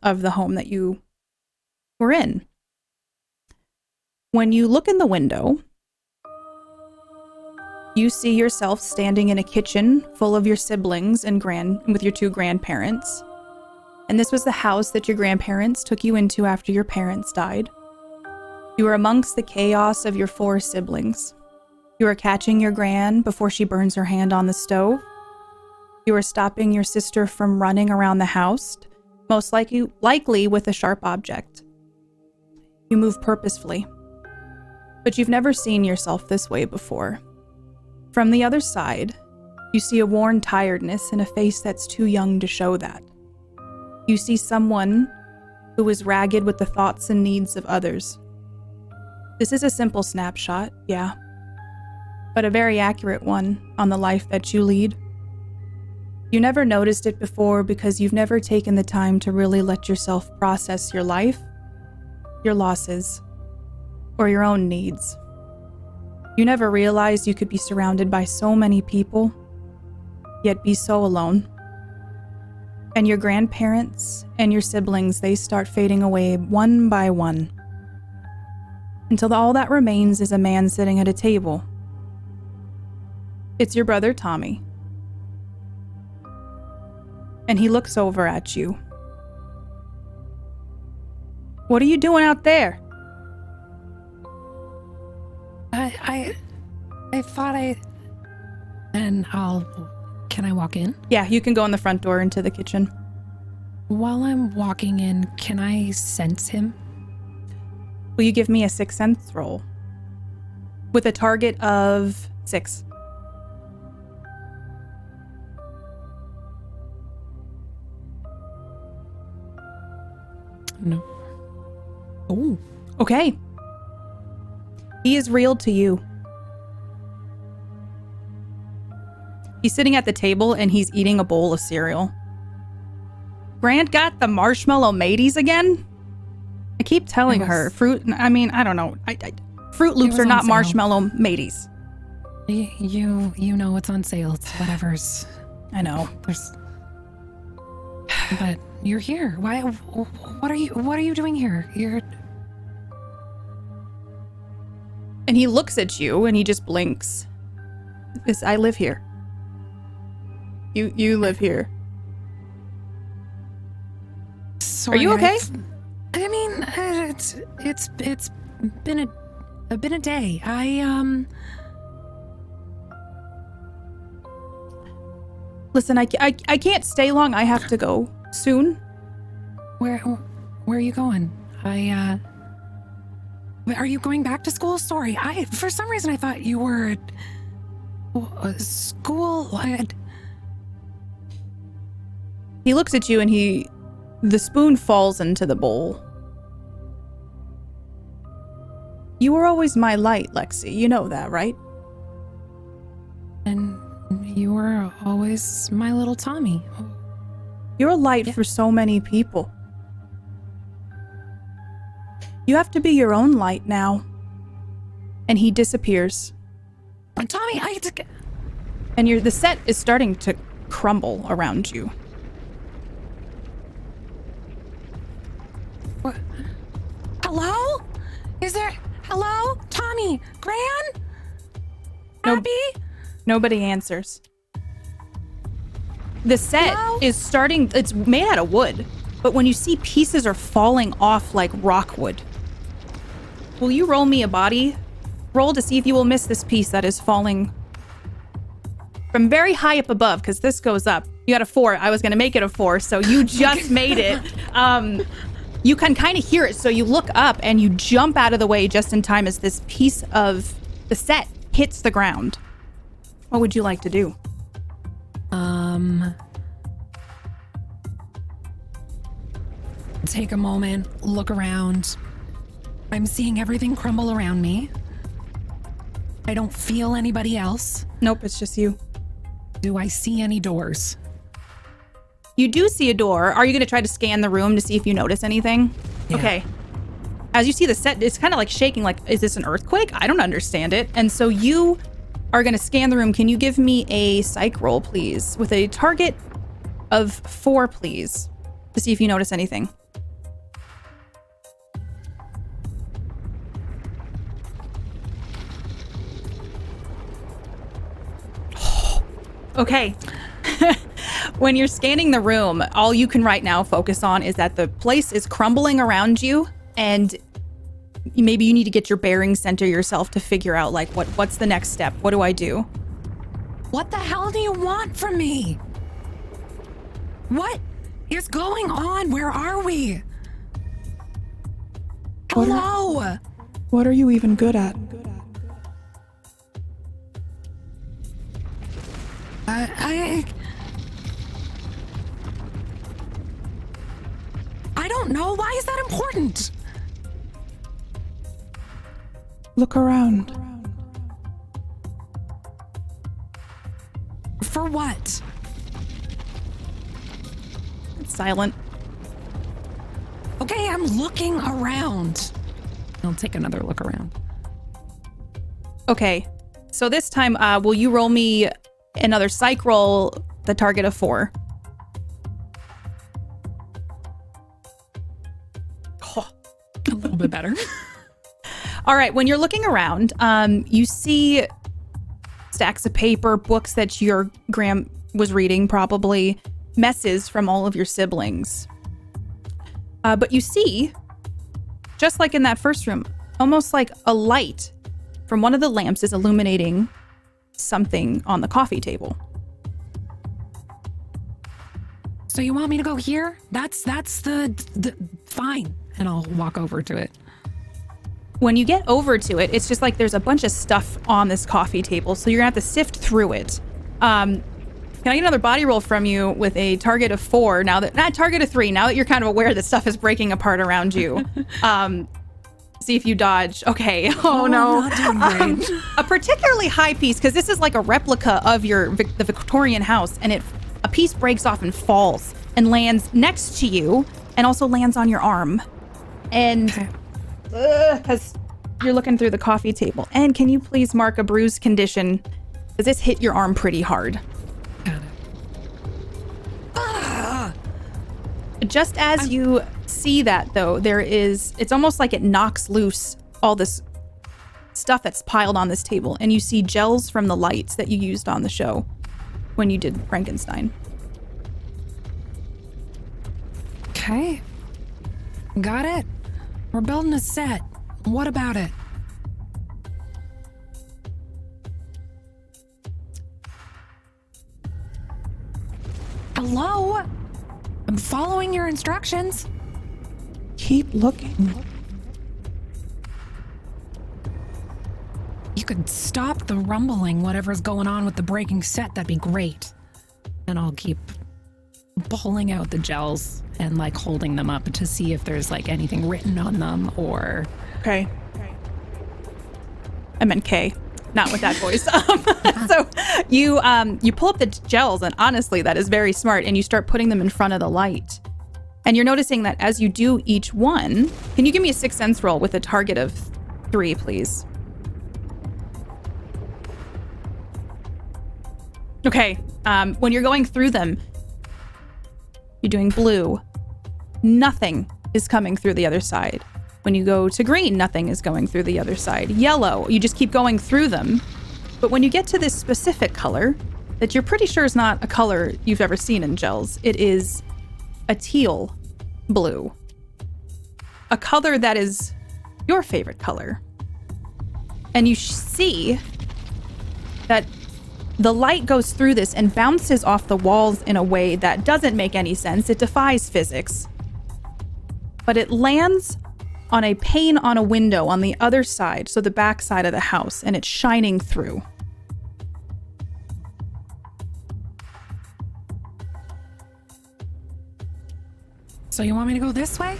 of the home that you we're in. When you look in the window, you see yourself standing in a kitchen full of your siblings and with your 2 grandparents. And this was the house that your grandparents took you into after your parents died. You are amongst the chaos of your 4 siblings. You are catching your gran before she burns her hand on the stove. You are stopping your sister from running around the house, most likely with a sharp object. You move purposefully, but you've never seen yourself this way before. From the other side, you see a worn tiredness in a face that's too young to show that. You see someone who is ragged with the thoughts and needs of others. This is a simple snapshot, yeah, but a very accurate one on the life that you lead. You never noticed it before because you've never taken the time to really let yourself process your life, your losses, or your own needs. You never realized you could be surrounded by so many people, yet be so alone. And your grandparents and your siblings, they start fading away one by one, until all that remains is a man sitting at a table. It's your brother Tommy. And he looks over at you. What are you doing out there? I thought and can I walk in? Yeah, you can go in the front door into the kitchen. While I'm walking in, can I sense him? Will you give me a 6th sense roll? With a target of 6. No. Oh. Okay. He is real to you. He's sitting at the table and he's eating a bowl of cereal. Grant got the marshmallow mateys again? I keep telling her, I don't know. Fruit Loops are not marshmallow mateys. You know it's on sale. It's whatever's. I know. But you're here. Why? What are you doing here? And he looks at you and he just blinks. I live here. You live here. Sorry, are you okay? I mean, it's been a day. Listen, I can't stay long. I have to go soon. Where are you going? Are you going back to school? Sorry, for some reason I thought you were at school. He looks at you and the spoon falls into the bowl. You were always my light, Lexi. You know that, right? And you were always my little Tommy. You're a light for so many people. You have to be your own light now. And he disappears. Tommy, and the set is starting to crumble around you. What? Hello? Hello? Tommy? Gran? Abby? Nobody answers. The set is starting, it's made out of wood, but when you see pieces are falling off like rockwood. Will you roll me a body roll to see if you will miss this piece that is falling from very high up above, because this goes up. You got a 4. I was going to make it a 4, so you just made it. You can kind of hear it, so you look up and you jump out of the way just in time as this piece of the set hits the ground. What would you like to do? Take a moment, look around. I'm seeing everything crumble around me. I don't feel anybody else. Nope, it's just you. Do I see any doors? You do see a door. Are you going to try to scan the room to see if you notice anything? Yeah. Okay. As you see the set, it's kind of like shaking, like, is this an earthquake? I don't understand it. And so you are going to scan the room. Can you give me a psych roll, please? With a target of 4, please, to see if you notice anything. Okay. When you're scanning the room, all you can right now focus on is that the place is crumbling around you, and maybe you need to get your bearings, center yourself to figure out, like, what's the next step? What do I do? What the hell do you want from me? What is going on? Where are we? Hello? What are you even good at? I don't know. Why is that important? Look around. For what? It's silent. Okay, I'm looking around. I'll take another look around. Okay. So this time, will you roll me another psych roll, the target of 4? A little bit better. All right. When you're looking around, you see stacks of paper, books that your Graham was reading, probably messes from all of your siblings. But you see, just like in that first room, almost like a light from one of the lamps is illuminating something on the coffee table. So you want me to go here? That's the fine. And I'll walk over to it. When you get over to it, it's just like there's a bunch of stuff on this coffee table, so you're gonna have to sift through it. Can I get another body roll from you with a target of 4 now that, not target of 3, now that you're kind of aware that stuff is breaking apart around you? See if you dodge. Okay. Oh no. I'm not doing great. A particularly high piece, because this is like a replica of the Victorian house, and a piece breaks off and falls and lands next to you, and also lands on your arm. And because you're looking through the coffee table. And can you please mark a bruise condition? Because this hit your arm pretty hard. Got it. Ah! Just as you see that, though, it's almost like it knocks loose all this stuff that's piled on this table. And you see gels from the lights that you used on the show when you did Frankenstein. Okay. Got it. We're building a set. What about it? Hello? I'm following your instructions. Keep looking. You could stop the rumbling, whatever's going on with the breaking set, that'd be great. And I'll keep pulling out the gels and like holding them up to see if there's like anything written on them or... Okay. I meant K, not with that voice. So you pull up the gels, and honestly, that is very smart, and you start putting them in front of the light. And you're noticing that as you do each one, can you give me a 6th sense roll with a target of 3, please? Okay, when you're going through them, you're doing blue. Nothing is coming through the other side. When you go to green, nothing is going through the other side. Yellow, you just keep going through them. But when you get to this specific color, that you're pretty sure is not a color you've ever seen in gels, it is a teal blue. A color that is your favorite color. And you see that the light goes through this and bounces off the walls in a way that doesn't make any sense. It defies physics. But it lands on a pane on a window on the other side, so the back side of the house, and it's shining through. So you want me to go this way?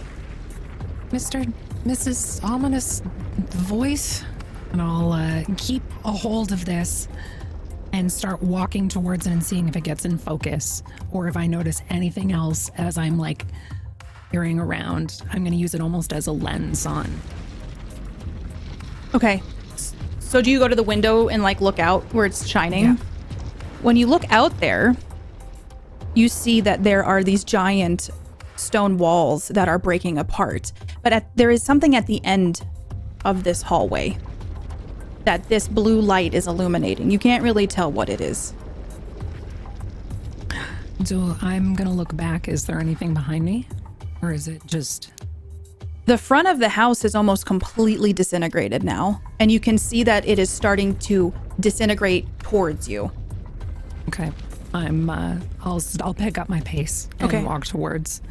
Mrs. Ominous Voice? And I'll keep a hold of this and start walking towards it and seeing if it gets in focus or if I notice anything else as I'm like peering around. I'm going to use it almost as a lens on. Okay. So do you go to the window and like look out where it's shining? Yeah. When you look out there, you see that there are these giant stone walls that are breaking apart. But there is something at the end of this hallway that this blue light is illuminating. You can't really tell what it is. So I'm gonna look back. Is there anything behind me? Or is it just... The front of the house is almost completely disintegrated now, and you can see that it is starting to disintegrate towards you. Okay. I'll pick up my pace and walk towards.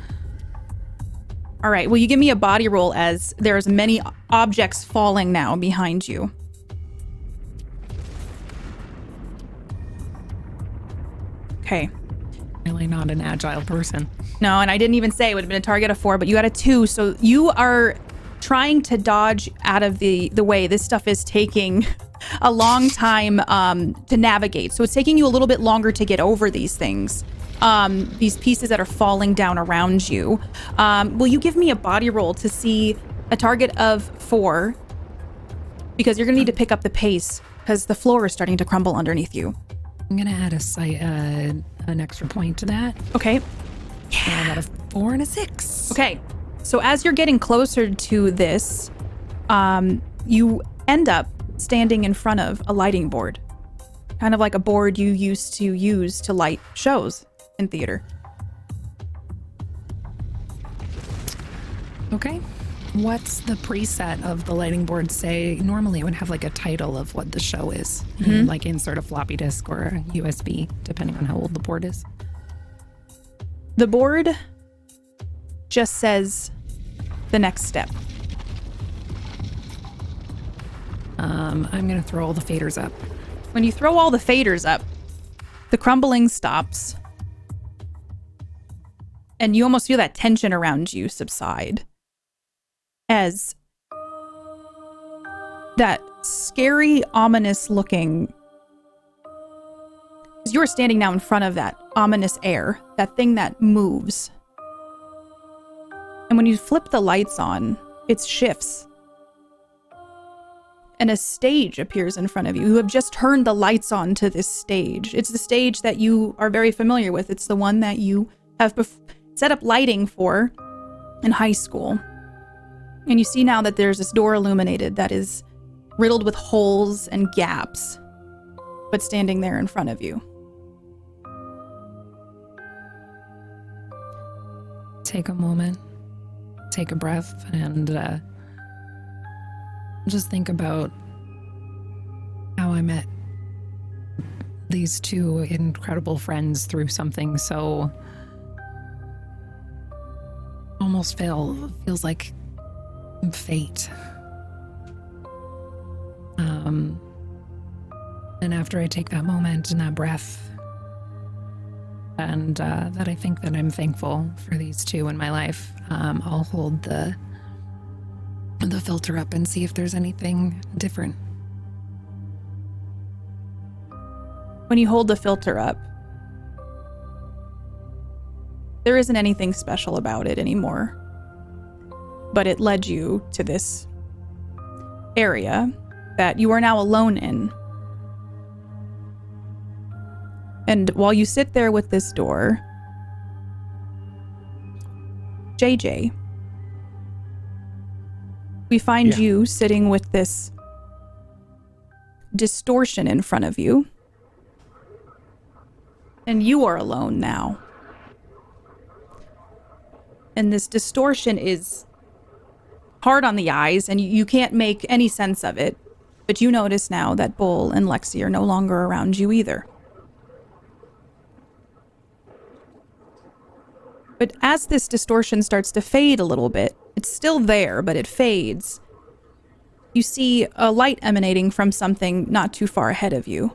All right, will you give me a body roll as there's many objects falling now behind you? Okay. Really not an agile person. No, and I didn't even say it would have been a target of 4, but you got a 2, so you are trying to dodge out of the way. This stuff is taking a long time to navigate, so it's taking you a little bit longer to get over these things. These pieces that are falling down around you. Will you give me a body roll to see a target of 4? Because you're gonna need to pick up the pace because the floor is starting to crumble underneath you. I'm gonna add an extra point to that. Okay. I got a 4 and a 6. Okay. So as you're getting closer to this, you end up standing in front of a lighting board. Kind of like a board you used to use to light shows in theater. Okay. What's the preset of the lighting board say? Normally it would have like a title of what the show is, like insert a floppy disk or a USB, depending on how old the board is. The board just says the next step. I'm going to throw all the faders up. When you throw all the faders up, the crumbling stops. And you almost feel that tension around you subside. As that scary, ominous looking... As you're standing now in front of that ominous air, that thing that moves. And when you flip the lights on, it shifts. And a stage appears in front of you. You have just turned the lights on to this stage. It's the stage that you are very familiar with. It's the one that you have set up lighting for in high school. And you see now that there's this door illuminated that is riddled with holes and gaps, but standing there in front of you. Take a moment, take a breath, and just think about how I met these two incredible friends through something so almost feels like fate. And after I take that moment and that breath, and that I think that I'm thankful for these two in my life, I'll hold the filter up and see if there's anything different. When you hold the filter up, there isn't anything special about it anymore. But it led you to this area that you are now alone in. And while you sit there with this door, JJ, we find you sitting with this distortion in front of you. And you are alone now. And this distortion is hard on the eyes, and you can't make any sense of it. But you notice now that Bull and Lexi are no longer around you either. But as this distortion starts to fade a little bit, it's still there, but it fades. You see a light emanating from something not too far ahead of you.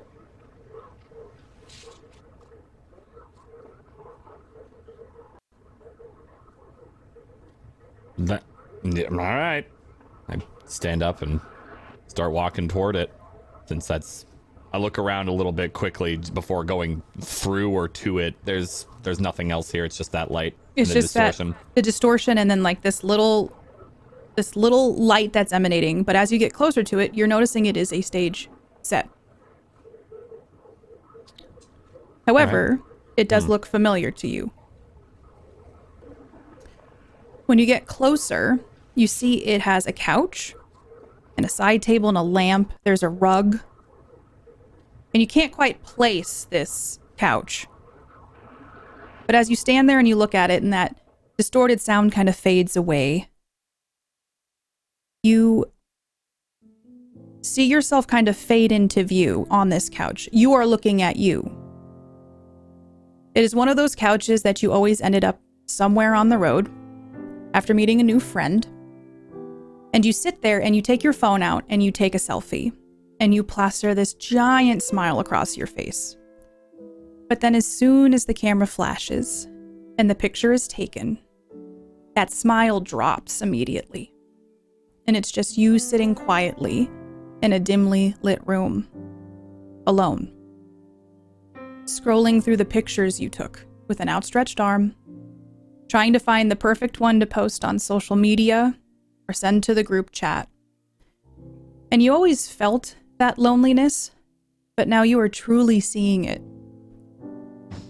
All right. I stand up and start walking toward it. Since I look around a little bit quickly before going through or to it. There's nothing else here. It's just that light. It's and the just distortion. the distortion, and then like this little light that's emanating. But as you get closer to it, you're noticing it is a stage set. However, it does look familiar to you. When you get closer, you see it has a couch and a side table and a lamp. There's a rug. And you can't quite place this couch. But as you stand there and you look at it and that distorted sound kind of fades away, you see yourself kind of fade into view on this couch. You are looking at you. It is one of those couches that you always ended up somewhere on the road after meeting a new friend. And you sit there and you take your phone out and you take a selfie and you plaster this giant smile across your face. But then as soon as the camera flashes and the picture is taken, that smile drops immediately. And it's just you sitting quietly in a dimly lit room, alone, scrolling through the pictures you took with an outstretched arm, trying to find the perfect one to post on social media or send to the group chat. And you always felt that loneliness, but now you are truly seeing it.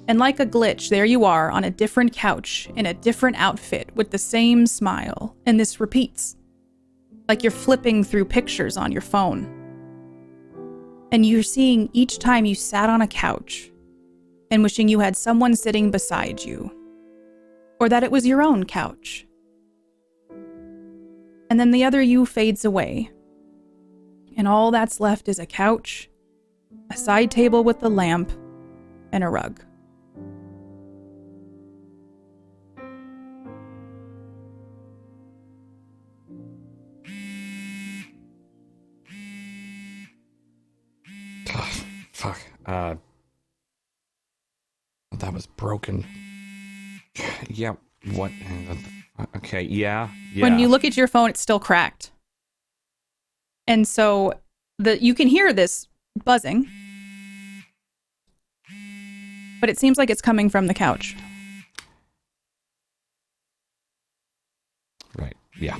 And like a glitch, there you are on a different couch in a different outfit with the same smile, and this repeats. Like you're flipping through pictures on your phone. And you're seeing each time you sat on a couch and wishing you had someone sitting beside you, or that it was your own couch. And then the other you fades away, and all that's left is a couch, a side table with a lamp, and a rug. Fuck. That was broken. Yeah. What? Okay. Yeah. When you look at your phone, it's still cracked. And so you can hear this buzzing, but it seems like it's coming from the couch. Right. Yeah.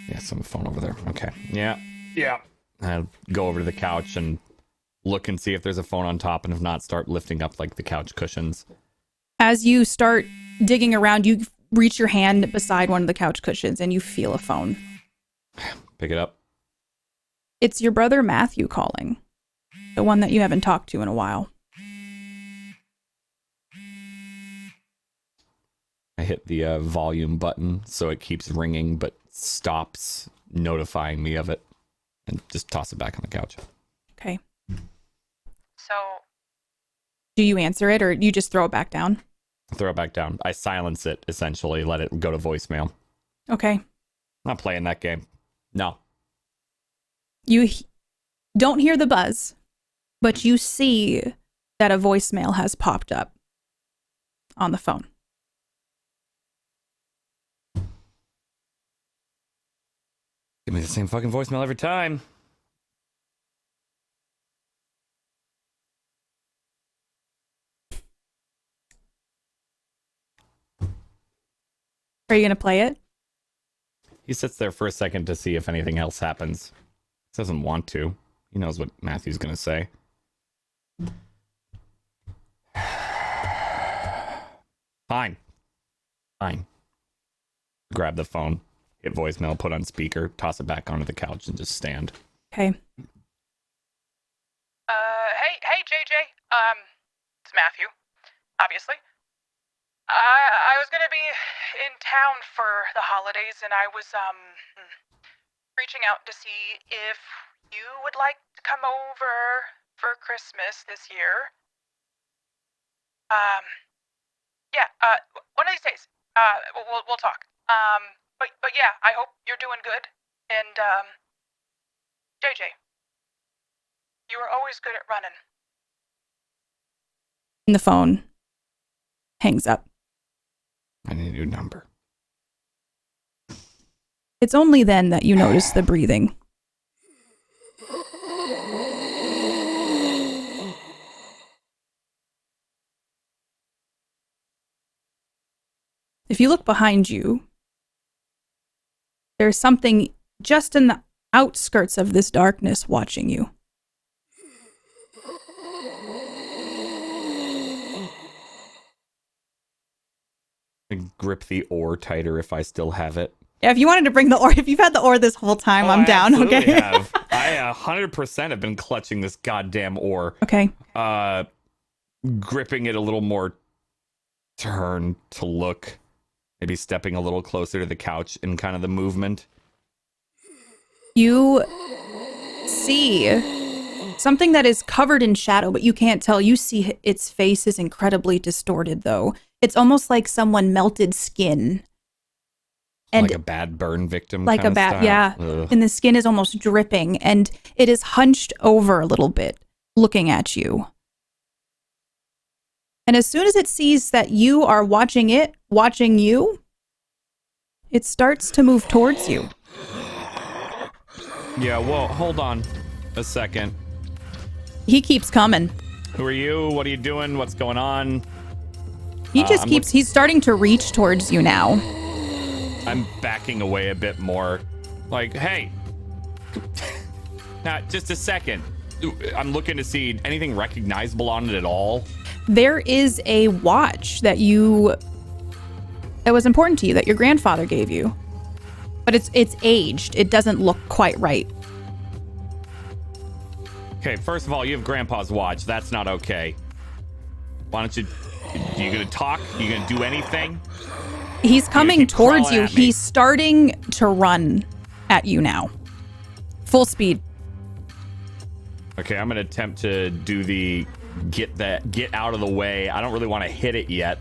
Yeah. Some phone over there. Okay. Yeah. Yeah. I'll go over to the couch and look and see if there's a phone on top, and if not, start lifting up like the couch cushions. As you start digging around, you reach your hand beside one of the couch cushions and you feel a phone. Pick it up. It's your brother Matthew calling, the one that you haven't talked to in a while. I hit the volume button so it keeps ringing but stops notifying me of it, and just toss it back on the couch. Okay. So, do you answer it or you just throw it back down? Throw it back down. I silence it, essentially, let it go to voicemail. Okay. Not playing that game. No. You don't hear the buzz, but you see that a voicemail has popped up on the phone. Give me the same fucking voicemail every time. Are you going to play it? He sits there for a second to see if anything else happens. He doesn't want to. He knows what Matthew's going to say. Fine. Grab the phone, hit voicemail, put on speaker, toss it back onto the couch, and just stand. Okay. Hey, JJ. It's Matthew, obviously. I was gonna be in town for the holidays, and I was, reaching out to see if you would like to come over for Christmas this year. Yeah, one of these days, we'll talk. But yeah, I hope you're doing good, and, JJ, you were always good at running. And the phone hangs up. I need a new number. It's only then that you notice the breathing. If you look behind you, there's something just in the outskirts of this darkness watching you. I grip the oar tighter if I still have it. Yeah, if you wanted to bring the oar, if you've had the oar this whole time, I'm down. Okay. I 100% have been clutching this goddamn oar. Okay. Gripping it a little more turn to look, maybe stepping a little closer to the couch in kind of the movement. You see something that is covered in shadow, but you can't tell. You see its face is incredibly distorted, though. It's almost like someone melted skin. And like a bad burn victim, like a bad, yeah. Ugh. And the skin is almost dripping, and it is hunched over a little bit, looking at you. And as soon as it sees that you are watching it, watching you, it starts to move towards you. Yeah, well, hold on a second. He keeps coming. Who are you? What are you doing? What's going on? He just keeps, he's starting to reach towards you now. I'm backing away a bit more. Like, hey. Now, just a second. I'm looking to see anything recognizable on it at all. There is a watch that was important to you, that your grandfather gave you. But it's aged. It doesn't look quite right. Okay, first of all, you have Grandpa's watch. That's not okay. Why don't you gonna talk? You gonna do anything? He's coming towards you. Crawling at me. He's starting to run at you now. Full speed. Okay, I'm gonna attempt to do the get out of the way. I don't really want to hit it yet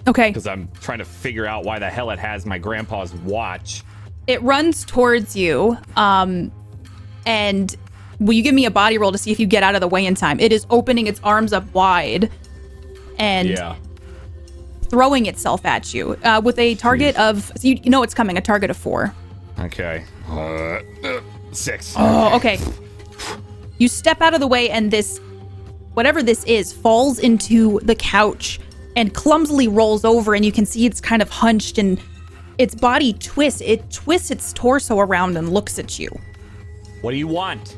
Okay. because I'm trying to figure out why the hell it has my grandpa's watch. It runs towards you. And will you give me a body roll to see if you get out of the way in time? It is opening its arms up wide and throwing itself at you with a target of, so you know it's coming, a target of 4. Okay. 6. Oh, okay. You step out of the way, and this, whatever this is, falls into the couch and clumsily rolls over, and you can see it's kind of hunched, and its body twists. It twists its torso around and looks at you. What do you want?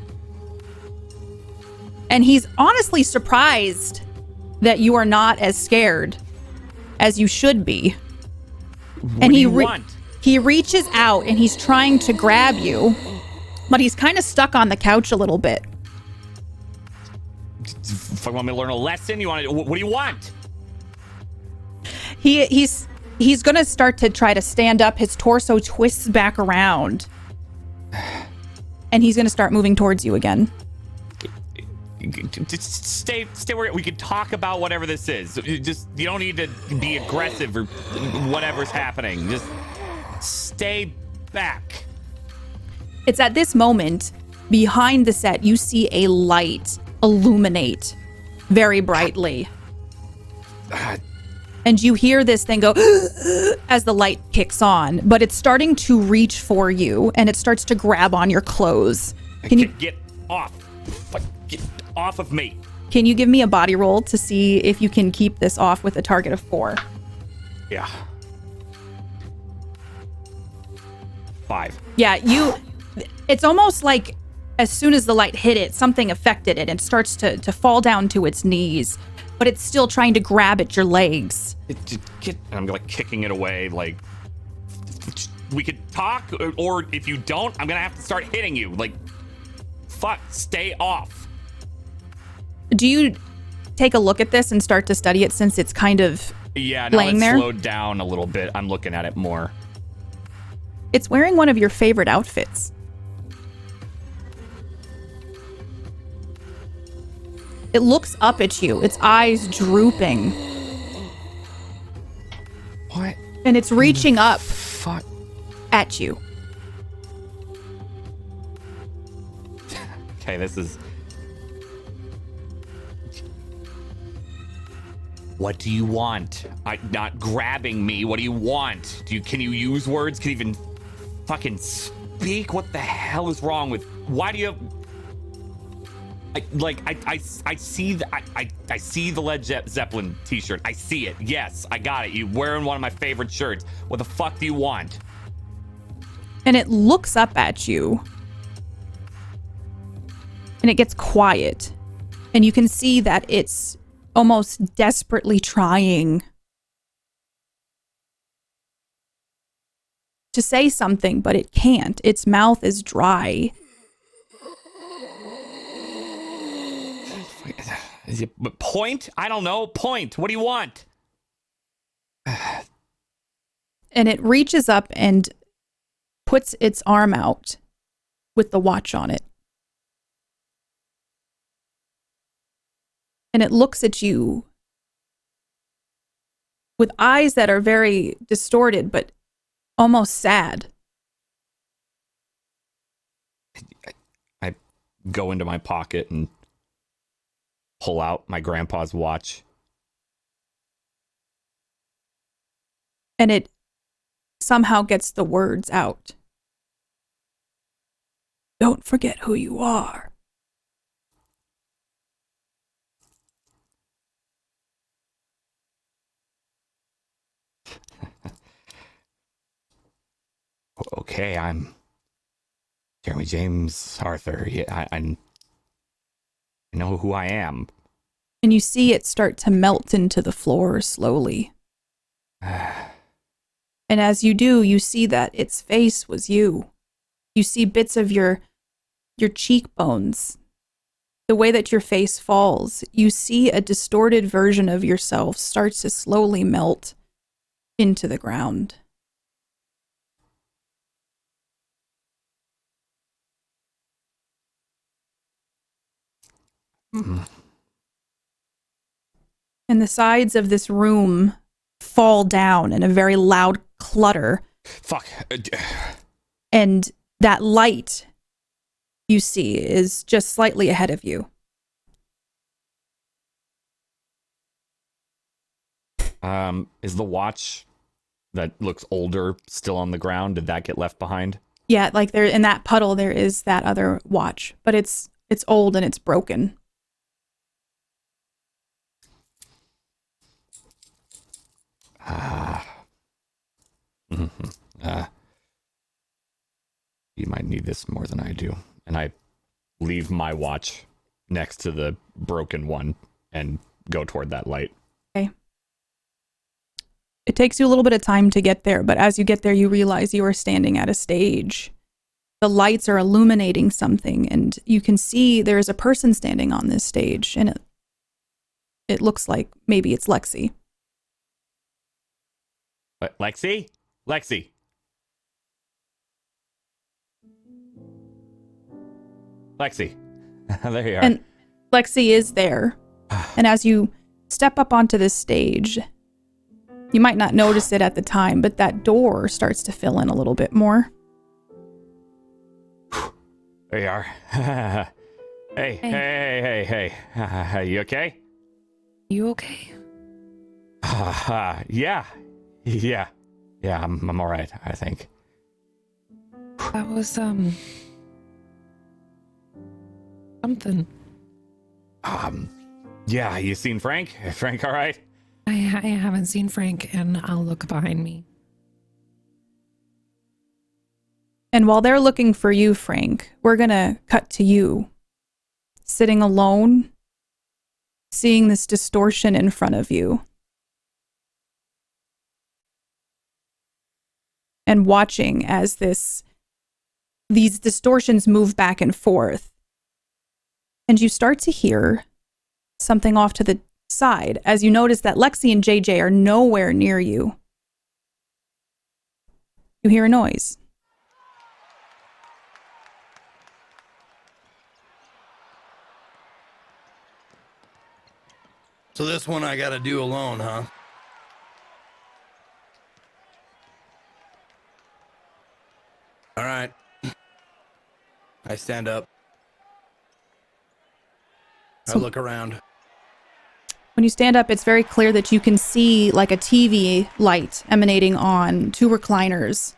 And he's honestly surprised that you are not as scared as you should be. What do you want? He reaches out and he's trying to grab you, but he's kind of stuck on the couch a little bit. You want me to learn a lesson? What do you want? He's gonna start to try to stand up. His torso twists back around, and he's gonna start moving towards you again. Just stay where we can talk about whatever this is. Just, you don't need to be aggressive or whatever's happening. Just stay back. It's at this moment, behind the set, you see a light illuminate very brightly. And you hear this thing go as the light kicks on, but it's starting to reach for you, and it starts to grab on your clothes. Can you Get off. Get off of me. Can you give me a body roll to see if you can keep this off with a target of 4? Yeah. 5. Yeah, it's almost like as soon as the light hit it, something affected it and starts to fall down to its knees, but it's still trying to grab at your legs. I'm like kicking it away. Like, we could talk, or if you don't, I'm gonna have to start hitting you. Like, fuck, stay off. Do you take a look at this and start to study it since it's kind of Yeah, now laying it's there? slowed down a little bit. I'm looking at it more. It's wearing one of your favorite outfits. It looks up at you, its eyes drooping, What? and it's reaching up Fuck. at you. Okay, this is... What do you want? Not grabbing me. What do you want? Can you use words? Can you even fucking speak? What the hell is wrong with... Why do you... I see the Led Zeppelin t-shirt. I see it. Yes, I got it. You wearing one of my favorite shirts. What the fuck do you want? And it looks up at you. And it gets quiet. And you can see that it's almost desperately trying to say something, but it can't. Its mouth is dry. Is it point? I don't know. Point. What do you want? And it reaches up and puts its arm out with the watch on it. And it looks at you with eyes that are very distorted, but almost sad. I go into my pocket and pull out my grandpa's watch. And it somehow gets the words out. Don't forget who you are. Okay, I'm Jeremy James Arthur. Yeah, I know who I am. And you see it start to melt into the floor slowly. And as you do, you see that its face was you. You see bits of your cheekbones. The way that your face falls, you see a distorted version of yourself starts to slowly melt into the ground. And the sides of this room fall down in a very loud clutter. Fuck. And that light you see is just slightly ahead of you. Is the watch that looks older still on the ground? Did that get left behind? Yeah, like there in that puddle there is that other watch, but it's old and it's broken. You might need this more than I do. And I leave my watch next to the broken one and go toward that light. Okay. It takes you a little bit of time to get there, but as you get there, you realize you are standing at a stage. The lights are illuminating something, and you can see there is a person standing on this stage, and it looks like maybe it's Lexi. Lexi? Lexi. Lexi. There you are. And Lexi is there. And as you step up onto this stage, you might not notice it at the time, but that door starts to fill in a little bit more. There you are. Hey. You okay? You okay? Yeah, I'm all right, I think. That was, something. Yeah, you seen Frank? Frank all right? I haven't seen Frank, and I'll look behind me. And while they're looking for you, Frank, we're going to cut to you, sitting alone, seeing this distortion in front of you. And watching as these distortions move back and forth. And you start to hear something off to the side as you notice that Lexi and JJ are nowhere near you. You hear a noise. So this one I gotta do alone, huh? All right. I stand up. I look around. When you stand up, it's very clear that you can see like a TV light emanating on two recliners.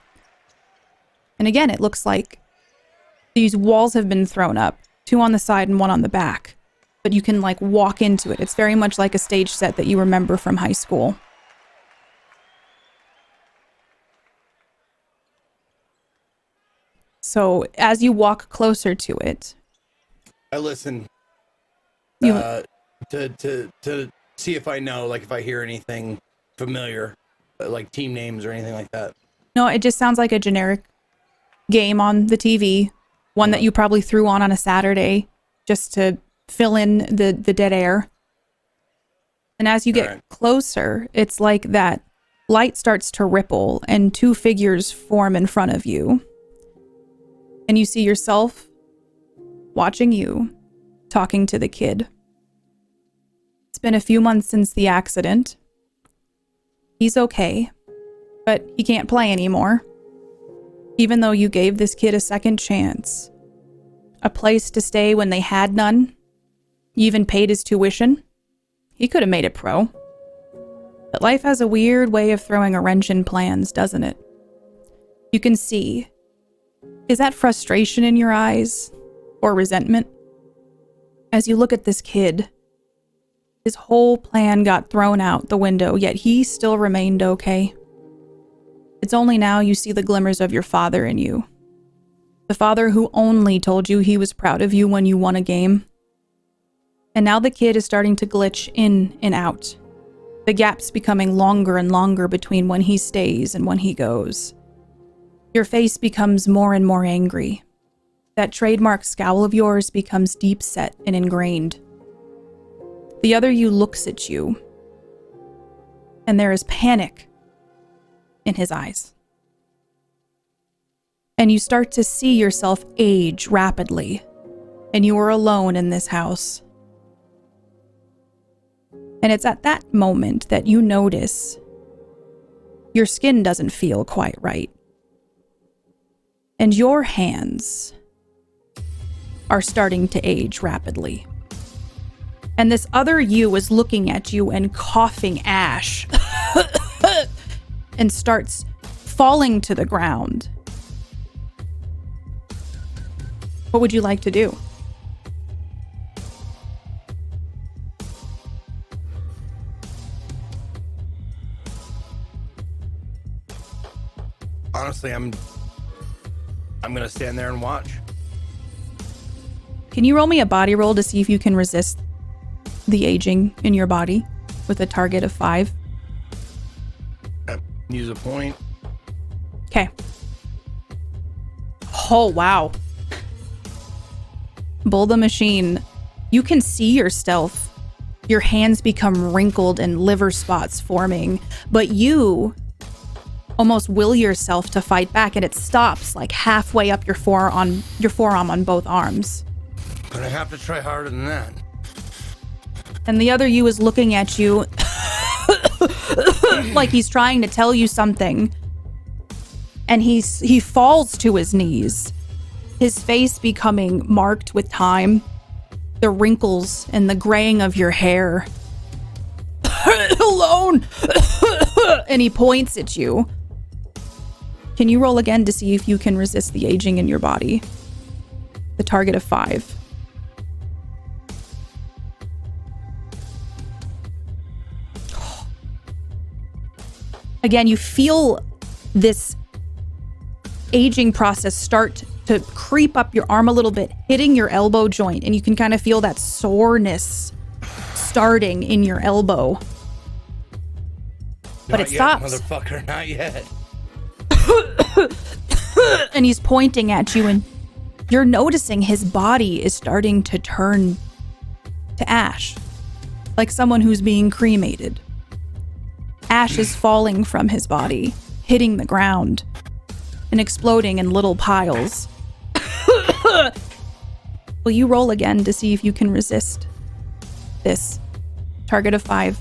And again, it looks like these walls have been thrown up, two on the side and one on the back. But you can like walk into it. It's very much like a stage set that you remember from high school. So as you walk closer to it, I listen to see if I know, like if I hear anything familiar, like team names or anything like that. No, it just sounds like a generic game on the TV, one that you probably threw on a Saturday just to fill in the dead air. And as you get closer, it's like that light starts to ripple and two figures form in front of you. And you see yourself watching you, talking to the kid. It's been a few months since the accident. He's okay, but he can't play anymore. Even though you gave this kid a second chance, a place to stay when they had none, you even paid his tuition, he could have made it pro. But life has a weird way of throwing a wrench in plans, doesn't it? You can see. Is that frustration in your eyes? Or resentment? As you look at this kid, his whole plan got thrown out the window, yet he still remained okay. It's only now you see the glimmers of your father in you. The father who only told you he was proud of you when you won a game. And now the kid is starting to glitch in and out. The gaps becoming longer and longer between when he stays and when he goes. Your face becomes more and more angry. That trademark scowl of yours becomes deep set and ingrained. The other you looks at you, and there is panic in his eyes. And you start to see yourself age rapidly, and you are alone in this house. And it's at that moment that you notice your skin doesn't feel quite right. And your hands are starting to age rapidly. And this other you is looking at you and coughing ash and starts falling to the ground. What would you like to do? Honestly, I'm gonna stand there and watch. Can you roll me a body roll to see if you can resist the aging in your body with a target of 5? Use a point. Okay. Oh, wow. Bull the machine. You can see yourself. Your hands become wrinkled and liver spots forming, but you almost will yourself to fight back, and it stops like halfway up your forearm on both arms. Gonna have to try harder than that. And the other you is looking at you like he's trying to tell you something. And he falls to his knees, his face becoming marked with time, the wrinkles and the graying of your hair. Alone! And he points at you. Can you roll again to see if you can resist the aging in your body? The target of 5. Again, you feel this aging process start to creep up your arm a little bit, hitting your elbow joint, and you can kind of feel that soreness starting in your elbow. But it stops. Motherfucker, not yet. And he's pointing at you, and you're noticing his body is starting to turn to ash, like someone who's being cremated. Ash is falling from his body, hitting the ground, and exploding in little piles. Will you roll again to see if you can resist this? Target of 5.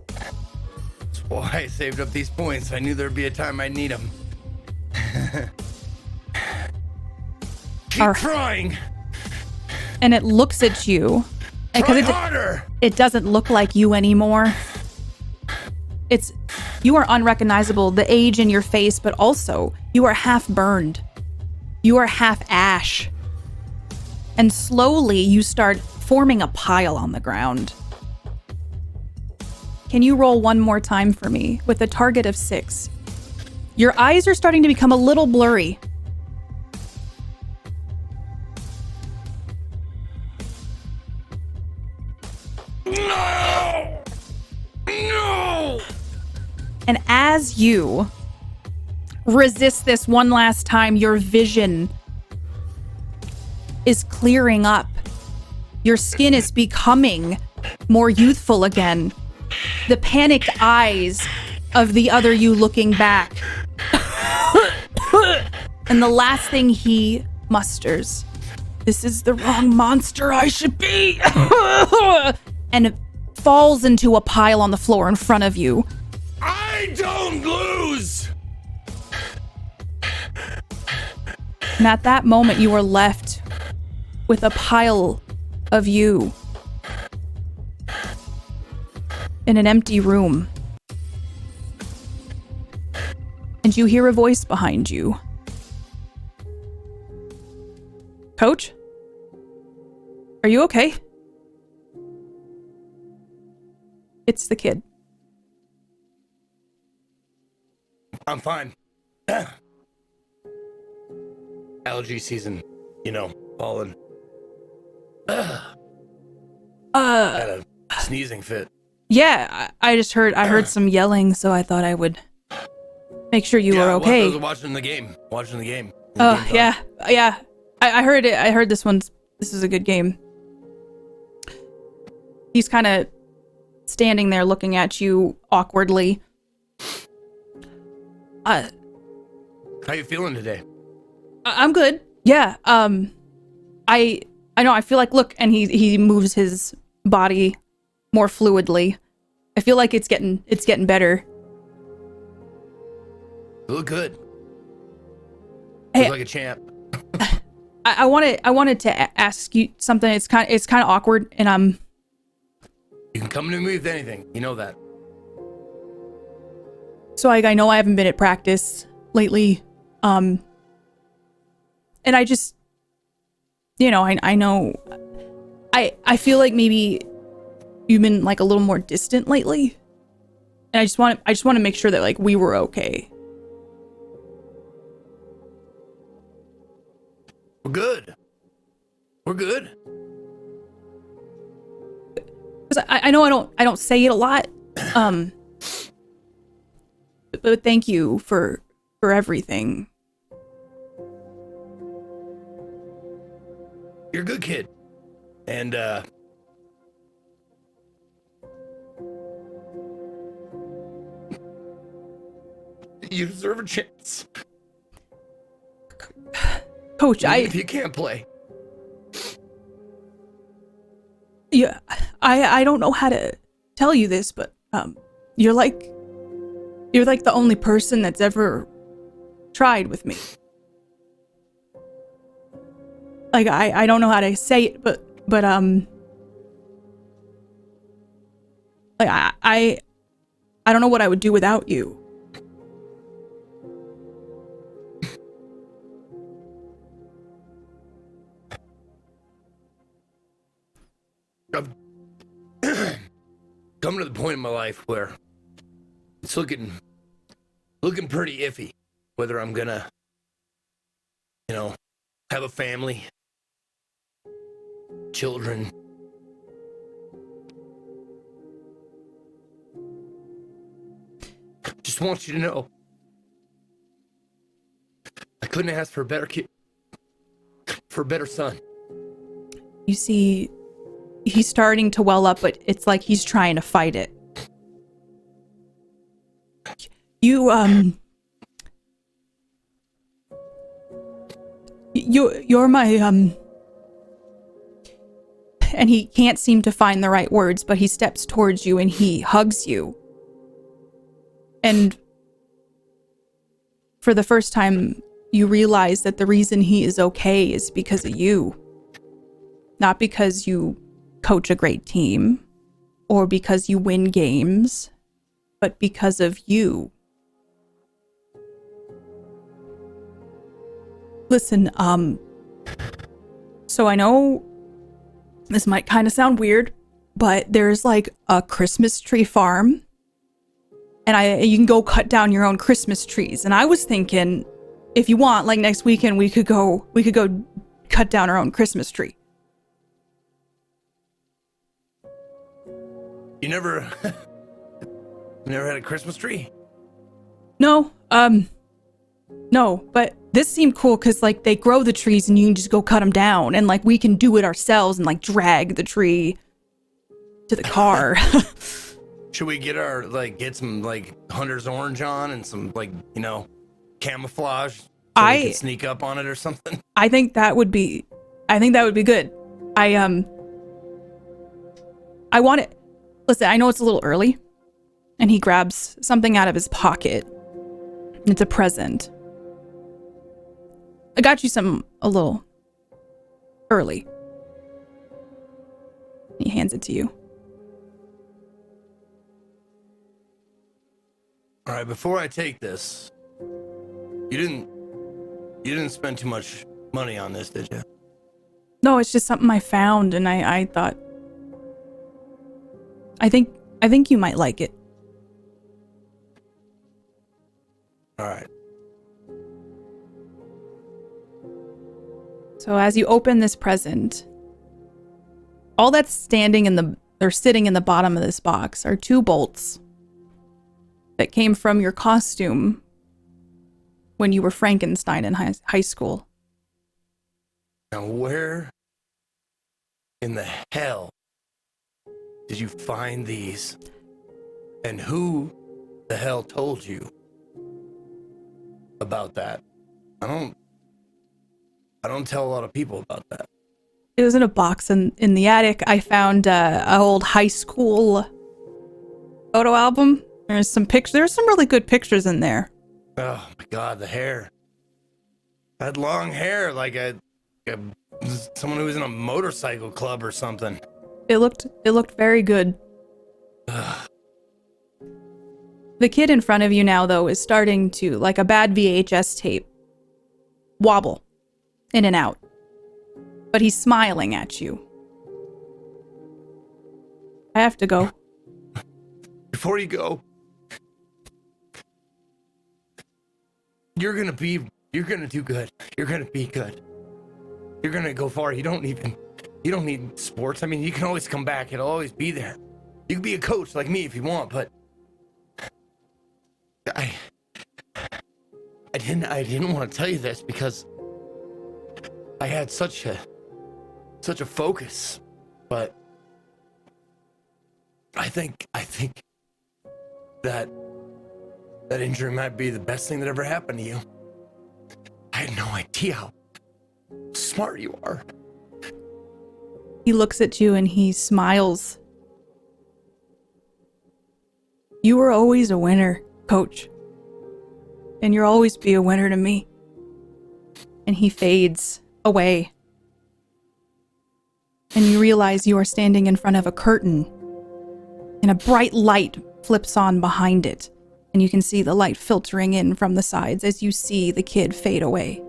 That's why I saved up these points. I knew there'd be a time I'd need them. Keep trying. And it looks at you. Try harder. It doesn't look like you anymore. You are unrecognizable, the age in your face, but also you are half burned. You are half ash. And slowly you start forming a pile on the ground. Can you roll one more time for me with a target of 6? Your eyes are starting to become a little blurry. No! No! And as you resist this one last time, your vision is clearing up. Your skin is becoming more youthful again. the panicked eyes of the other you looking back. And the last thing he musters, "This is the wrong monster I should be." And it falls into a pile on the floor in front of you. I don't lose! And at that moment, you are left with a pile of you in an empty room. And you hear a voice behind you. "Coach? Are you okay?" It's the kid. I'm fine. Allergy season, falling. Had a sneezing fit. Yeah, I heard some yelling, so I thought I would make sure you were okay. I was watching the game. Oh, yeah. I heard it. I heard this is a good game. He's kind of standing there looking at you awkwardly. How you feeling today? I'm good. Yeah. I know. I feel like, look, and he moves his body more fluidly. I feel like it's getting better. You look good. Hey, Look like a champ. I wanted to ask you something. It's kind of awkward, and You can come to me with anything. You know that. So I know I haven't been at practice lately, and I just, I know, I feel like maybe you've been like a little more distant lately, and I just want to make sure that like we were okay. We're good. Because I know I don't say it a lot, but thank you for everything. You're a good kid. And, you deserve a chance. Coach, Even if you can't play. Yeah, I don't know how to tell you this, but you're like the only person that's ever tried with me. Like I don't know how to say it, but like I don't know what I would do without you. I've come to the point in my life where it's looking pretty iffy whether I'm gonna, have a family, children. Just want you to know, I couldn't ask for a better kid, for a better son. You see, he's starting to well up, but it's like he's trying to fight it. You're my, and he can't seem to find the right words, but he steps towards you and he hugs you. And for the first time, you realize that the reason he is okay is because of you. Not because you coach a great team or because you win games, but because of you. Listen, so I know this might kind of sound weird, but there's like a Christmas tree farm, and you can go cut down your own Christmas trees. And I was thinking, if you want, like next weekend we could go cut down our own Christmas tree. You never had a Christmas tree? No, but this seemed cool because like they grow the trees and you can just go cut them down, and like we can do it ourselves and like drag the tree to the car. Should we get some like hunter's orange on and some like, camouflage so we can sneak up on it or something? I think that would be good. I want it. Listen, I know it's a little early. And he grabs something out of his pocket. It's a present. I got you some a little early. He hands it to you. All right, before I take this, you didn't spend too much money on this, did you? No, it's just something I found, and I thought, I think you might like it. All right. So as you open this present, all that's sitting in the bottom of this box are 2 bolts that came from your costume when you were Frankenstein in high school. Now, where in the hell did you find these? And who the hell told you about that? I don't tell a lot of people about that. It was in a box in the attic. I found a old high school photo album. There's some pictures. There's some really good pictures in there. Oh my God, the hair. I had long hair like someone who was in a motorcycle club or something. It looked very good. Ugh. The kid in front of you now, though, is starting to, like a bad VHS tape, wobble in and out. But he's smiling at you. I have to go. Before you go, you're gonna do good. You're gonna be good. You're gonna go far. You don't need sports. I mean, you can always come back. It'll always be there. You can be a coach like me if you want, but I didn't want to tell you this because I had such a focus, but I think that injury might be the best thing that ever happened to you. I had no idea how smart you are. He looks at you and he smiles. You were always a winner, Coach. And you'll always be a winner to me. And he fades away. And you realize you are standing in front of a curtain. And a bright light flips on behind it. And you can see the light filtering in from the sides as you see the kid fade away.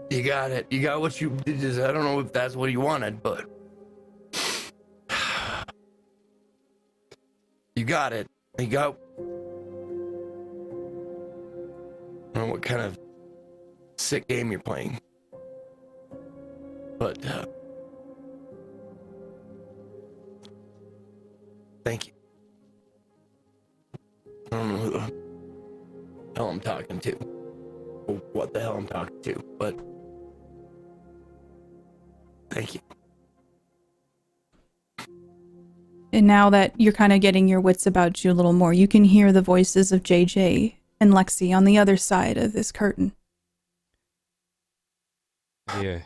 You got it. You got what you did. I don't know if that's what you wanted, but you got it. You got. I don't know what kind of sick game you're playing, but thank you. I don't know who the hell I'm talking to, or what the hell I'm talking to, but thank you. And now that you're kind of getting your wits about you a little more, you can hear the voices of JJ and Lexi on the other side of this curtain. Yeah.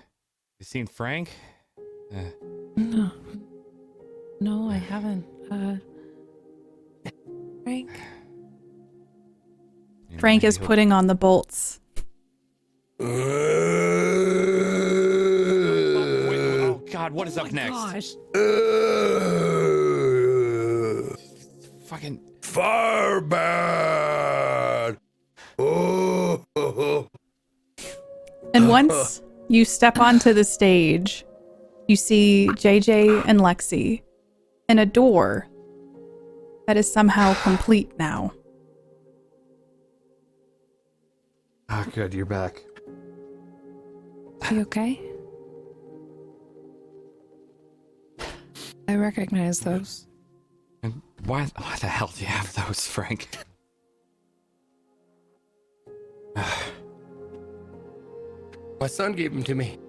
You seen Frank? No, I haven't. Frank? Frank is putting on the bolts. Oh God, what is up next? Gosh. Fucking Firebad. Oh. And once you step onto the stage, you see JJ and Lexi in a door that is somehow complete now. Oh, good, you're back. Are you okay? I recognize those. And why the hell do you have those, Frank? My son gave them to me.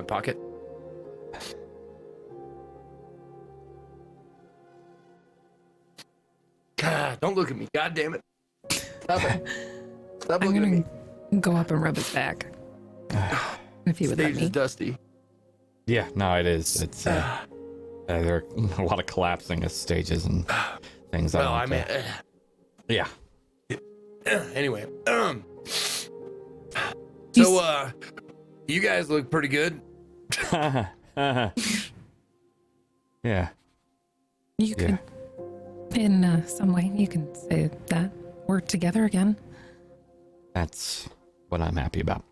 my pocket. God, don't look at me. God damn it. Stop it. Stop I'm looking at me. gonna go up and rub his back. If you would let Stage me. is dusty. Yeah, no, it is. It's there are a lot of collapsing of stages and things. Well, I mean, yeah. anyway. So, you guys look pretty good. Yeah. You could, in some way, you can say that. Work together again. That's what I'm happy about.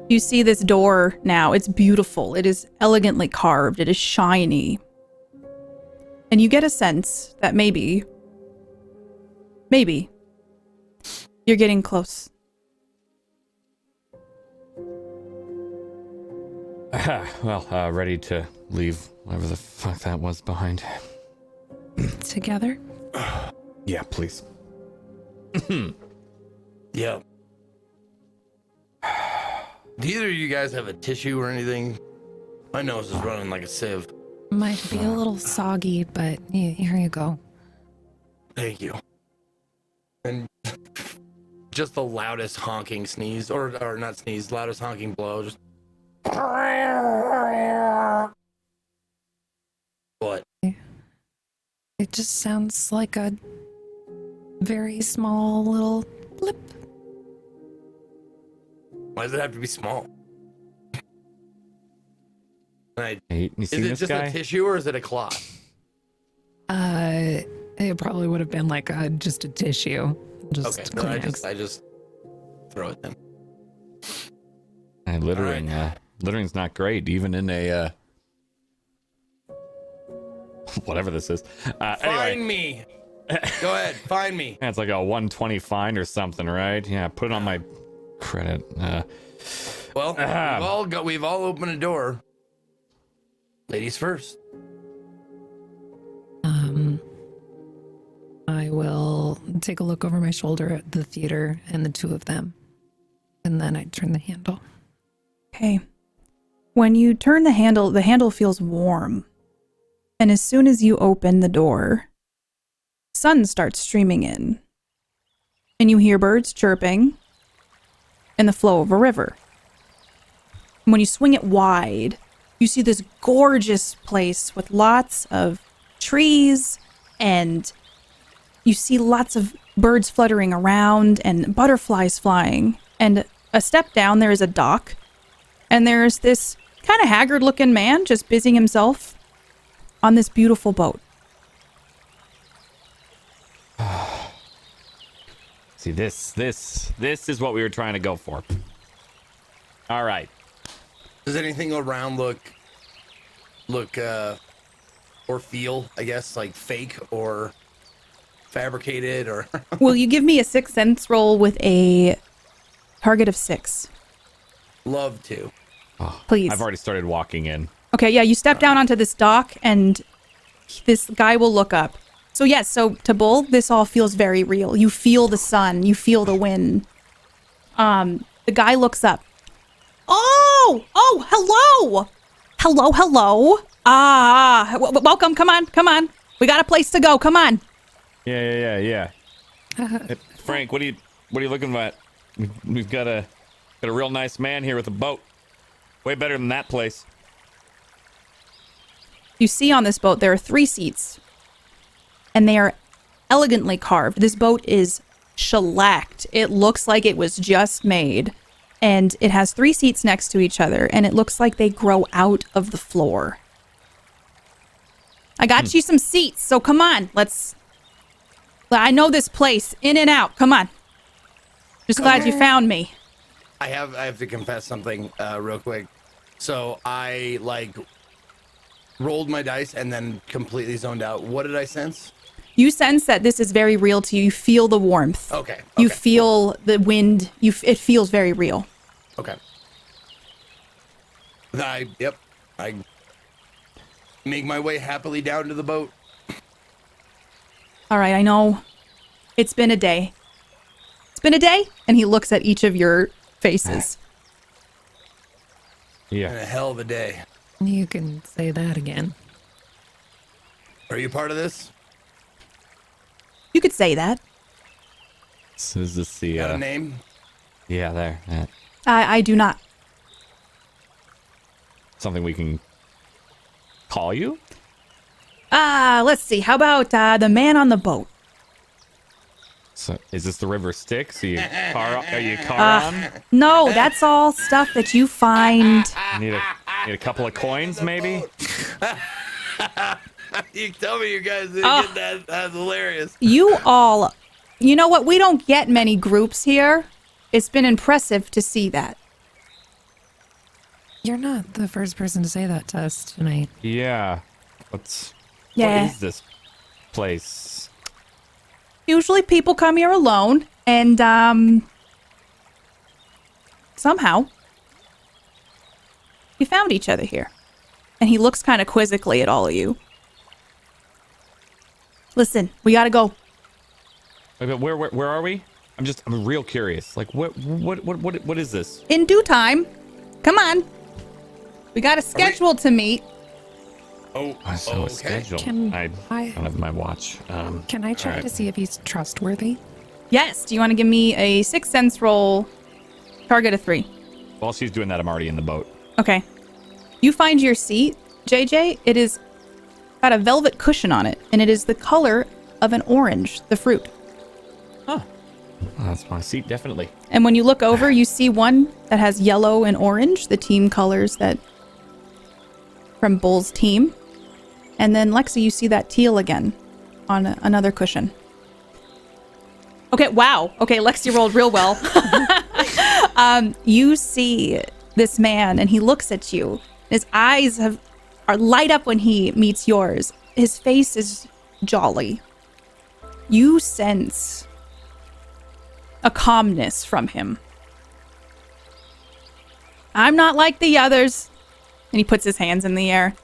You see this door now. It's beautiful. It is elegantly carved. It is shiny. And you get a sense that maybe, you're getting close. Well, ready to leave whatever the fuck that was behind. Together? Yeah, please. Yeah. Do either of you guys have a tissue or anything? My nose is running like a sieve. Might be a little soggy, but here you go. Thank you. And just the loudest honking sneeze, or not sneeze, loudest honking blow. Just. What? It just sounds like a very small little blip. Why does it have to be small? Hey, you Is seen it this just guy? a tissue or is it a cloth? It probably would have been like just a tissue. Just Okay, no, Kleenex. I just throw it then. Littering, littering's not great, even in a whatever this is. Find Anyway, me. Go ahead, find me. it's like a 120 fine or something, right? Yeah, put it on my credit. Well, we've all opened a door. Ladies first. I will take a look over my shoulder at the theater and the two of them. And then I turn the handle. Okay. When you turn the handle feels warm. And as soon as you open the door, sun starts streaming in. And you hear birds chirping and the flow of a river. And when you swing it wide, you see this gorgeous place with lots of trees, and you see lots of birds fluttering around and butterflies flying. And a step down, there is a dock, and there's this kind of haggard-looking man just busying himself on this beautiful boat. See, this is what we were trying to go for. All right. Does anything around look or feel, I guess, like fake or fabricated or? Will you give me a 6th sense roll with a target of 6? Love to. Oh, Please. I've already started walking in. Okay, yeah, you step down onto this dock, and this guy will look up. So yes, so to Bull, this all feels very real. You feel the sun, you feel the wind. The guy looks up. Oh, hello. Hello. Welcome, come on. We got a place to go, come on. Yeah. Hey, Frank, what are you looking at? We've got a real nice man here with a boat. Way better than that place. You see on this boat, there are 3 seats, and they are elegantly carved. This boat is shellacked. It looks like it was just made, and it has 3 seats next to each other, and it looks like they grow out of the floor. I got you some seats, so come on, I know this place in and out. Come on. Just glad you found me. I have to confess something real quick. So I rolled my dice and then completely zoned out. What did I sense? You sense that this is very real to you. You feel the warmth. Okay. You feel the wind. It feels very real. Okay. I make my way happily down to the boat. All right, I know. It's been a day. And he looks at each of your faces. Yeah. And a hell of a day. You can say that again. Are you part of this? You could say that. So is this the Got a name? yeah, there. Yeah. I do not. Something we can call you? Let's see. How about the man on the boat? So is this the River Styx? Are you car on? No, that's all stuff that you find. Need a couple of coins, maybe? You tell me you guys didn't get that. That's hilarious. You all, you know what? We don't get many groups here. It's been impressive to see that. You're not the first person to say that to us tonight. Yeah. What Yeah. is this place? Usually people come here alone, and somehow you found each other here. And he looks kind of quizzically at all of you. Listen, we gotta go. Wait, but where are we? I'm real curious. Like what is this? In due time. Come on. We got a schedule to meet. Oh, So okay. a schedule. Can I I- don't have my watch. Can I try Alright. to see if he's trustworthy? Yes. Do you want to give me a 6th sense roll? Target of 3. While she's doing that, I'm already in the boat. Okay. You find your seat, JJ. It is got a velvet cushion on it, and it is the color of an orange, the fruit. Well, that's my seat, definitely. And when you look over, you see one that has yellow and orange, the team colors that from Bull's team. And then Lexi, you see that teal again on another cushion. Okay, wow. Okay, Lexi rolled real well. You see this man, and he looks at you. His eyes are light up when he meets yours. His face is jolly. You sense a calmness from him. I'm not like the others. And he puts his hands in the air.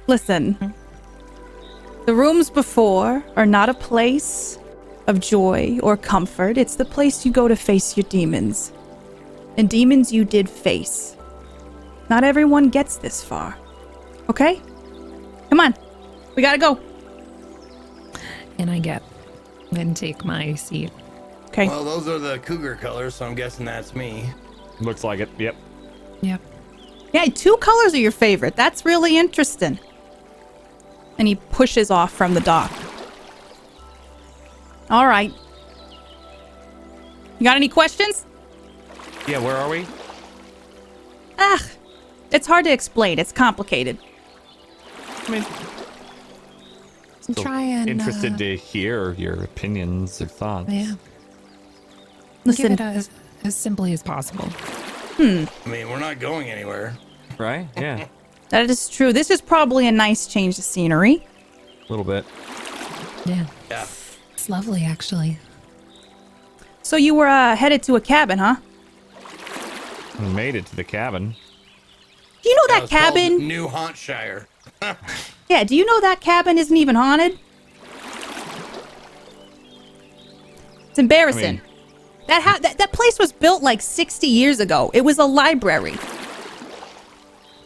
Listen, the rooms before are not a place of joy or comfort. It's the place you go to face your demons. And demons you did face. Not everyone gets this far. Okay? Come on. We gotta go. And I get and take my seat. Okay. Well, those are the cougar colors, so I'm guessing that's me. Looks like it. Yep. Yep. Yeah, 2 colors are your favorite. That's really interesting. And he pushes off from the dock. All right. You got any questions? Yeah, where are we? It's hard to explain. It's complicated. I mean, still Try and interested to hear your opinions or thoughts. Yeah. Listen, Give it as simply as possible. I mean, we're not going anywhere. Right? Yeah. that is true. This is probably a nice change of scenery. A little bit. Yeah. Yeah. It's lovely, actually. So you were headed to a cabin, huh? We made it to the cabin. Do you know that It's called cabin? New Hauntshire. Yeah, do you know that cabin isn't even haunted? It's embarrassing. That place was built like 60 years ago. It was a library.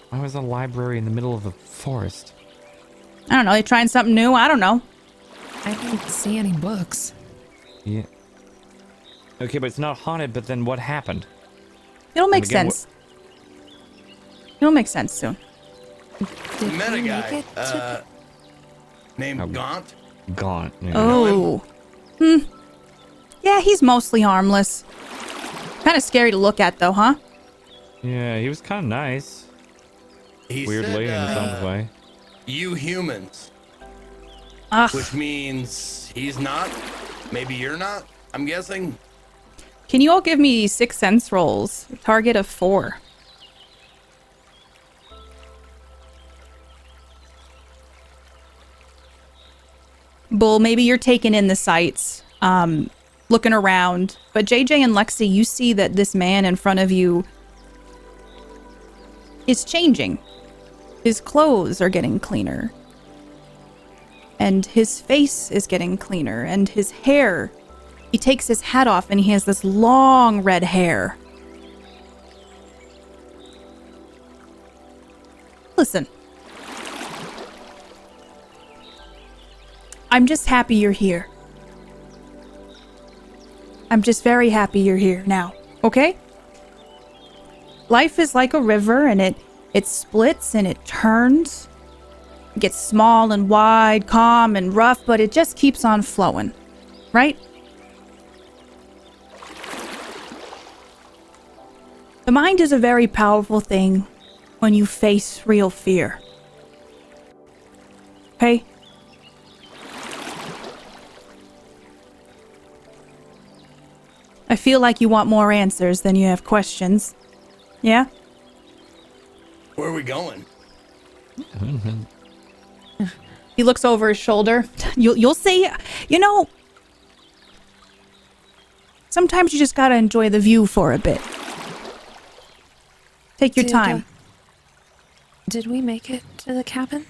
Why was a library in the middle of a forest? I don't know. They trying something new? I don't know. I didn't see any books. Yeah. Okay, but it's not haunted, but then what happened? It'll make again, sense. It'll make sense soon. Did Met a we make guy it to named Gaunt. Gaunt. Yeah. Oh. Yeah, he's mostly harmless. Kind of scary to look at, though, huh? Yeah, he was kind of nice. He Weirdly, in his said, own way. you humans, Ugh. which means he's not. Maybe you're not. I'm guessing. Can you all give me 6 sense rolls? Target of 4. Bull, maybe you're taking in the sights, looking around. But JJ and Lexi, you see that this man in front of you is changing. His clothes are getting cleaner. And his face is getting cleaner. And his hair, he takes his hat off and he has this long red hair. Listen. I'm just happy you're here. I'm just very happy you're here now, okay? Life is like a river, and it splits and it turns. It gets small and wide, calm and rough, but it just keeps on flowing, right? The mind is a very powerful thing when you face real fear. Okay? I feel like you want more answers than you have questions. Yeah? Where are we going? He looks over his shoulder. You'll see. You know, sometimes you just gotta enjoy the view for a bit. Take your time. Did we make it to the cabin?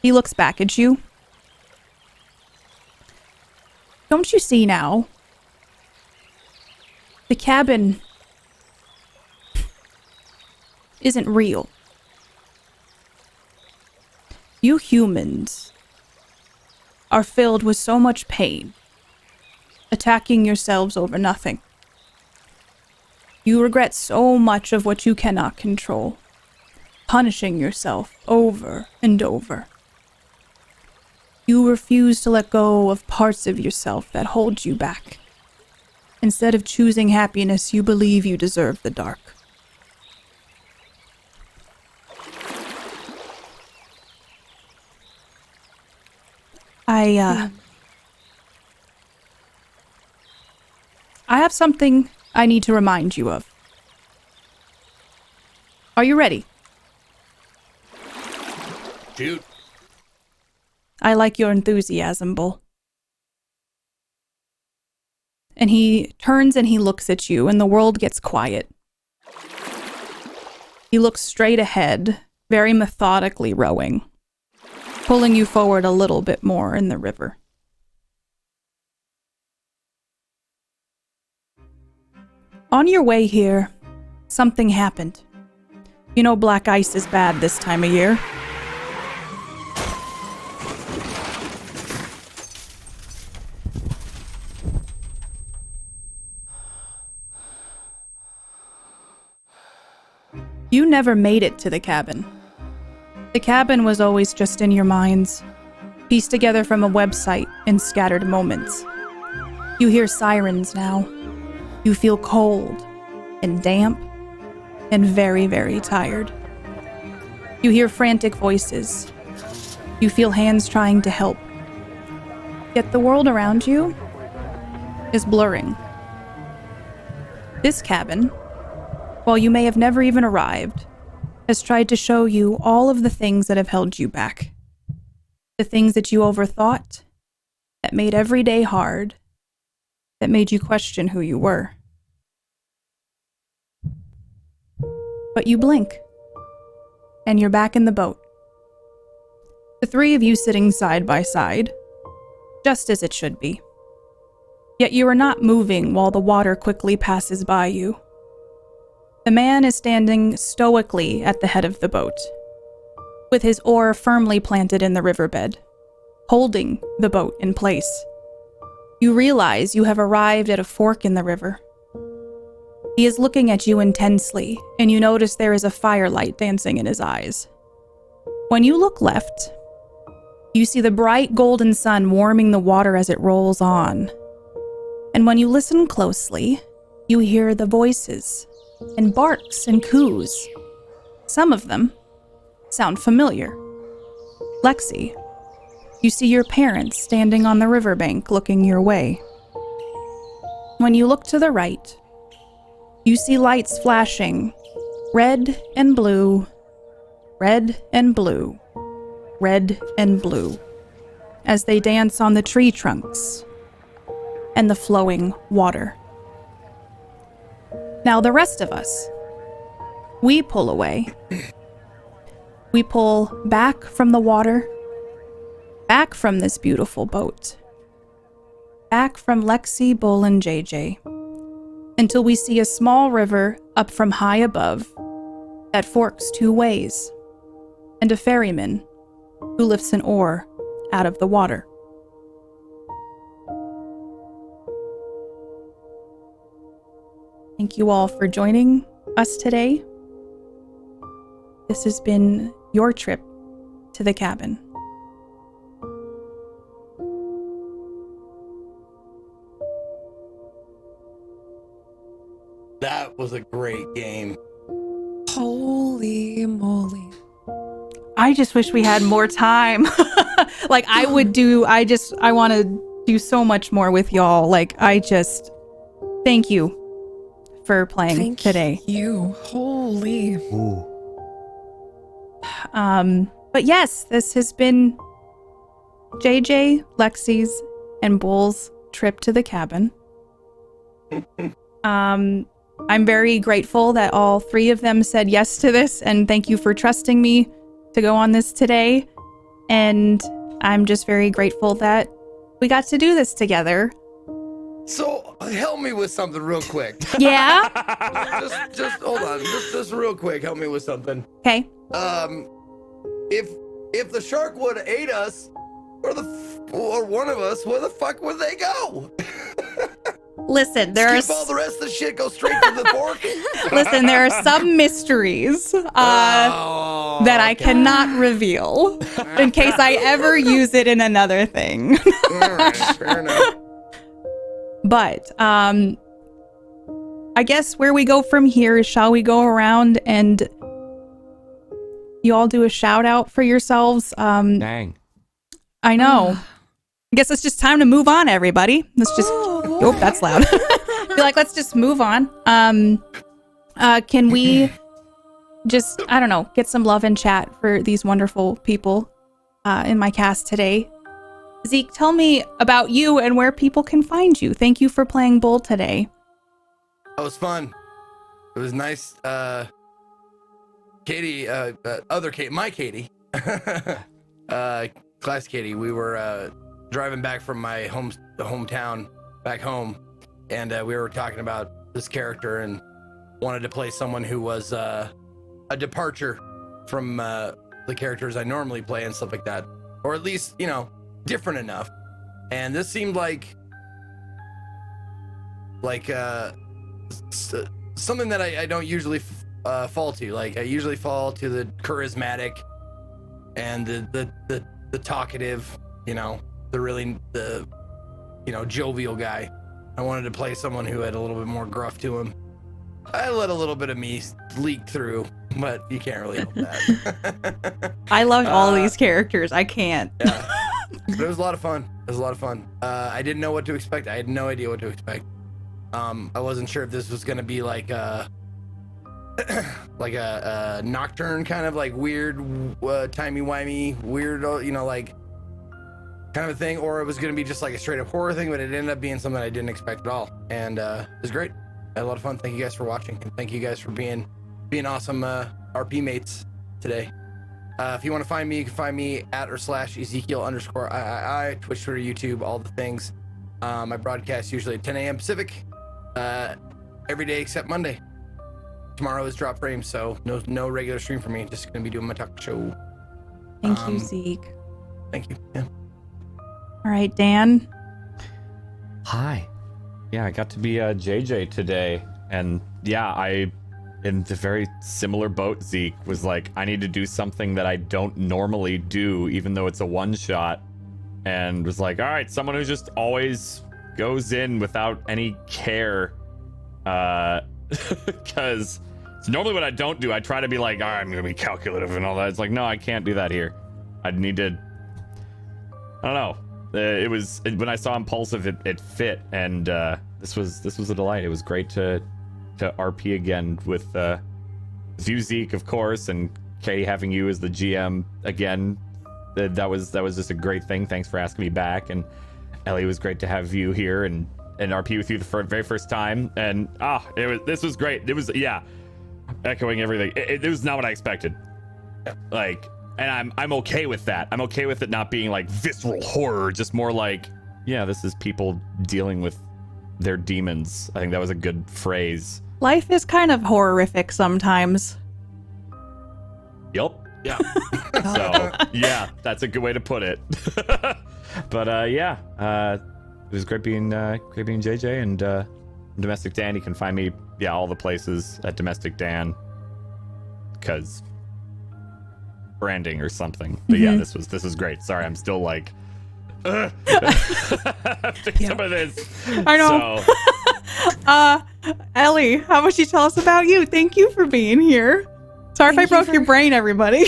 He looks back at you. Don't you see now? The cabin isn't real. You humans are filled with so much pain, attacking yourselves over nothing. You regret so much of what you cannot control, punishing yourself over and over. You refuse to let go of parts of yourself that hold you back. Instead of choosing happiness, you believe you deserve the dark. I have something I need to remind you of. Are you ready? Jude. I like your enthusiasm, Bull. And he turns and he looks at you, and the world gets quiet. He looks straight ahead, very methodically rowing, pulling you forward a little bit more in the river. On your way here, something happened. You know black ice is bad this time of year. You never made it to the cabin. The cabin was always just in your minds, pieced together from a website in scattered moments. You hear sirens now. You feel cold and damp and very, very tired. You hear frantic voices. You feel hands trying to help. Yet the world around you is blurring. This cabin, while you may have never even arrived, has tried to show you all of the things that have held you back. The things that you overthought, that made every day hard, that made you question who you were. But you blink, and you're back in the boat. The three of you sitting side by side, just as it should be. Yet you are not moving while the water quickly passes by you. The man is standing stoically at the head of the boat, with his oar firmly planted in the riverbed, holding the boat in place. You realize you have arrived at a fork in the river. He is looking at you intensely, and you notice there is a firelight dancing in his eyes. When you look left, you see the bright golden sun warming the water as it rolls on. And when you listen closely, you hear the voices and barks and coos. Some of them sound familiar. Lexi, you see your parents standing on the riverbank looking your way. When you look to the right, you see lights flashing, red and blue, red and blue, red and blue, as they dance on the tree trunks and the flowing water. Now the rest of us, we pull away. We pull back from the water, back from this beautiful boat, back from Lexi, Bull, and JJ, until we see a small river up from high above, that forks two ways, and a ferryman who lifts an oar out of the water. Thank you all for joining us today. This has been your trip to the cabin. That was a great game. Holy moly. I just wish we had more time. Like I want to do so much more with y'all. Like thank you for playing today. Thank you. Holy. Ooh. But yes, this has been JJ, Lexi's, and Bull's trip to the cabin. I'm very grateful that all three of them said yes to this, and thank you for trusting me to go on this today. And I'm just very grateful that we got to do this together. So help me with something real quick. Yeah? just hold on. Just real quick, help me with something. Okay. If the shark would have ate us, or one of us, where the fuck would they go? Listen, Skip all the rest of the shit, go straight to the fork. Listen, there are some mysteries that I cannot reveal in case I ever use it in another thing. All right, fair enough. But I guess where we go from here is, shall we go around and you all do a shout out for yourselves? Dang. I know. I guess it's just time to move on, everybody. Let's just. Oh, that's loud. Be like, let's just move on. Can we just, I don't know, get some love and chat for these wonderful people in my cast today? Zeke, tell me about you and where people can find you. Thank you for playing Bull today. That was fun. It was nice. Katie, other Katie, my Katie, class Katie, we were driving back from my hometown back home, and we were talking about this character and wanted to play someone who was a departure from the characters I normally play and stuff like that, or at least, you know, different enough. And this seemed like something that I don't usually fall to. Like I usually fall to the charismatic and the talkative, you know, the jovial guy. I wanted to play someone who had a little bit more gruff to him. I let a little bit of me leak through, but you can't really help that. I loved all these characters. I can't. Yeah. But it was a lot of fun. I didn't know what to expect. I had no idea what to expect. I wasn't sure if this was gonna be like a nocturne kind of like weird, timey-wimey, weird, you know, like kind of a thing, or it was gonna be just like a straight up horror thing, but it ended up being something I didn't expect at all. And it was great. I had a lot of fun. Thank you guys for watching, and thank you guys for being awesome RP mates today. If you want to find me, you can find me at /Ezekiel_III, Twitch, Twitter, YouTube, all the things. I broadcast usually at 10 a.m. Pacific every day except Monday. Tomorrow is drop frame, so no regular stream for me. Just gonna be doing my talk show. Thank you, Zeke. Thank you. Yeah. All right, Dan. Hi. Yeah, I got to be JJ today, and yeah, I, in the very similar boat, Zeke, was like, I need to do something that I don't normally do, even though it's a one-shot, and was like, all right, someone who just always goes in without any care, because it's normally what I don't do. I try to be like, all right, I'm gonna be calculative and all that. It's like, no, I can't do that here. I'd need to, I don't know. It was, when I saw Impulsive, it fit, and this was a delight. It was great to RP again with you, Zeke, of course, and Katie, having you as the GM again. That was just a great thing. Thanks for asking me back. And Ellie, it was great to have you here and RP with you the very first time. And this was great. It was, yeah, echoing everything. It was not what I expected. Like. And I'm okay with that. I'm okay with it not being like visceral horror, just more like, yeah, this is people dealing with their demons. I think that was a good phrase. Life is kind of horrific sometimes. Yup. Yeah. So yeah, that's a good way to put it. But it was great being JJ and Domestic Dan. You can find me all the places at Domestic Dan, because branding or something. But yeah, this was great. Sorry, I'm still like after some of this. I know. So, Ellie, how about you tell us about you? Thank you for being here. Sorry if I broke your brain, everybody.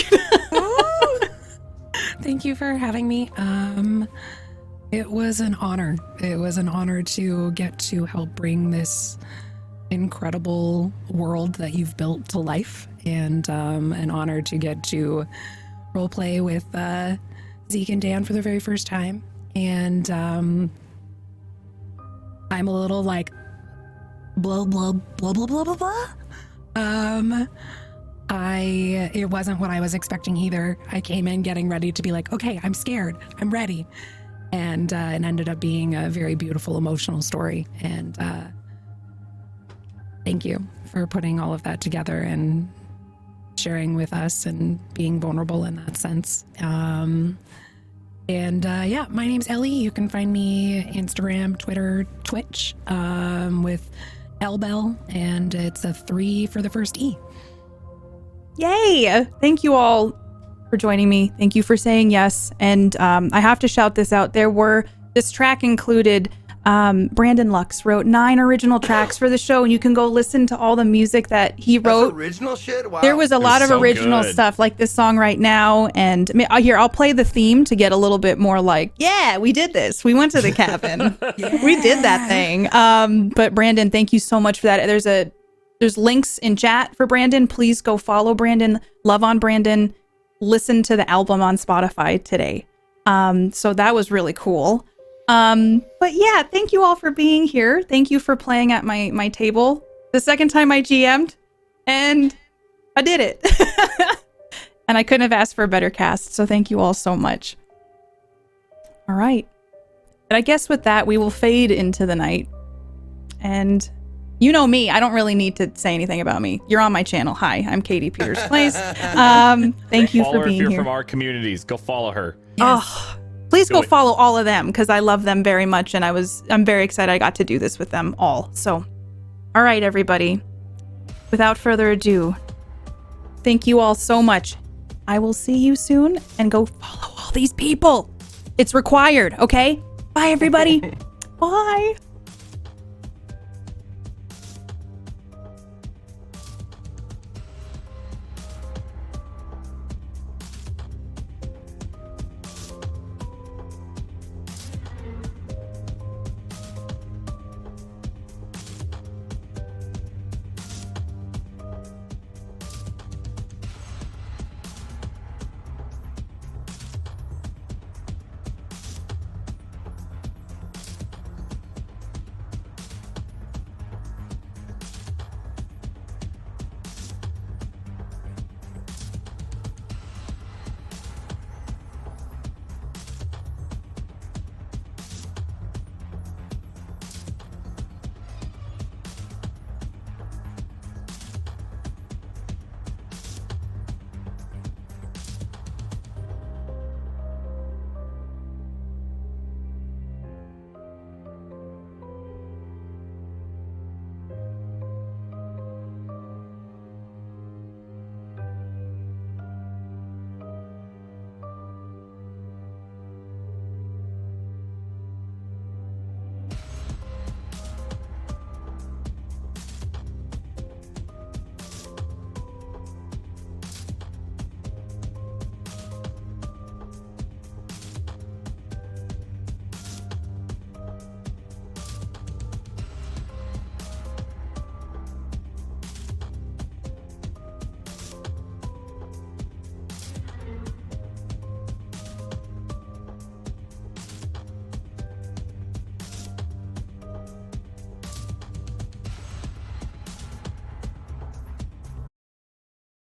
Thank you for having me. It was an honor. It was an honor to get to help bring this incredible world that you've built to life, and an honor to get to roleplay with Zeke and Dan for the very first time. And I'm a little like blah blah blah blah blah blah blah. It wasn't what I was expecting either. I came in getting ready to be like, okay, I'm scared, I'm ready, and it ended up being a very beautiful, emotional story. And thank you for putting all of that together and sharing with us and being vulnerable in that sense. My name's Ellie. You can find me Instagram, Twitter, Twitch, with Elbell, and it's a 3 for the first E. Yay! Thank you all for joining me. Thank you for saying yes. And I have to shout this out. This track included Brandon Lux wrote 9 original tracks for the show, and you can go listen to all the music that he wrote. That's original shit? Wow. There was a lot of original stuff, like this song right now. And here, I'll play the theme to get a little bit more like, yeah, we did this. We went to the cabin. We did that thing. But Brandon, thank you so much for that. There's links in chat for Brandon. Please go follow Brandon, love on Brandon, listen to the album on Spotify today. So that was really cool. But yeah, thank you all for being here. Thank you for playing at my table. The second time I GM'd, and I did it. And I couldn't have asked for a better cast, so thank you all so much. All right. And I guess with that, we will fade into the night. And you know me, I don't really need to say anything about me. You're on my channel. Hi, I'm KatiePetersPlays. Thank you for being here. If you're from our communities, go follow her. Yes. Oh, please go follow all of them, because I love them very much, and I'm very excited I got to do this with them all. So, all right, everybody. Without further ado, thank you all so much. I will see you soon, and go follow all these people. It's required, okay? Bye, everybody. Bye.